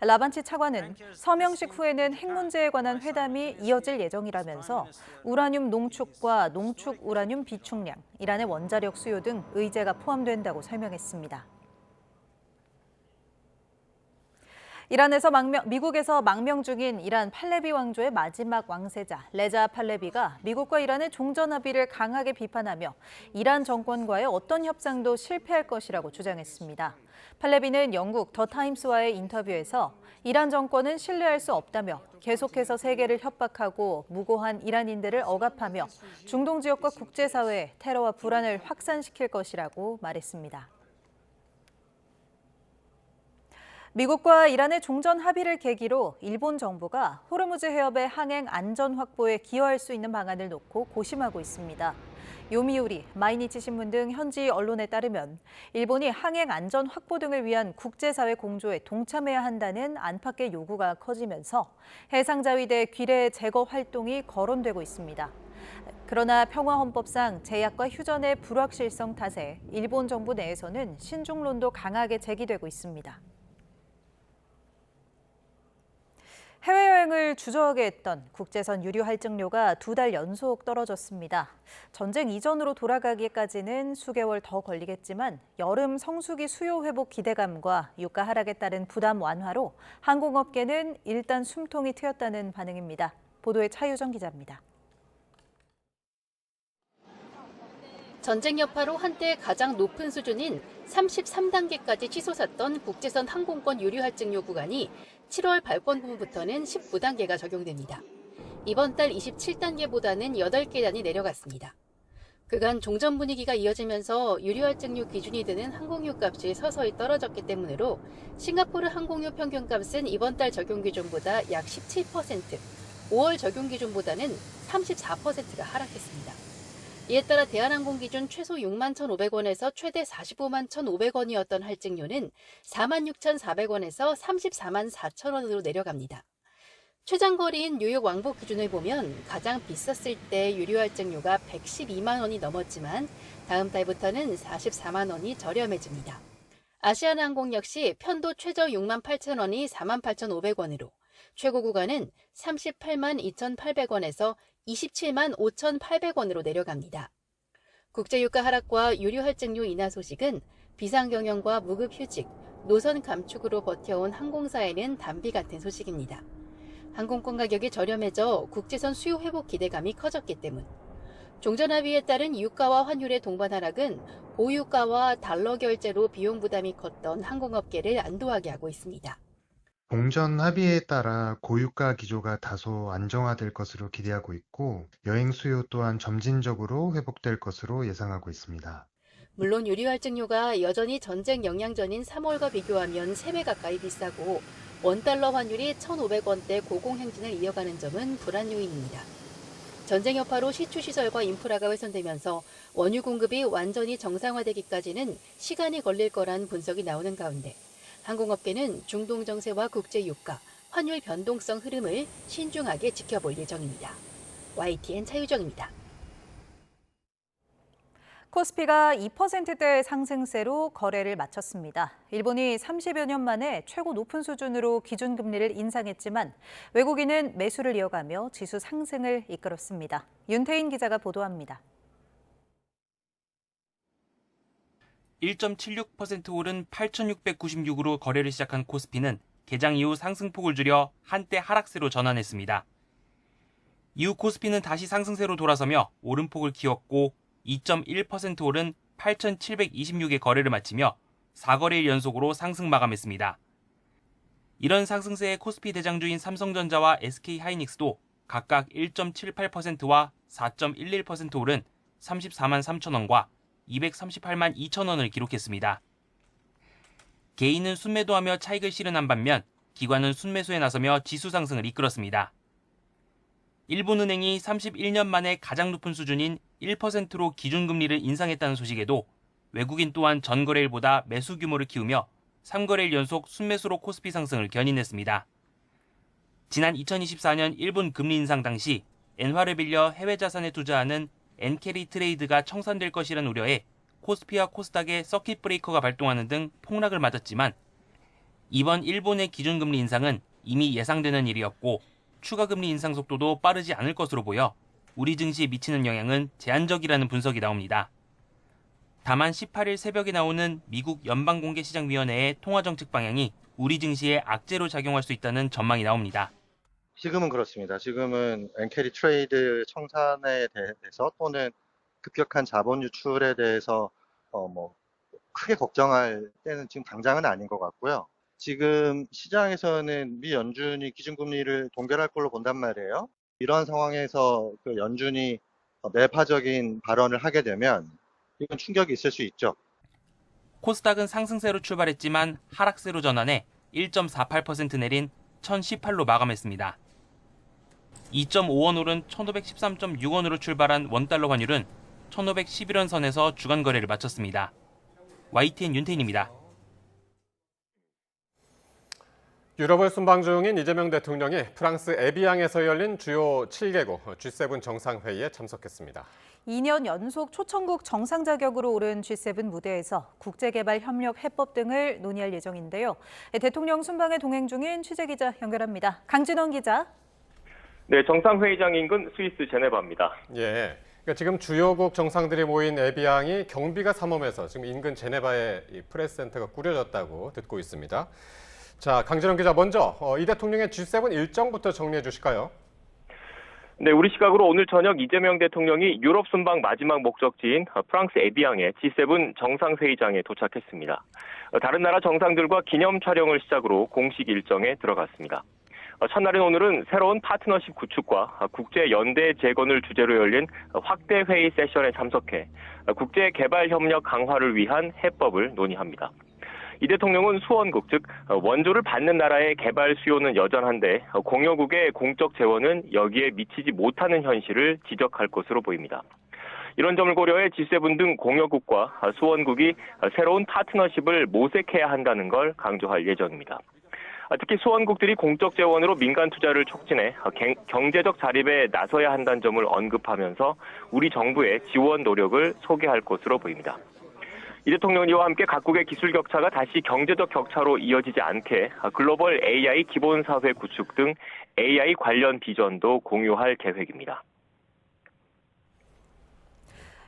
라반치 차관은 서명식 후에는 핵 문제에 관한 회담이 이어질 예정이라면서 우라늄 농축과 농축 우라늄 비축량, 이란의 원자력 수요 등 의제가 포함된다고 설명했습니다. 미국에서 망명 중인 이란 팔레비 왕조의 마지막 왕세자 레자 팔레비가 미국과 이란의 종전 합의를 강하게 비판하며 이란 정권과의 어떤 협상도 실패할 것이라고 주장했습니다. 팔레비는 영국 더 타임스와의 인터뷰에서 이란 정권은 신뢰할 수 없다며 계속해서 세계를 협박하고 무고한 이란인들을 억압하며 중동 지역과 국제사회에 테러와 불안을 확산시킬 것이라고 말했습니다. 미국과 이란의 종전 합의를 계기로 일본 정부가 호르무즈 해협의 항행 안전 확보에 기여할 수 있는 방안을 놓고 고심하고 있습니다. 요미우리, 마이니치 신문 등 현지 언론에 따르면 일본이 항행 안전 확보 등을 위한 국제사회 공조에 동참해야 한다는 안팎의 요구가 커지면서 해상자위대 귀뢰 제거 활동이 거론되고 있습니다. 그러나 평화헌법상 제약과 휴전의 불확실성 탓에 일본 정부 내에서는 신중론도 강하게 제기되고 있습니다. 해외여행을 주저하게 했던 국제선 유류 할증료가 2달 연속 떨어졌습니다. 전쟁 이전으로 돌아가기까지는 수개월 더 걸리겠지만 여름 성수기 수요 회복 기대감과 유가 하락에 따른 부담 완화로 항공업계는 일단 숨통이 트였다는 반응입니다. 보도에 차유정 기자입니다. 전쟁 여파로 한때 가장 높은 수준인 33단계까지 치솟았던 국제선 항공권 유류 할증료 구간이 7월 발권부부터는 19단계가 적용됩니다. 이번 달 27단계보다는 8계단이 내려갔습니다. 그간 종전 분위기가 이어지면서 유류 할증료 기준이 되는 항공유 값이 서서히 떨어졌기 때문으로 싱가포르 항공유 평균값은 이번 달 적용 기준보다 약 17%, 5월 적용 기준보다는 34%가 하락했습니다. 이에 따라 대한항공 기준 최소 61,500원에서 최대 451,500원이었던 할증료는 46,400원에서 344,000원으로 내려갑니다. 최장거리인 뉴욕 왕복 기준을 보면 가장 비쌌을 때 유류 할증료가 112만 원이 넘었지만 다음 달부터는 44만 원이 저렴해집니다. 아시아나항공 역시 편도 최저 68,000원이 48,500원으로 최고 구간은 38만 2,800원에서 27만 5,800원으로 내려갑니다. 국제유가 하락과 유류 할증료 인하 소식은 비상경영과 무급휴직, 노선 감축으로 버텨온 항공사에는 단비 같은 소식입니다. 항공권 가격이 저렴해져 국제선 수요 회복 기대감이 커졌기 때문. 종전 합의에 따른 유가와 환율의 동반 하락은 고유가와 달러 결제로 비용 부담이 컸던 항공업계를 안도하게 하고 있습니다. 봉전 합의에 따라 고유가 기조가 다소 안정화될 것으로 기대하고 있고 여행 수요 또한 점진적으로 회복될 것으로 예상하고 있습니다. 물론 유류 할증료가 여전히 전쟁 영향전인 3월과 비교하면 3배 가까이 비싸고 원달러 환율이 1,500원대 고공행진을 이어가는 점은 불안 요인입니다. 전쟁 여파로 시추시설과 인프라가 훼손되면서 원유 공급이 완전히 정상화되기까지는 시간이 걸릴 거란 분석이 나오는 가운데 항공업계는 중동 정세와 국제 유가, 환율 변동성 흐름을 신중하게 지켜볼 예정입니다. YTN 차유정입니다. 코스피가 2%대 상승세로 거래를 마쳤습니다. 일본이 30여 년 만에 최고 높은 수준으로 기준금리를 인상했지만 외국인은 매수를 이어가며 지수 상승을 이끌었습니다. 윤태인 기자가 보도합니다. 1.76% 오른 8,696으로 거래를 시작한 코스피는 개장 이후 상승폭을 줄여 한때 하락세로 전환했습니다. 이후 코스피는 다시 상승세로 돌아서며 오름폭을 키웠고 2.1% 오른 8,726의 거래를 마치며 4거래일 연속으로 상승 마감했습니다. 이런 상승세의 코스피 대장주인 삼성전자와 SK하이닉스도 각각 1.78%와 4.11% 오른 34만 3천 원과 238만 2천 원을 기록했습니다. 개인은 순매도하며 차익을 실현한 반면 기관은 순매수에 나서며 지수 상승을 이끌었습니다. 일본은행이 31년 만에 가장 높은 수준인 1%로 기준금리를 인상했다는 소식에도 외국인 또한 전거래일보다 매수 규모를 키우며 3거래일 연속 순매수로 코스피 상승을 견인했습니다. 지난 2024년 일본 금리 인상 당시 엔화를 빌려 해외 자산에 투자하는 엔캐리 트레이드가 청산될 것이라는 우려에 코스피와 코스닥의 서킷 브레이커가 발동하는 등 폭락을 맞았지만 이번 일본의 기준금리 인상은 이미 예상되는 일이었고 추가 금리 인상 속도도 빠르지 않을 것으로 보여 우리 증시에 미치는 영향은 제한적이라는 분석이 나옵니다. 다만 18일 새벽에 나오는 미국 연방공개시장위원회의 통화정책 방향이 우리 증시에 악재로 작용할 수 있다는 전망이 나옵니다. 지금은 그렇습니다. 지금은 엔캐리 트레이드 청산에 대해서 또는 급격한 자본 유출에 대해서 크게 걱정할 때는 지금 당장은 아닌 것 같고요. 지금 시장에서는 미 연준이 기준금리를 동결할 걸로 본단 말이에요. 이러한 상황에서 그 연준이 매파적인 발언을 하게 되면 이건 충격이 있을 수 있죠. 코스닥은 상승세로 출발했지만 하락세로 전환해 1.48% 내린 1018로 마감했습니다. 2.5원 오른 1513.6원으로 출발한 원달러 환율은 1511원 선에서 주간 거래를 마쳤습니다. YTN 윤태인입니다. 유럽을 순방 중인 이재명 대통령이 프랑스 에비앙에서 열린 주요 7개국 G7 정상회의에 참석했습니다. 2년 연속 초청국 정상 자격으로 오른 G7 무대에서 국제개발협력 해법 등을 논의할 예정인데요. 대통령 순방에 동행 중인 취재기자 연결합니다. 강진원 기자. 네, 정상회의장 인근 스위스 제네바입니다. 예. 그러니까 지금 주요국 정상들이 모인 에비앙이 경비가 삼엄해서 지금 인근 제네바에 프레스센터가 꾸려졌다고 듣고 있습니다. 자, 강진원 기자, 먼저 이 대통령의 G7 일정부터 정리해 주실까요? 네, 우리 시각으로 오늘 저녁 이재명 대통령이 유럽 순방 마지막 목적지인 프랑스 에비앙의 G7 정상회의장에 도착했습니다. 다른 나라 정상들과 기념 촬영을 시작으로 공식 일정에 들어갔습니다. 첫날인 오늘은 새로운 파트너십 구축과 국제 연대 재건을 주제로 열린 확대 회의 세션에 참석해 국제 개발 협력 강화를 위한 해법을 논의합니다. 이 대통령은 수원국, 즉 원조를 받는 나라의 개발 수요는 여전한데 공여국의 공적 재원은 여기에 미치지 못하는 현실을 지적할 것으로 보입니다. 이런 점을 고려해 G7 등 공여국과 수원국이 새로운 파트너십을 모색해야 한다는 걸 강조할 예정입니다. 특히 수원국들이 공적 재원으로 민간 투자를 촉진해 경제적 자립에 나서야 한다는 점을 언급하면서 우리 정부의 지원 노력을 소개할 것으로 보입니다. 이 대통령은 이와 함께 각국의 기술 격차가 다시 경제적 격차로 이어지지 않게 글로벌 AI 기본사회 구축 등 AI 관련 비전도 공유할 계획입니다.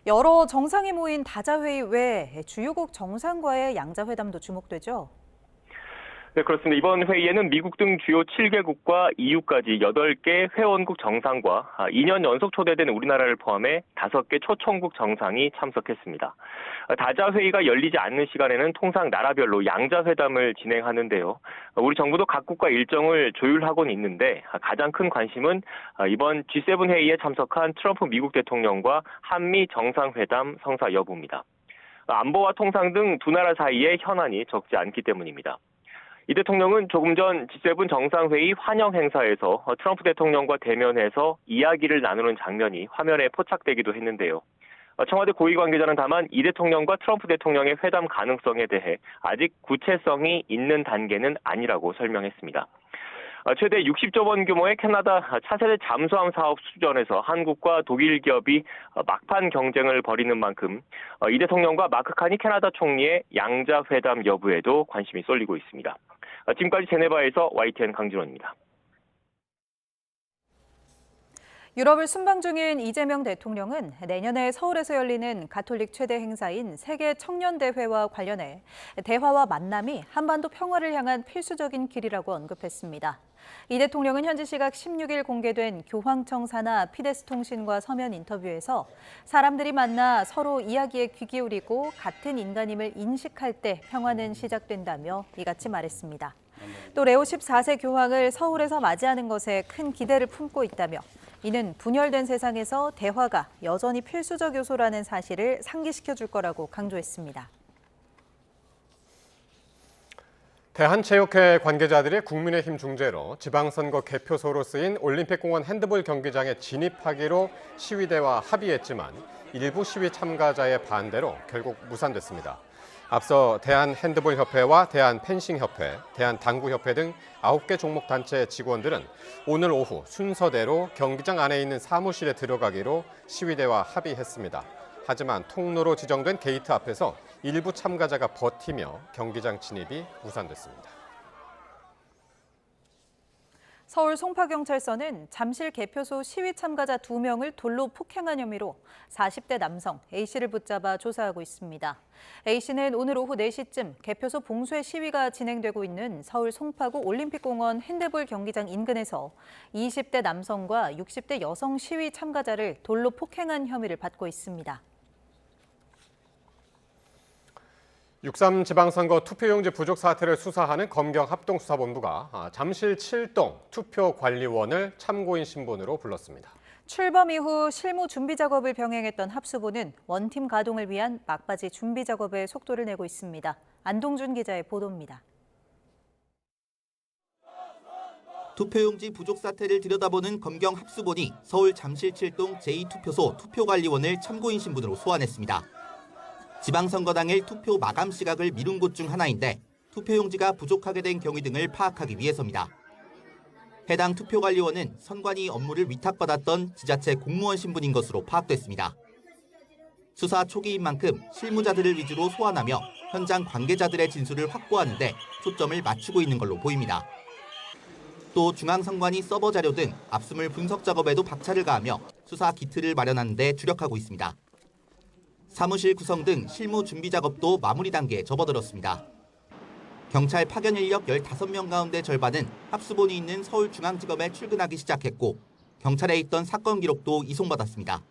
여러 정상이 모인 다자회의 외 주요국 정상과의 양자회담도 주목되죠. 네, 그렇습니다. 이번 회의에는 미국 등 주요 7개국과 EU까지 8개 회원국 정상과 2년 연속 초대된 우리나라를 포함해 5개 초청국 정상이 참석했습니다. 다자 회의가 열리지 않는 시간에는 통상 나라별로 양자회담을 진행하는데요. 우리 정부도 각국과 일정을 조율하고는 있는데 가장 큰 관심은 이번 G7 회의에 참석한 트럼프 미국 대통령과 한미 정상회담 성사 여부입니다. 안보와 통상 등 두 나라 사이의 현안이 적지 않기 때문입니다. 이 대통령은 조금 전 G7 정상회의 환영 행사에서 트럼프 대통령과 대면해서 이야기를 나누는 장면이 화면에 포착되기도 했는데요. 청와대 고위 관계자는 다만 이 대통령과 트럼프 대통령의 회담 가능성에 대해 아직 구체성이 있는 단계는 아니라고 설명했습니다. 최대 60조 원 규모의 캐나다 차세대 잠수함 사업 수주전에서 한국과 독일 기업이 막판 경쟁을 벌이는 만큼 이 대통령과 마크 카니 캐나다 총리의 양자회담 여부에도 관심이 쏠리고 있습니다. 지금까지 제네바에서 YTN 강진원입니다. 유럽을 순방 중인 이재명 대통령은 내년에 서울에서 열리는 가톨릭 최대 행사인 세계 청년대회와 관련해 대화와 만남이 한반도 평화를 향한 필수적인 길이라고 언급했습니다. 이 대통령은 현지 시각 16일 공개된 교황청 산하 피데스 통신과 서면 인터뷰에서 사람들이 만나 서로 이야기에 귀 기울이고 같은 인간임을 인식할 때 평화는 시작된다며 이같이 말했습니다. 또 레오 14세 교황을 서울에서 맞이하는 것에 큰 기대를 품고 있다며 이는 분열된 세상에서 대화가 여전히 필수적 요소라는 사실을 상기시켜 줄 거라고 강조했습니다. 대한체육회 관계자들이 국민의힘 중재로 지방선거 개표소로 쓰인 올림픽공원 핸드볼 경기장에 진입하기로 시위대와 합의했지만 일부 시위 참가자의 반대로 결국 무산됐습니다. 앞서 대한핸드볼협회와 대한펜싱협회, 대한당구협회 등 9개 종목 단체 직원들은 오늘 오후 순서대로 경기장 안에 있는 사무실에 들어가기로 시위대와 합의했습니다. 하지만 통로로 지정된 게이트 앞에서 일부 참가자가 버티며 경기장 진입이 무산됐습니다. 서울 송파경찰서는 잠실 개표소 시위 참가자 2명을 돌로 폭행한 혐의로 40대 남성 A씨를 붙잡아 조사하고 있습니다. A씨는 오늘 오후 4시쯤 개표소 봉쇄 시위가 진행되고 있는 서울 송파구 올림픽공원 핸드볼 경기장 인근에서 20대 남성과 60대 여성 시위 참가자를 돌로 폭행한 혐의를 받고 있습니다. 6.3 지방선거 투표용지 부족 사태를 수사하는 검경합동수사본부가 잠실 7동 투표관리원을 참고인 신분으로 불렀습니다. 출범 이후 실무 준비 작업을 병행했던 합수본은 원팀 가동을 위한 막바지 준비 작업에 속도를 내고 있습니다. 안동준 기자의 보도입니다. 투표용지 부족 사태를 들여다보는 검경합수본이 서울 잠실 7동 제2투표소 투표관리원을 참고인 신분으로 소환했습니다. 지방선거 당일 투표 마감 시각을 미룬 곳 중 하나인데 투표용지가 부족하게 된 경위 등을 파악하기 위해서입니다. 해당 투표관리원은 선관위 업무를 위탁받았던 지자체 공무원 신분인 것으로 파악됐습니다. 수사 초기인 만큼 실무자들을 위주로 소환하며 현장 관계자들의 진술을 확보하는 데 초점을 맞추고 있는 걸로 보입니다. 또 중앙선관위 서버 자료 등 압수물 분석 작업에도 박차를 가하며 수사 기틀을 마련하는 데 주력하고 있습니다. 사무실 구성 등 실무 준비 작업도 마무리 단계에 접어들었습니다. 경찰 파견 인력 15명 가운데 절반은 합수본이 있는 서울중앙지검에 출근하기 시작했고 경찰에 있던 사건 기록도 이송받았습니다.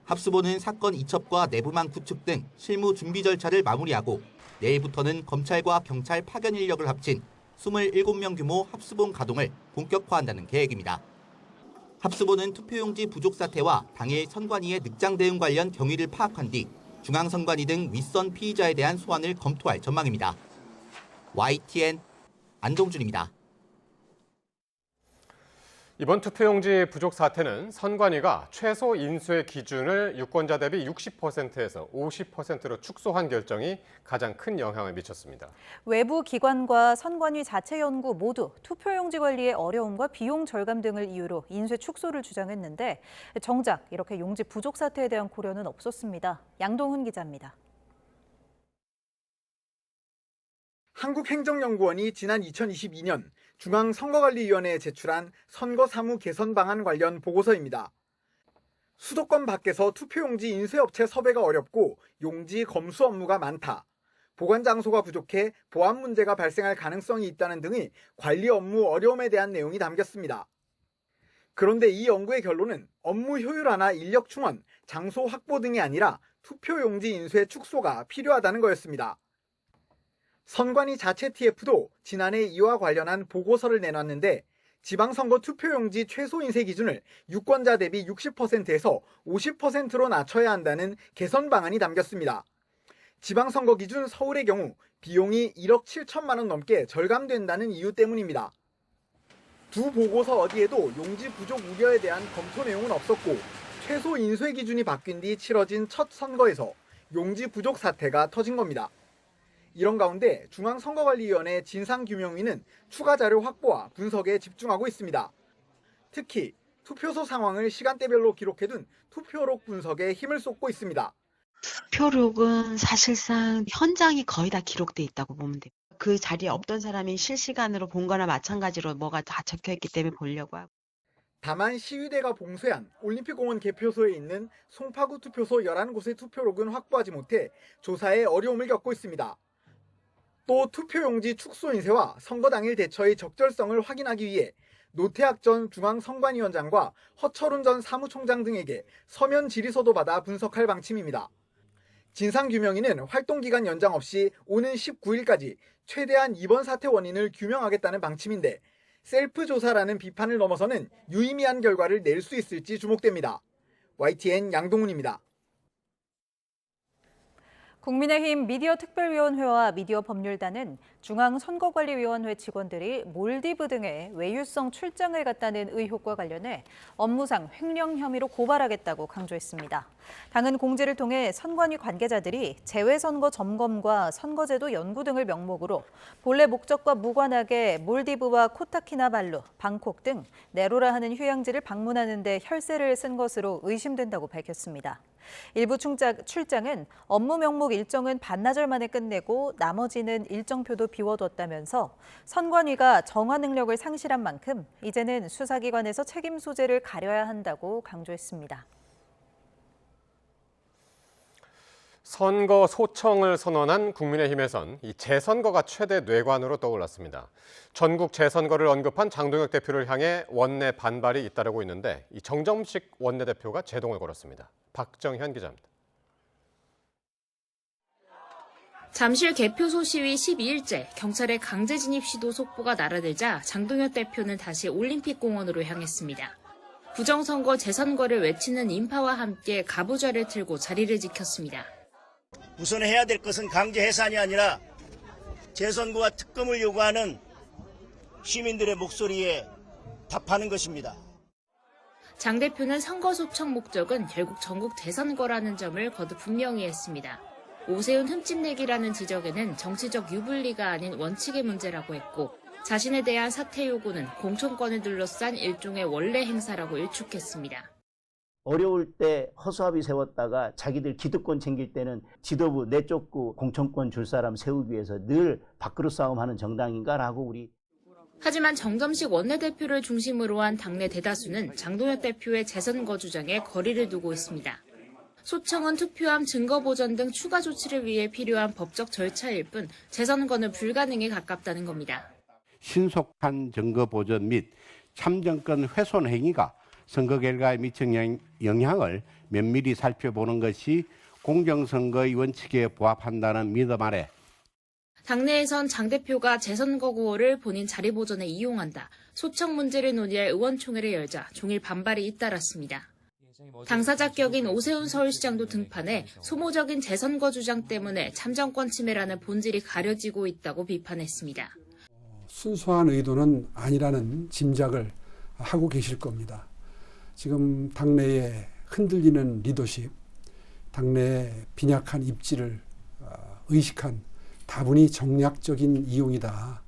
합수본은 사건 이첩과 내부망 구축 등 실무 준비 절차를 마무리하고 내일부터는 검찰과 경찰 파견 인력을 합친 27명 규모 합수본 가동을 본격화한다는 계획입니다. 합수본은 투표용지 부족 사태와 당일 선관위의 늑장 대응 관련 경위를 파악한 뒤 중앙선관위 등 윗선 피의자에 대한 소환을 검토할 전망입니다. YTN 안동준입니다. 이번 투표용지 부족 사태는 선관위가 최소 인수의 기준을 유권자 대비 60%에서 50%로 축소한 결정이 가장 큰 영향을 미쳤습니다. 외부 기관과 선관위 자체 연구 모두 투표용지 관리의 어려움과 비용 절감 등을 이유로 인쇄 축소를 주장했는데 정작 이렇게 용지 부족 사태에 대한 고려는 없었습니다. 양동훈 기자입니다. 한국행정연구원이 지난 2022년 중앙선거관리위원회에 제출한 선거사무 개선 방안 관련 보고서입니다. 수도권 밖에서 투표용지 인쇄업체 섭외가 어렵고 용지 검수 업무가 많다. 보관 장소가 부족해 보안 문제가 발생할 가능성이 있다는 등의 관리 업무 어려움에 대한 내용이 담겼습니다. 그런데 이 연구의 결론은 업무 효율화나 인력 충원, 장소 확보 등이 아니라 투표용지 인쇄 축소가 필요하다는 거였습니다. 선관위 자체 TF도 지난해 이와 관련한 보고서를 내놨는데 지방선거 투표용지 최소 인쇄 기준을 유권자 대비 60%에서 50%로 낮춰야 한다는 개선 방안이 담겼습니다. 지방선거 기준 서울의 경우 비용이 1억 7천만 원 넘게 절감된다는 이유 때문입니다. 두 보고서 어디에도 용지 부족 우려에 대한 검토 내용은 없었고 최소 인쇄 기준이 바뀐 뒤 치러진 첫 선거에서 용지 부족 사태가 터진 겁니다. 이런 가운데 중앙선거관리위원회 진상규명위는 추가 자료 확보와 분석에 집중하고 있습니다. 특히 투표소 상황을 시간대별로 기록해둔 투표록 분석에 힘을 쏟고 있습니다. 투표록은 사실상 현장이 거의 다 기록돼 있다고 보면 돼요. 그 자리에 없던 사람이 실시간으로 본 거나 마찬가지로 뭐가 다 적혀있기 때문에 보려고 하고. 다만 시위대가 봉쇄한 올림픽공원 개표소에 있는 송파구 투표소 11곳의 투표록은 확보하지 못해 조사에 어려움을 겪고 있습니다. 또 투표용지 축소 인쇄와 선거 당일 대처의 적절성을 확인하기 위해 노태학 전 중앙선관위원장과 허철훈 전 사무총장 등에게 서면 질의서도 받아 분석할 방침입니다. 진상규명위는 활동기간 연장 없이 오는 19일까지 최대한 이번 사태 원인을 규명하겠다는 방침인데 셀프 조사라는 비판을 넘어서는 유의미한 결과를 낼 수 있을지 주목됩니다. YTN 양동훈입니다. 국민의힘 미디어특별위원회와 미디어법률단은 중앙선거관리위원회 직원들이 몰디브 등의 외유성 출장을 갔다는 의혹과 관련해 업무상 횡령 혐의로 고발하겠다고 강조했습니다. 당은 공지를 통해 선관위 관계자들이 재외선거 점검과 선거제도 연구 등을 명목으로 본래 목적과 무관하게 몰디브와 코타키나발루, 방콕 등 네로라 하는 휴양지를 방문하는 데 혈세를 쓴 것으로 의심된다고 밝혔습니다. 일부 출장은 업무 명목 일정은 반나절 만에 끝내고 나머지는 일정표도 비워뒀다면서 선관위가 정화 능력을 상실한 만큼 이제는 수사기관에서 책임 소재를 가려야 한다고 강조했습니다. 선거 소청을 선언한 국민의힘에선 이 재선거가 최대 뇌관으로 떠올랐습니다. 전국 재선거를 언급한 장동혁 대표를 향해 원내 반발이 잇따르고 있는데 이 정점식 원내대표가 제동을 걸었습니다. 박정현 기자입니다. 잠실 개표소 시위 12일째 경찰의 강제 진입 시도 속보가 날아들자 장동혁 대표는 다시 올림픽공원으로 향했습니다. 부정선거 재선거를 외치는 인파와 함께 가부좌를 틀고 자리를 지켰습니다. 우선 해야 될 것은 강제 해산이 아니라 재선거와 특검을 요구하는 시민들의 목소리에 답하는 것입니다. 장 대표는 선거 소청 목적은 결국 전국 재선거라는 점을 거듭 분명히 했습니다. 오세훈 흠집내기라는 지적에는 정치적 유불리가 아닌 원칙의 문제라고 했고 자신에 대한 사퇴 요구는 공천권을 둘러싼 일종의 원래 행사라고 일축했습니다. 어려울 때 허수아비 세웠다가 자기들 기득권 챙길 때는 지도부 내쫓고 공천권 줄 사람 세우기 위해서 늘 밥그릇 싸움하는 정당인가라고 우리. 하지만 정점식 원내대표를 중심으로 한 당내 대다수는 장동혁 대표의 재선거 주장에 거리를 두고 있습니다. 소청은 투표함 증거 보전 등 추가 조치를 위해 필요한 법적 절차일 뿐 재선거는 불가능에 가깝다는 겁니다. 신속한 증거 보전 및 참정권 훼손 행위가 선거 결과에 미친 영향을 면밀히 살펴보는 것이 공정선거의 원칙에 부합한다는 믿음 아래 당내에선 장 대표가 재선거 구호를 본인 자리 보전에 이용한다. 소청 문제를 논의할 의원총회를 열자 종일 반발이 잇따랐습니다. 당사자격인 오세훈 서울시장도 등판해 소모적인 재선거 주장 때문에 참정권 침해라는 본질이 가려지고 있다고 비판했습니다. 순수한 의도는 아니라는 짐작을 하고 계실 겁니다. 지금 당내에 흔들리는 리더십, 당내의 빈약한 입지를 의식한 다분히 정략적인 이용이다.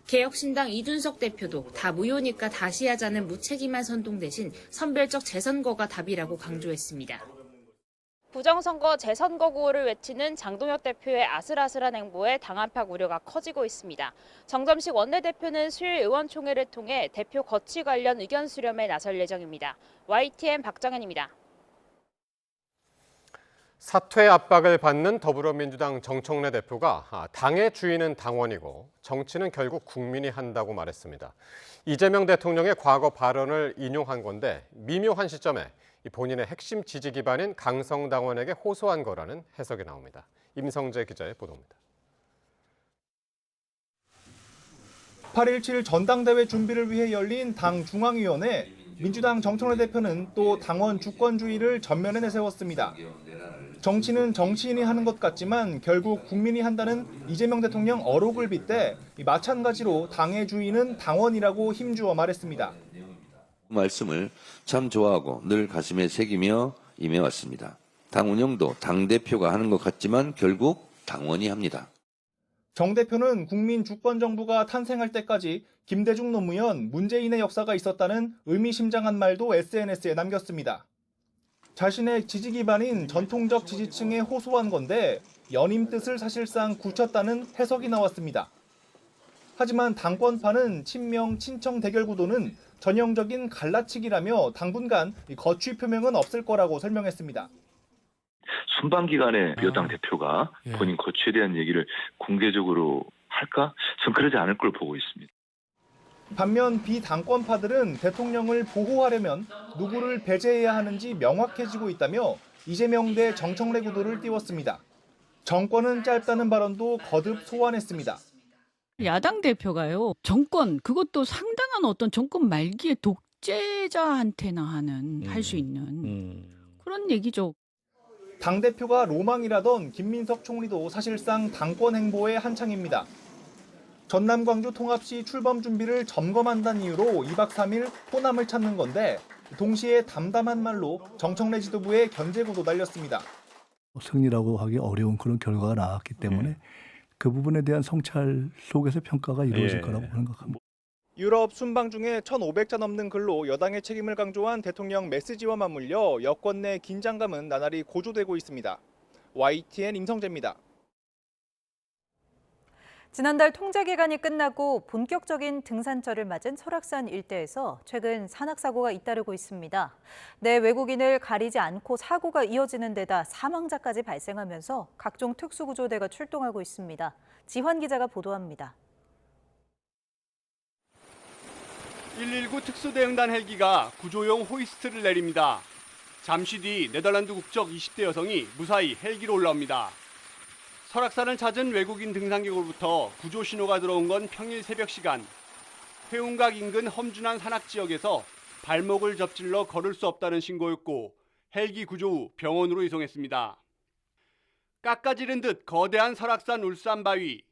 개혁신당 이준석 대표도 다 무효니까 다시 하자는 무책임한 선동 대신 선별적 재선거가 답이라고 강조했습니다. 부정선거 재선거 구호를 외치는 장동혁 대표의 아슬아슬한 행보에 당 안팎 우려가 커지고 있습니다. 정점식 원내대표는 수요일 의원총회를 통해 대표 거취 관련 의견 수렴에 나설 예정입니다. YTN 박정현입니다. 사퇴 압박을 받는 더불어민주당 정청래 대표가 당의 주인은 당원이고 정치는 결국 국민이 한다고 말했습니다. 이재명 대통령의 과거 발언을 인용한 건데 미묘한 시점에 본인의 핵심 지지 기반인 강성당원에게 호소한 거라는 해석이 나옵니다. 임성재 기자의 보도입니다. 8.17 전당대회 준비를 위해 열린 당 중앙위원회, 민주당 정청래 대표는 또 당원 주권주의를 전면에 내세웠습니다. 정치는 정치인이 하는 것 같지만 결국 국민이 한다는 이재명 대통령 어록을 빗대 마찬가지로 당의 주인은 당원이라고 힘주어 말했습니다. 말씀을 참 좋아하고 늘 가슴에 새기며 임해왔습니다. 당 운영도 당대표가 하는 것 같지만 결국 당원이 합니다. 정 대표는 국민 주권정부가 탄생할 때까지 김대중 노무현, 문재인의 역사가 있었다는 의미심장한 말도 SNS에 남겼습니다. 자신의 지지 기반인 전통적 지지층에 호소한 건데 연임 뜻을 사실상 굳혔다는 해석이 나왔습니다. 하지만 당권파는 친명, 친청 대결 구도는 전형적인 갈라치기라며 당분간 거취 표명은 없을 거라고 설명했습니다. 순방 기간에 여당 대표가 본인 거취에 대한 얘기를 공개적으로 할까? 전 그러지 않을 걸 보고 있습니다. 반면 비당권파들은 대통령을 보호하려면 누구를 배제해야 하는지 명확해지고 있다며 이재명 대 정청래 구도를 띄웠습니다. 정권은 짧다는 발언도 거듭 소환했습니다. 야당 대표가요, 정권, 그것도 상당한 어떤 정권 말기의 독재자한테나 하는, 할 수 있는 그런 얘기죠. 당대표가 로망이라던 김민석 총리도 사실상 당권 행보에 한창입니다. 전남 광주 통합시 출범 준비를 점검한다는 이유로 2박 3일 호남을 찾는 건데 동시에 담담한 말로 정청래 지도부의 견제구도 날렸습니다. 승리라고 하기 어려운 그런 결과가 나왔기 때문에 그 부분에 대한 성찰 속에서 평가가 이루어질 거라고 생각합니다. 유럽 순방 중에 1,500자 넘는 글로 여당의 책임을 강조한 대통령 메시지와 맞물려 여권 내 긴장감은 나날이 고조되고 있습니다. YTN 임성재입니다. 지난달 통제 기간이 끝나고 본격적인 등산철을 맞은 설악산 일대에서 최근 산악사고가 잇따르고 있습니다. 내 외국인을 가리지 않고 사고가 이어지는 데다 사망자까지 발생하면서 각종 특수구조대가 출동하고 있습니다. 지환 기자가 보도합니다. 119 특수대응단 헬기가 구조용 호이스트를 내립니다. 잠시 뒤 네덜란드 국적 20대 여성이 무사히 헬기로 올라옵니다. 설악산을 찾은 외국인 등산객으로부터 구조 신호가 들어온 건 평일 새벽 시간. 회운각 인근 험준한 산악 지역에서 발목을 접질러 걸을 수 없다는 신고였고 헬기 구조 후 병원으로 이송했습니다. 깎아지른 듯 거대한 설악산 울산 바위.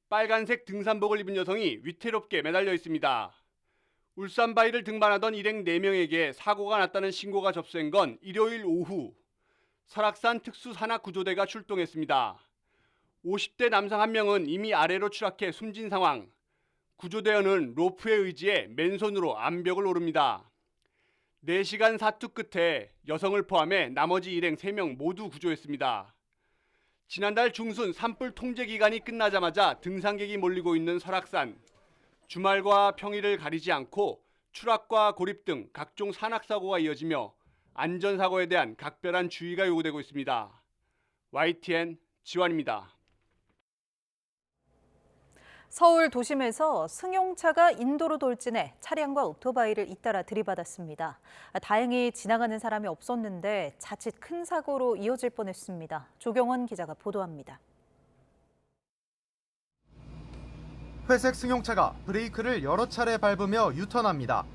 빨간색 등산복을 입은 여성이 위태롭게 매달려 있습니다. 울산 바위를 등반하던 일행 4명에게 사고가 났다는 신고가 접수된 건 일요일 오후. 설악산 특수산악구조대가 출동했습니다. 50대 남성 1명은 이미 아래로 추락해 숨진 상황. 구조대원은 로프에 의지해 맨손으로 암벽을 오릅니다. 4시간 사투 끝에 여성을 포함해 나머지 일행 3명 모두 구조했습니다. 지난달 중순 산불 통제 기간이 끝나자마자 등산객이 몰리고 있는 설악산. 주말과 평일을 가리지 않고 추락과 고립 등 각종 산악사고가 이어지며 안전사고에 대한 각별한 주의가 요구되고 있습니다. YTN 지환입니다. 서울 도심에서 승용차가 인도로 돌진해 차량과 오토바이를 잇따라 들이받았습니다. 다행히 지나가는 사람이 없었는데 자칫 큰 사고로 이어질 뻔했습니다. 조경원 기자가 보도합니다. 회색 승용차가 브레이크를 여러 차례 밟으며 유턴합니다.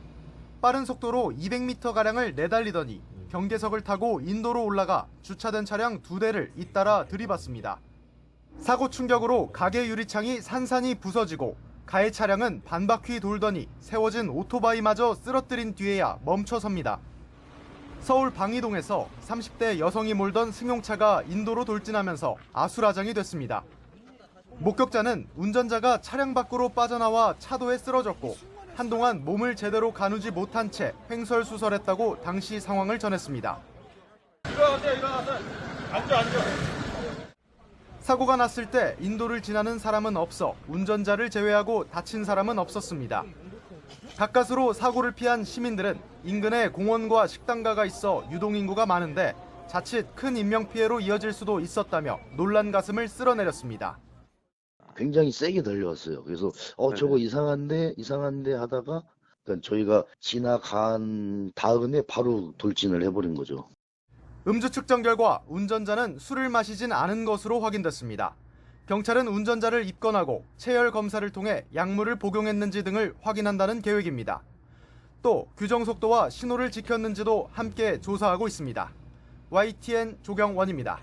빠른 속도로 200m가량을 내달리더니 경계석을 타고 인도로 올라가 주차된 차량 2대를 잇따라 들이받습니다. 사고 충격으로 가게 유리창이 산산이 부서지고 가해 차량은 반바퀴 돌더니 세워진 오토바이마저 쓰러뜨린 뒤에야 멈춰섭니다. 서울 방이동에서 30대 여성이 몰던 승용차가 인도로 돌진하면서 아수라장이 됐습니다. 목격자는 운전자가 차량 밖으로 빠져나와 차도에 쓰러졌고 한동안 몸을 제대로 가누지 못한 채 횡설수설했다고 당시 상황을 전했습니다. 일어나세요. 앉아. 사고가 났을 때 인도를 지나는 사람은 없어 운전자를 제외하고 다친 사람은 없었습니다. 가까스로 사고를 피한 시민들은 인근에 공원과 식당가가 있어 유동인구가 많은데 자칫 큰 인명피해로 이어질 수도 있었다며 놀란 가슴을 쓸어내렸습니다. 굉장히 세게 들려왔어요. 그래서 저거 이상한데 하다가 그러니까 저희가 지나간 다음에 바로 돌진을 해버린 거죠. 음주 측정 결과 운전자는 술을 마시진 않은 것으로 확인됐습니다. 경찰은 운전자를 입건하고 체열 검사를 통해 약물을 복용했는지 등을 확인한다는 계획입니다. 또 규정 속도와 신호를 지켰는지도 함께 조사하고 있습니다. YTN 조경원입니다.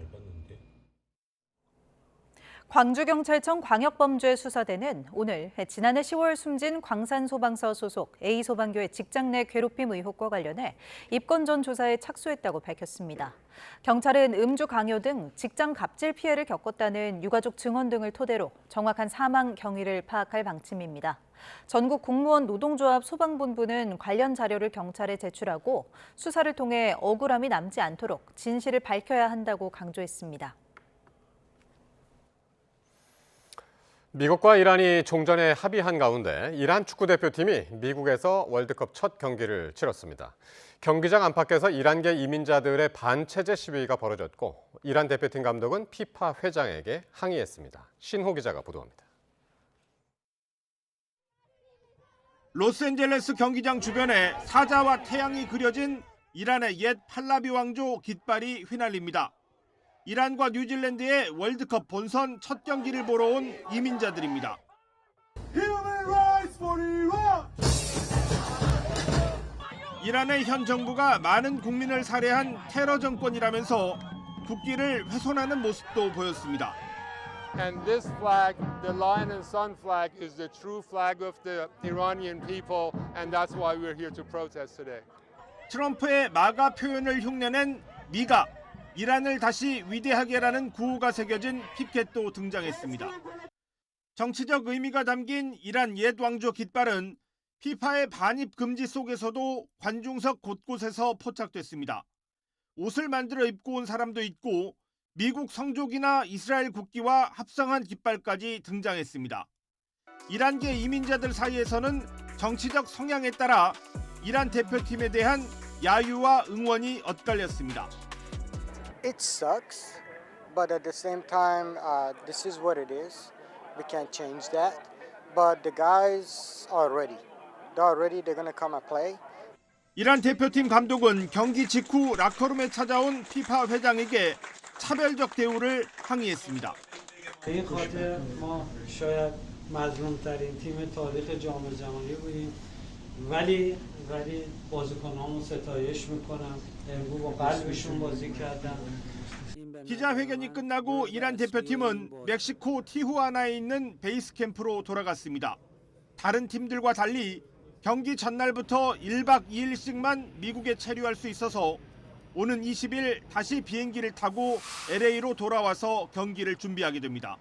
광주경찰청 광역범죄수사대는 오늘 지난해 10월 숨진 광산소방서 소속 A소방교의 직장 내 괴롭힘 의혹과 관련해 입건 전 조사에 착수했다고 밝혔습니다. 경찰은 음주 강요 등 직장 갑질 피해를 겪었다는 유가족 증언 등을 토대로 정확한 사망 경위를 파악할 방침입니다. 전국 공무원 노동조합 소방본부는 관련 자료를 경찰에 제출하고 수사를 통해 억울함이 남지 않도록 진실을 밝혀야 한다고 강조했습니다. 미국과 이란이 종전에 합의한 가운데 이란 축구대표팀이 미국에서 월드컵 첫 경기를 치렀습니다. 경기장 안팎에서 이란계 이민자들의 반체제 시위가 벌어졌고 이란 대표팀 감독은 피파 회장에게 항의했습니다. 신호 기자가 보도합니다. 로스앤젤레스 경기장 주변에 사자와 태양이 그려진 이란의 옛 팔라비 왕조 깃발이 휘날립니다. 이란과 뉴질랜드의 월드컵 본선 첫 경기를 보러 온 이민자들입니다. 이란의 현 정부가 많은 국민을 살해한 테러 정권이라면서 국기를 훼손하는 모습도 보였습니다. And this flag, the lion and sun flag, is the true flag of the Iranian people, and that's why we're here to protest today. 트럼프의 마가 표현을 흉내낸 미가, 이란을 다시 위대하게라는 구호가 새겨진 피켓도 등장했습니다. 정치적 의미가 담긴 이란 옛 왕조 깃발은 피파의 반입 금지 속에서도 관중석 곳곳에서 포착됐습니다. 옷을 만들어 입고 온 사람도 있고 미국 성족이나 이스라엘 국기와 합성한 깃발까지 등장했습니다. 이란계 이민자들 사이에서는 정치적 성향에 따라 이란 대표팀에 대한 야유와 응원이 엇갈렸습니다. It sucks, but at the same time, this is what it is. We can't change that. But the guys are ready. They're ready. They're gonna come and play. 이란 대표팀 감독은 경기 직후 라커룸에 찾아온 피파 회장에게 차별적 대우를 항의했습니다. این خاطر ما شاید مظلوم‌ترین تیم تاریخ جام جهانی بودیم ولی بازیکن‌هامون ستایش می‌کنم امروز با قلبشون بازی کردن. 기자회견이 끝나고 이란 대표팀은 멕시코 티후아나에 있는 베이스 캠프로 돌아갔습니다. 다른 팀들과 달리 경기 전날부터 1박 2일씩만 미국에 체류할 수 있어서 오는 20일 다시 비행기를 타고 LA로 돌아와서 경기를 준비하게 됩니다.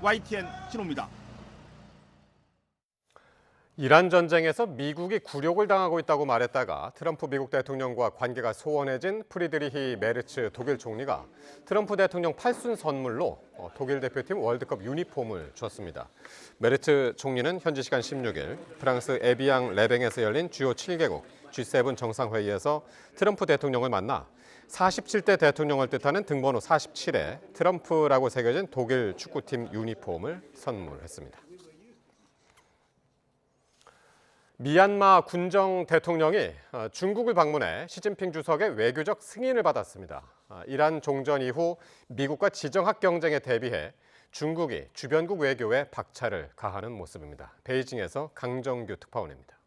YTN 신호입니다. 이란 전쟁에서 미국이 굴욕을 당하고 있다고 말했다가 트럼프 미국 대통령과 관계가 소원해진 프리드리히 메르츠 독일 총리가 트럼프 대통령 팔순 선물로 독일 대표팀 월드컵 유니폼을 줬습니다. 메르츠 총리는 현지 시간 16일 프랑스 에비앙 레뱅에서 열린 주요 7개국 G7 정상회의에서 트럼프 대통령을 만나 47대 대통령을 뜻하는 등번호 47에 트럼프라고 새겨진 독일 축구팀 유니폼을 선물했습니다. 미얀마 군정 대통령이 중국을 방문해 시진핑 주석의 외교적 승인을 받았습니다. 이란 종전 이후 미국과 지정학 경쟁에 대비해 중국이 주변국 외교에 박차를 가하는 모습입니다. 베이징에서 강정규 특파원입니다.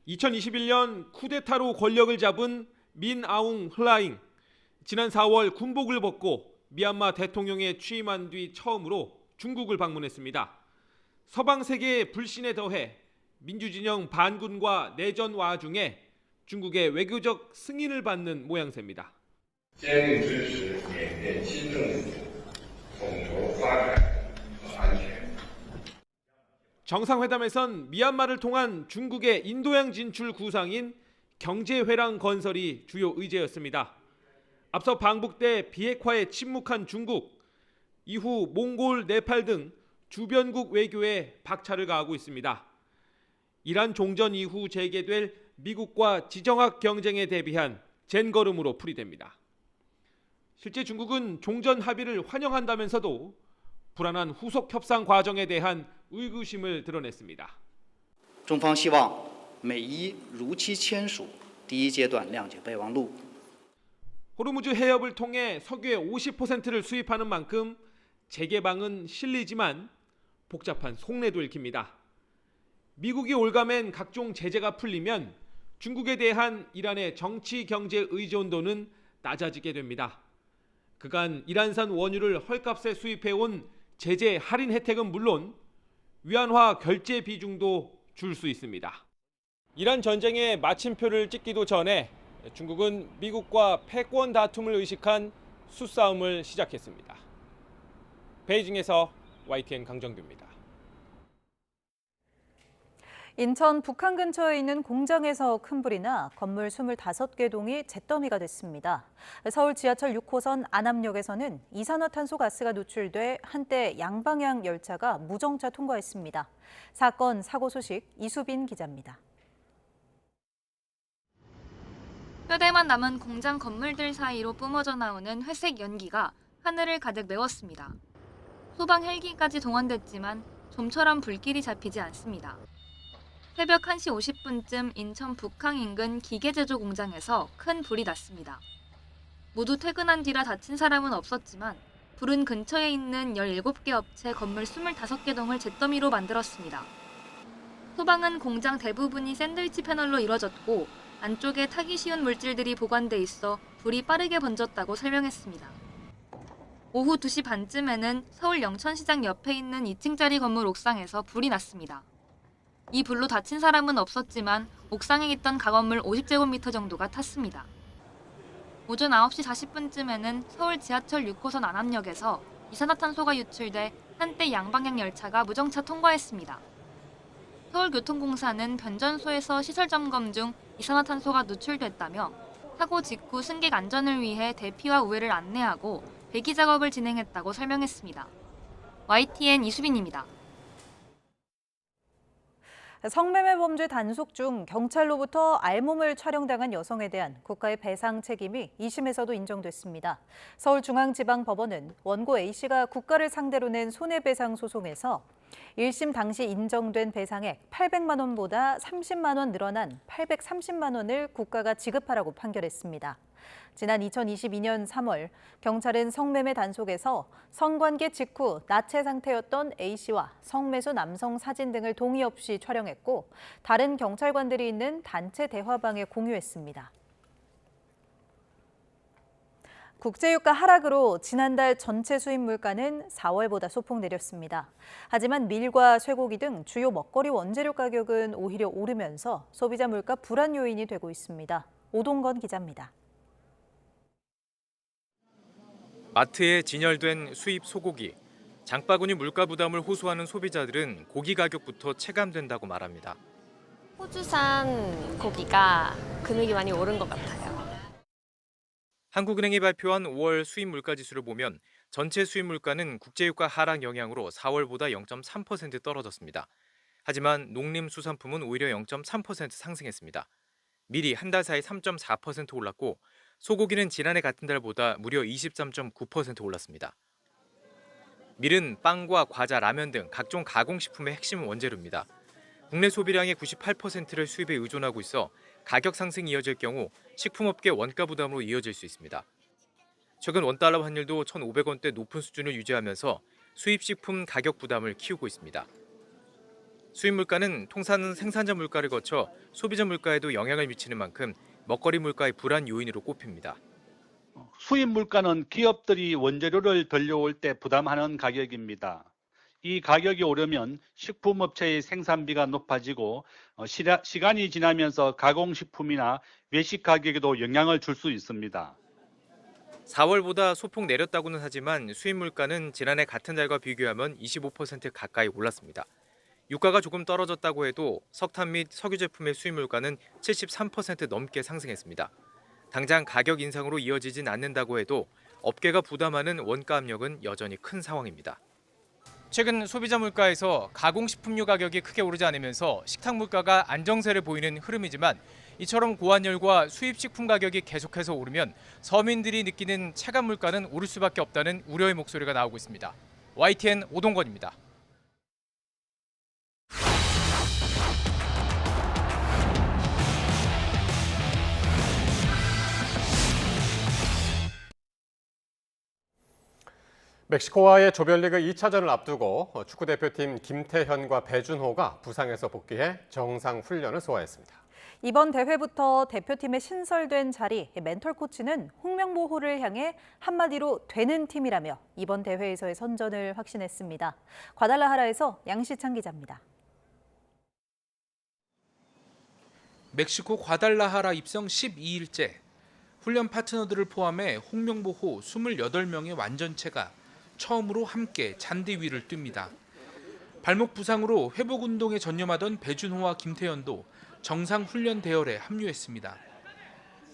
2021년 쿠데타로 권력을 잡은 민 아웅 흘라잉. 지난 4월 군복을 벗고 미얀마 대통령에 취임한 뒤 처음으로 중국을 방문했습니다. 서방 세계의 불신에 더해 민주진영 반군과 내전 와중에 중국의 외교적 승인을 받는 모양새입니다. 정상회담에선 미얀마를 통한 중국의 인도양 진출 구상인 경제회랑 건설이 주요 의제였습니다. 앞서 방북 때 비핵화에 침묵한 중국, 이후 몽골, 네팔 등 주변국 외교에 박차를 가하고 있습니다. 이란 종전 이후 재개될 미국과 지정학 경쟁에 대비한 젠걸음으로 풀이됩니다. 실제 중국은 종전 합의를 환영한다면서도 불안한 후속 협상 과정에 대한 의구심을 드러냈습니다. 中方希望美伊如期签署第一阶段谅解备忘录。 호르무즈 해협을 통해 석유의 50%를 수입하는 만큼 재개방은 실리지만 복잡한 속내도 읽힙니다. 미국이 올가맨 각종 제재가 풀리면 중국에 대한 이란의 정치 경제 의존도는 낮아지게 됩니다. 그간 이란산 원유를 헐값에 수입해온 제재 할인 혜택은 물론 위안화 결제 비중도 줄 수 있습니다. 이란 전쟁의 마침표를 찍기도 전에 중국은 미국과 패권 다툼을 의식한 수싸움을 시작했습니다. 베이징에서 YTN 강정규입니다. 인천 북한 근처에 있는 공장에서 큰 불이 나 건물 25개 동이 잿더미가 됐습니다. 서울 지하철 6호선 안암역에서는 이산화탄소 가스가 노출돼 한때 양방향 열차가 무정차 통과했습니다. 사건 사고 소식 이수빈 기자입니다. 뼈대만 남은 공장 건물들 사이로 뿜어져 나오는 회색 연기가 하늘을 가득 메웠습니다. 소방 헬기까지 동원됐지만 좀처럼 불길이 잡히지 않습니다. 새벽 1시 50분쯤 인천 북항 인근 기계제조 공장에서 큰 불이 났습니다. 모두 퇴근한 뒤라 다친 사람은 없었지만 불은 근처에 있는 17개 업체 건물 25개 동을 잿더미로 만들었습니다. 소방은 공장 대부분이 샌드위치 패널로 이뤄졌고 안쪽에 타기 쉬운 물질들이 보관돼 있어 불이 빠르게 번졌다고 설명했습니다. 오후 2시 반쯤에는 서울 영천시장 옆에 있는 2층짜리 건물 옥상에서 불이 났습니다. 이 불로 다친 사람은 없었지만 옥상에 있던 가건물 50제곱미터 정도가 탔습니다. 오전 9시 40분쯤에는 서울 지하철 6호선 안암역에서 이산화탄소가 유출돼 한때 양방향 열차가 무정차 통과했습니다. 서울교통공사는 변전소에서 시설 점검 중 이산화탄소가 누출됐다며 사고 직후 승객 안전을 위해 대피와 우회를 안내하고 배기 작업을 진행했다고 설명했습니다. YTN 이수빈입니다. 성매매 범죄 단속 중 경찰로부터 알몸을 촬영당한 여성에 대한 국가의 배상 책임이 2심에서도 인정됐습니다. 서울중앙지방법원은 원고 A씨가 국가를 상대로 낸 손해배상 소송에서 1심 당시 인정된 배상액 800만 원보다 30만 원 늘어난 830만 원을 국가가 지급하라고 판결했습니다. 지난 2022년 3월 경찰은 성매매 단속에서 성관계 직후 나체 상태였던 A씨와 성매수 남성 사진 등을 동의 없이 촬영했고 다른 경찰관들이 있는 단체 대화방에 공유했습니다. 국제유가 하락으로 지난달 전체 수입 물가는 4월보다 소폭 내렸습니다. 하지만 밀과 쇠고기 등 주요 먹거리 원재료 가격은 오히려 오르면서 소비자 물가 불안 요인이 되고 있습니다. 오동건 기자입니다. 마트에 진열된 수입 소고기. 장바구니 물가 부담을 호소하는 소비자들은 고기 가격부터 체감된다고 말합니다. 호주산 고기가 금액이 많이 오른 것 같아요. 한국은행이 발표한 5월 수입 물가 지수를 보면 전체 수입 물가는 국제유가 하락 영향으로 4월보다 0.3% 떨어졌습니다. 하지만 농림수산품은 오히려 0.3% 상승했습니다. 밀이 한 달 사이 3.4% 올랐고 소고기는 지난해 같은 달보다 무려 23.9% 올랐습니다. 밀은 빵과 과자, 라면 등 각종 가공식품의 핵심 원재료입니다. 국내 소비량의 98%를 수입에 의존하고 있어 가격 상승이 이어질 경우 식품업계 원가 부담으로 이어질 수 있습니다. 최근 원달러 환율도 1,500원대 높은 수준을 유지하면서 수입 식품 가격 부담을 키우고 있습니다. 수입 물가는 통산 생산자 물가를 거쳐 소비자 물가에도 영향을 미치는 만큼 먹거리 물가의 불안 요인으로 꼽힙니다. 수입 물가는 기업들이 원재료를 들여올 때 부담하는 가격입니다. 이 가격이 오르면 식품업체의 생산비가 높아지고 시간이 지나면서 가공식품이나 외식 가격에도 영향을 줄 수 있습니다. 4월보다 소폭 내렸다고는 하지만 수입 물가는 지난해 같은 달과 비교하면 25% 가까이 올랐습니다. 유가가 조금 떨어졌다고 해도 석탄 및 석유 제품의 수입 물가는 73% 넘게 상승했습니다. 당장 가격 인상으로 이어지진 않는다고 해도 업계가 부담하는 원가 압력은 여전히 큰 상황입니다. 최근 소비자 물가에서 가공식품류 가격이 크게 오르지 않으면서 식탁 물가가 안정세를 보이는 흐름이지만 이처럼 고환율과 수입식품 가격이 계속해서 오르면 서민들이 느끼는 체감 물가는 오를 수밖에 없다는 우려의 목소리가 나오고 있습니다. YTN 오동건입니다. 멕시코와의 조별리그 2차전을 앞두고 축구대표팀 김태현과 배준호가 부상에서 복귀해 정상 훈련을 소화했습니다. 이번 대회부터 대표팀에 신설된 자리, 멘털 코치는 홍명보호를 향해 한마디로 되는 팀이라며 이번 대회에서의 선전을 확신했습니다. 과달라하라에서 양시창 기자입니다. 멕시코 과달라하라 입성 12일째. 훈련 파트너들을 포함해 홍명보호 28명의 완전체가 처음으로 함께 잔디 위를 뜁니다. 발목 부상으로 회복 운동에 전념하던 배준호와 김태현도 정상 훈련 대열에 합류했습니다.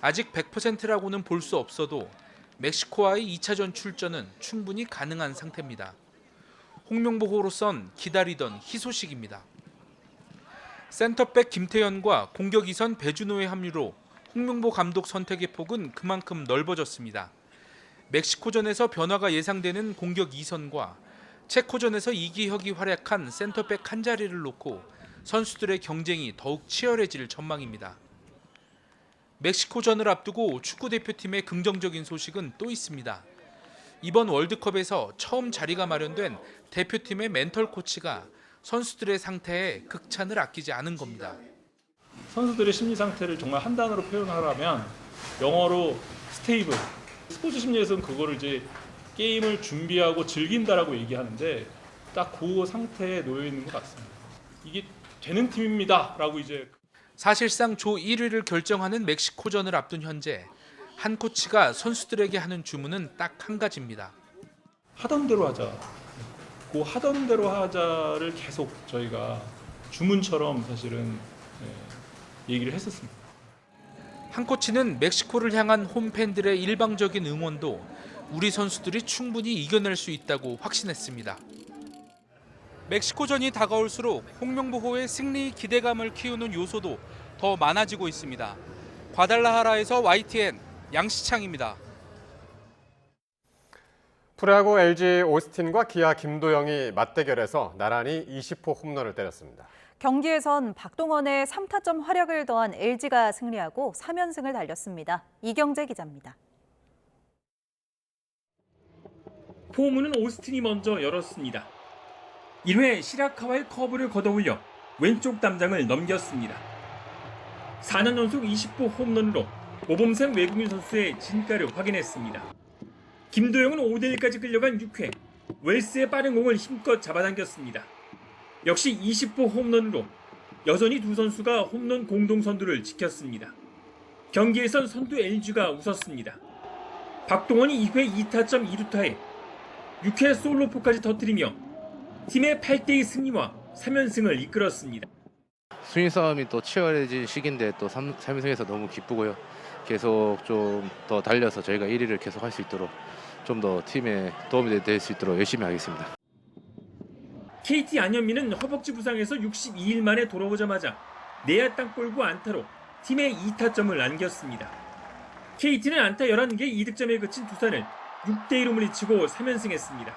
아직 100%라고는 볼 수 없어도 멕시코와의 2차전 출전은 충분히 가능한 상태입니다. 홍명보호로선 기다리던 희소식입니다. 센터백 김태현과 공격 2선 배준호의 합류로 홍명보 감독 선택의 폭은 그만큼 넓어졌습니다. 멕시코전에서 변화가 예상되는 공격 2선과 체코전에서 이기혁이 활약한 센터백 한 자리를 놓고 선수들의 경쟁이 더욱 치열해질 전망입니다. 멕시코전을 앞두고 축구대표팀의 긍정적인 소식은 또 있습니다. 이번 월드컵에서 처음 자리가 마련된 대표팀의 멘털 코치가 선수들의 상태에 극찬을 아끼지 않은 겁니다. 선수들의 심리 상태를 정말 한 단어로 표현하라면 영어로 스테이블. 스포츠 심리에서는 그거를 이제 게임을 준비하고 즐긴다라고 얘기하는데 딱 그 상태에 놓여 있는 것 같습니다. 이게 되는 팀입니다라고 이제 사실상 조 1위를 결정하는 멕시코전을 앞둔 현재 한 코치가 선수들에게 하는 주문은 딱 한 가지입니다. 하던 대로 하자. 그 하던 대로 하자를 계속 저희가 주문처럼 사실은 얘기를 했었습니다. 한 코치는 멕시코를 향한 홈팬들의 일방적인 응원도 우리 선수들이 충분히 이겨낼 수 있다고 확신했습니다. 멕시코전이 다가올수록 홍명보호의 승리 기대감을 키우는 요소도 더 많아지고 있습니다. 과달라하라에서 YTN 양시창입니다. 프로야구 LG 오스틴과 기아 김도영이 맞대결에서 나란히 20호 홈런을 때렸습니다. 경기에선 박동원의 3타점 활약을 더한 LG가 승리하고 3연승을 달렸습니다. 이경재 기자입니다. 포문은 오스틴이 먼저 열었습니다. 1회 시라카와의 커브를 걷어올려 왼쪽 담장을 넘겼습니다. 4년 연속 20호 홈런으로 모범생 외국인 선수의 진가를 확인했습니다. 김도영은 5대1까지 끌려간 6회 웰스의 빠른 공을 힘껏 잡아당겼습니다. 역시 20호 홈런으로 여전히 두 선수가 홈런 공동 선두를 지켰습니다. 경기에선 선두 LG가 웃었습니다. 박동원이 2회 2타점 2루타에 6회 솔로포까지 터뜨리며 팀의 8대2 승리와 3연승을 이끌었습니다. 순위 싸움이 또 치열해진 시기인데 또 3연승에서 너무 기쁘고요. 계속 좀 더 달려서 저희가 1위를 계속 할 수 있도록 좀 더 팀에 도움이 될 수 있도록 열심히 하겠습니다. KT 안현민은 허벅지 부상에서 62일 만에 돌아오자마자 내야 땅볼구 안타로 팀의 2타점을 안겼습니다. KT는 안타 11개 2득점에 그친 두산을 6대1로 물리치고 3연승했습니다.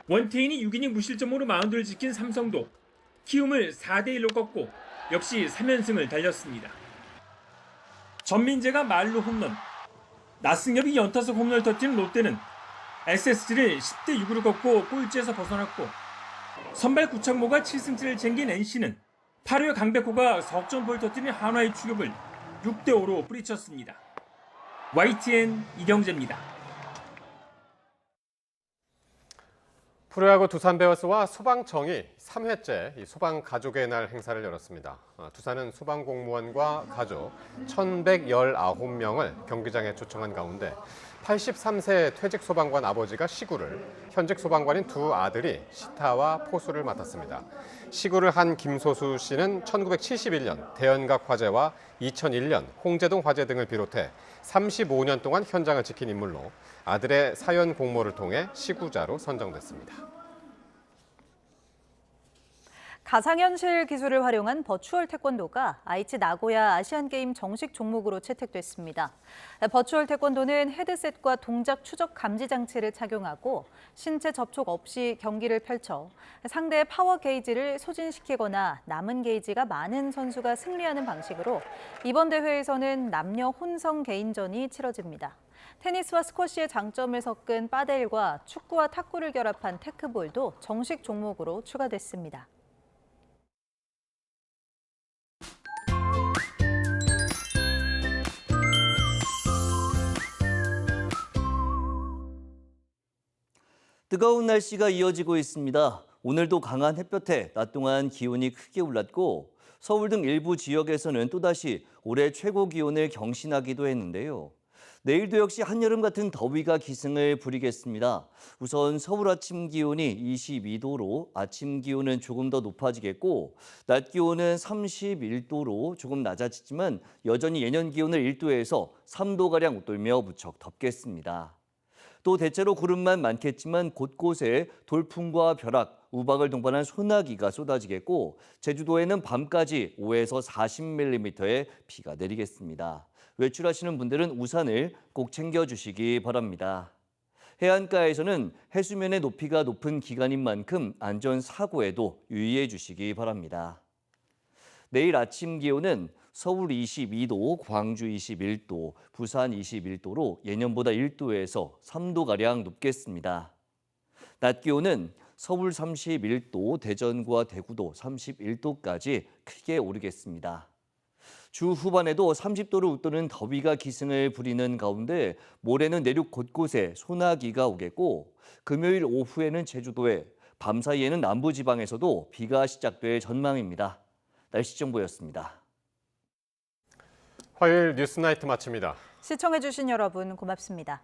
원태인이 6이닝 무실점으로 마운드를 지킨 삼성도 키움을 4대1로 꺾고 역시 3연승을 달렸습니다. 전민재가 말로 홈런, 나승엽이 연타석 홈런을 터뜨린 롯데는 SSG를 10대6으로 꺾고 꼴찌에서 벗어났고 선발 구창모가 7승째를 챙긴 NC는 8회 강백호가 석점포를 터뜨린 한화의 추격을 6대5로 뿌리쳤습니다. YTN 이경재입니다. 프로야구 두산 베어스와 소방청이 3회째 소방 가족의 날 행사를 열었습니다. 두산은 소방 공무원과 가족 1,119명을 경기장에 초청한 가운데 83세 퇴직 소방관 아버지가 시구를, 현직 소방관인 두 아들이 시타와 포수를 맡았습니다. 시구를 한 김소수 씨는 1971년 대연각 화재와 2001년 홍제동 화재 등을 비롯해 35년 동안 현장을 지킨 인물로 아들의 사연 공모를 통해 시구자로 선정됐습니다. 가상현실 기술을 활용한 버추얼 태권도가 아이치 나고야 아시안게임 정식 종목으로 채택됐습니다. 버추얼 태권도는 헤드셋과 동작 추적 감지 장치를 착용하고 신체 접촉 없이 경기를 펼쳐 상대의 파워 게이지를 소진시키거나 남은 게이지가 많은 선수가 승리하는 방식으로 이번 대회에서는 남녀 혼성 개인전이 치러집니다. 테니스와 스쿼시의 장점을 섞은 빠데일과 축구와 탁구를 결합한 테크볼도 정식 종목으로 추가됐습니다. 뜨거운 날씨가 이어지고 있습니다. 오늘도 강한 햇볕에 낮 동안 기온이 크게 올랐고 서울 등 일부 지역에서는 또다시 올해 최고 기온을 경신하기도 했는데요. 내일도 역시 한여름 같은 더위가 기승을 부리겠습니다. 우선 서울 아침 기온이 22도로 아침 기온은 조금 더 높아지겠고 낮 기온은 31도로 조금 낮아지지만 여전히 예년 기온을 1도에서 3도가량 웃돌며 무척 덥겠습니다. 또 대체로 구름만 많겠지만 곳곳에 돌풍과 벼락, 우박을 동반한 소나기가 쏟아지겠고 제주도에는 밤까지 5에서 40mm의 비가 내리겠습니다. 외출하시는 분들은 우산을 꼭 챙겨주시기 바랍니다. 해안가에서는 해수면의 높이가 높은 기간인 만큼 안전사고에도 유의해 주시기 바랍니다. 내일 아침 기온은 서울 22도, 광주 21도, 부산 21도로 예년보다 1도에서 3도가량 높겠습니다. 낮 기온은 서울 31도, 대전과 대구도 31도까지 크게 오르겠습니다. 주 후반에도 30도를 웃도는 더위가 기승을 부리는 가운데 모레는 내륙 곳곳에 소나기가 오겠고 금요일 오후에는 제주도에, 밤사이에는 남부지방에서도 비가 시작될 전망입니다. 날씨 정보였습니다. 화요일 뉴스나이트 마칩니다. 시청해주신 여러분 고맙습니다.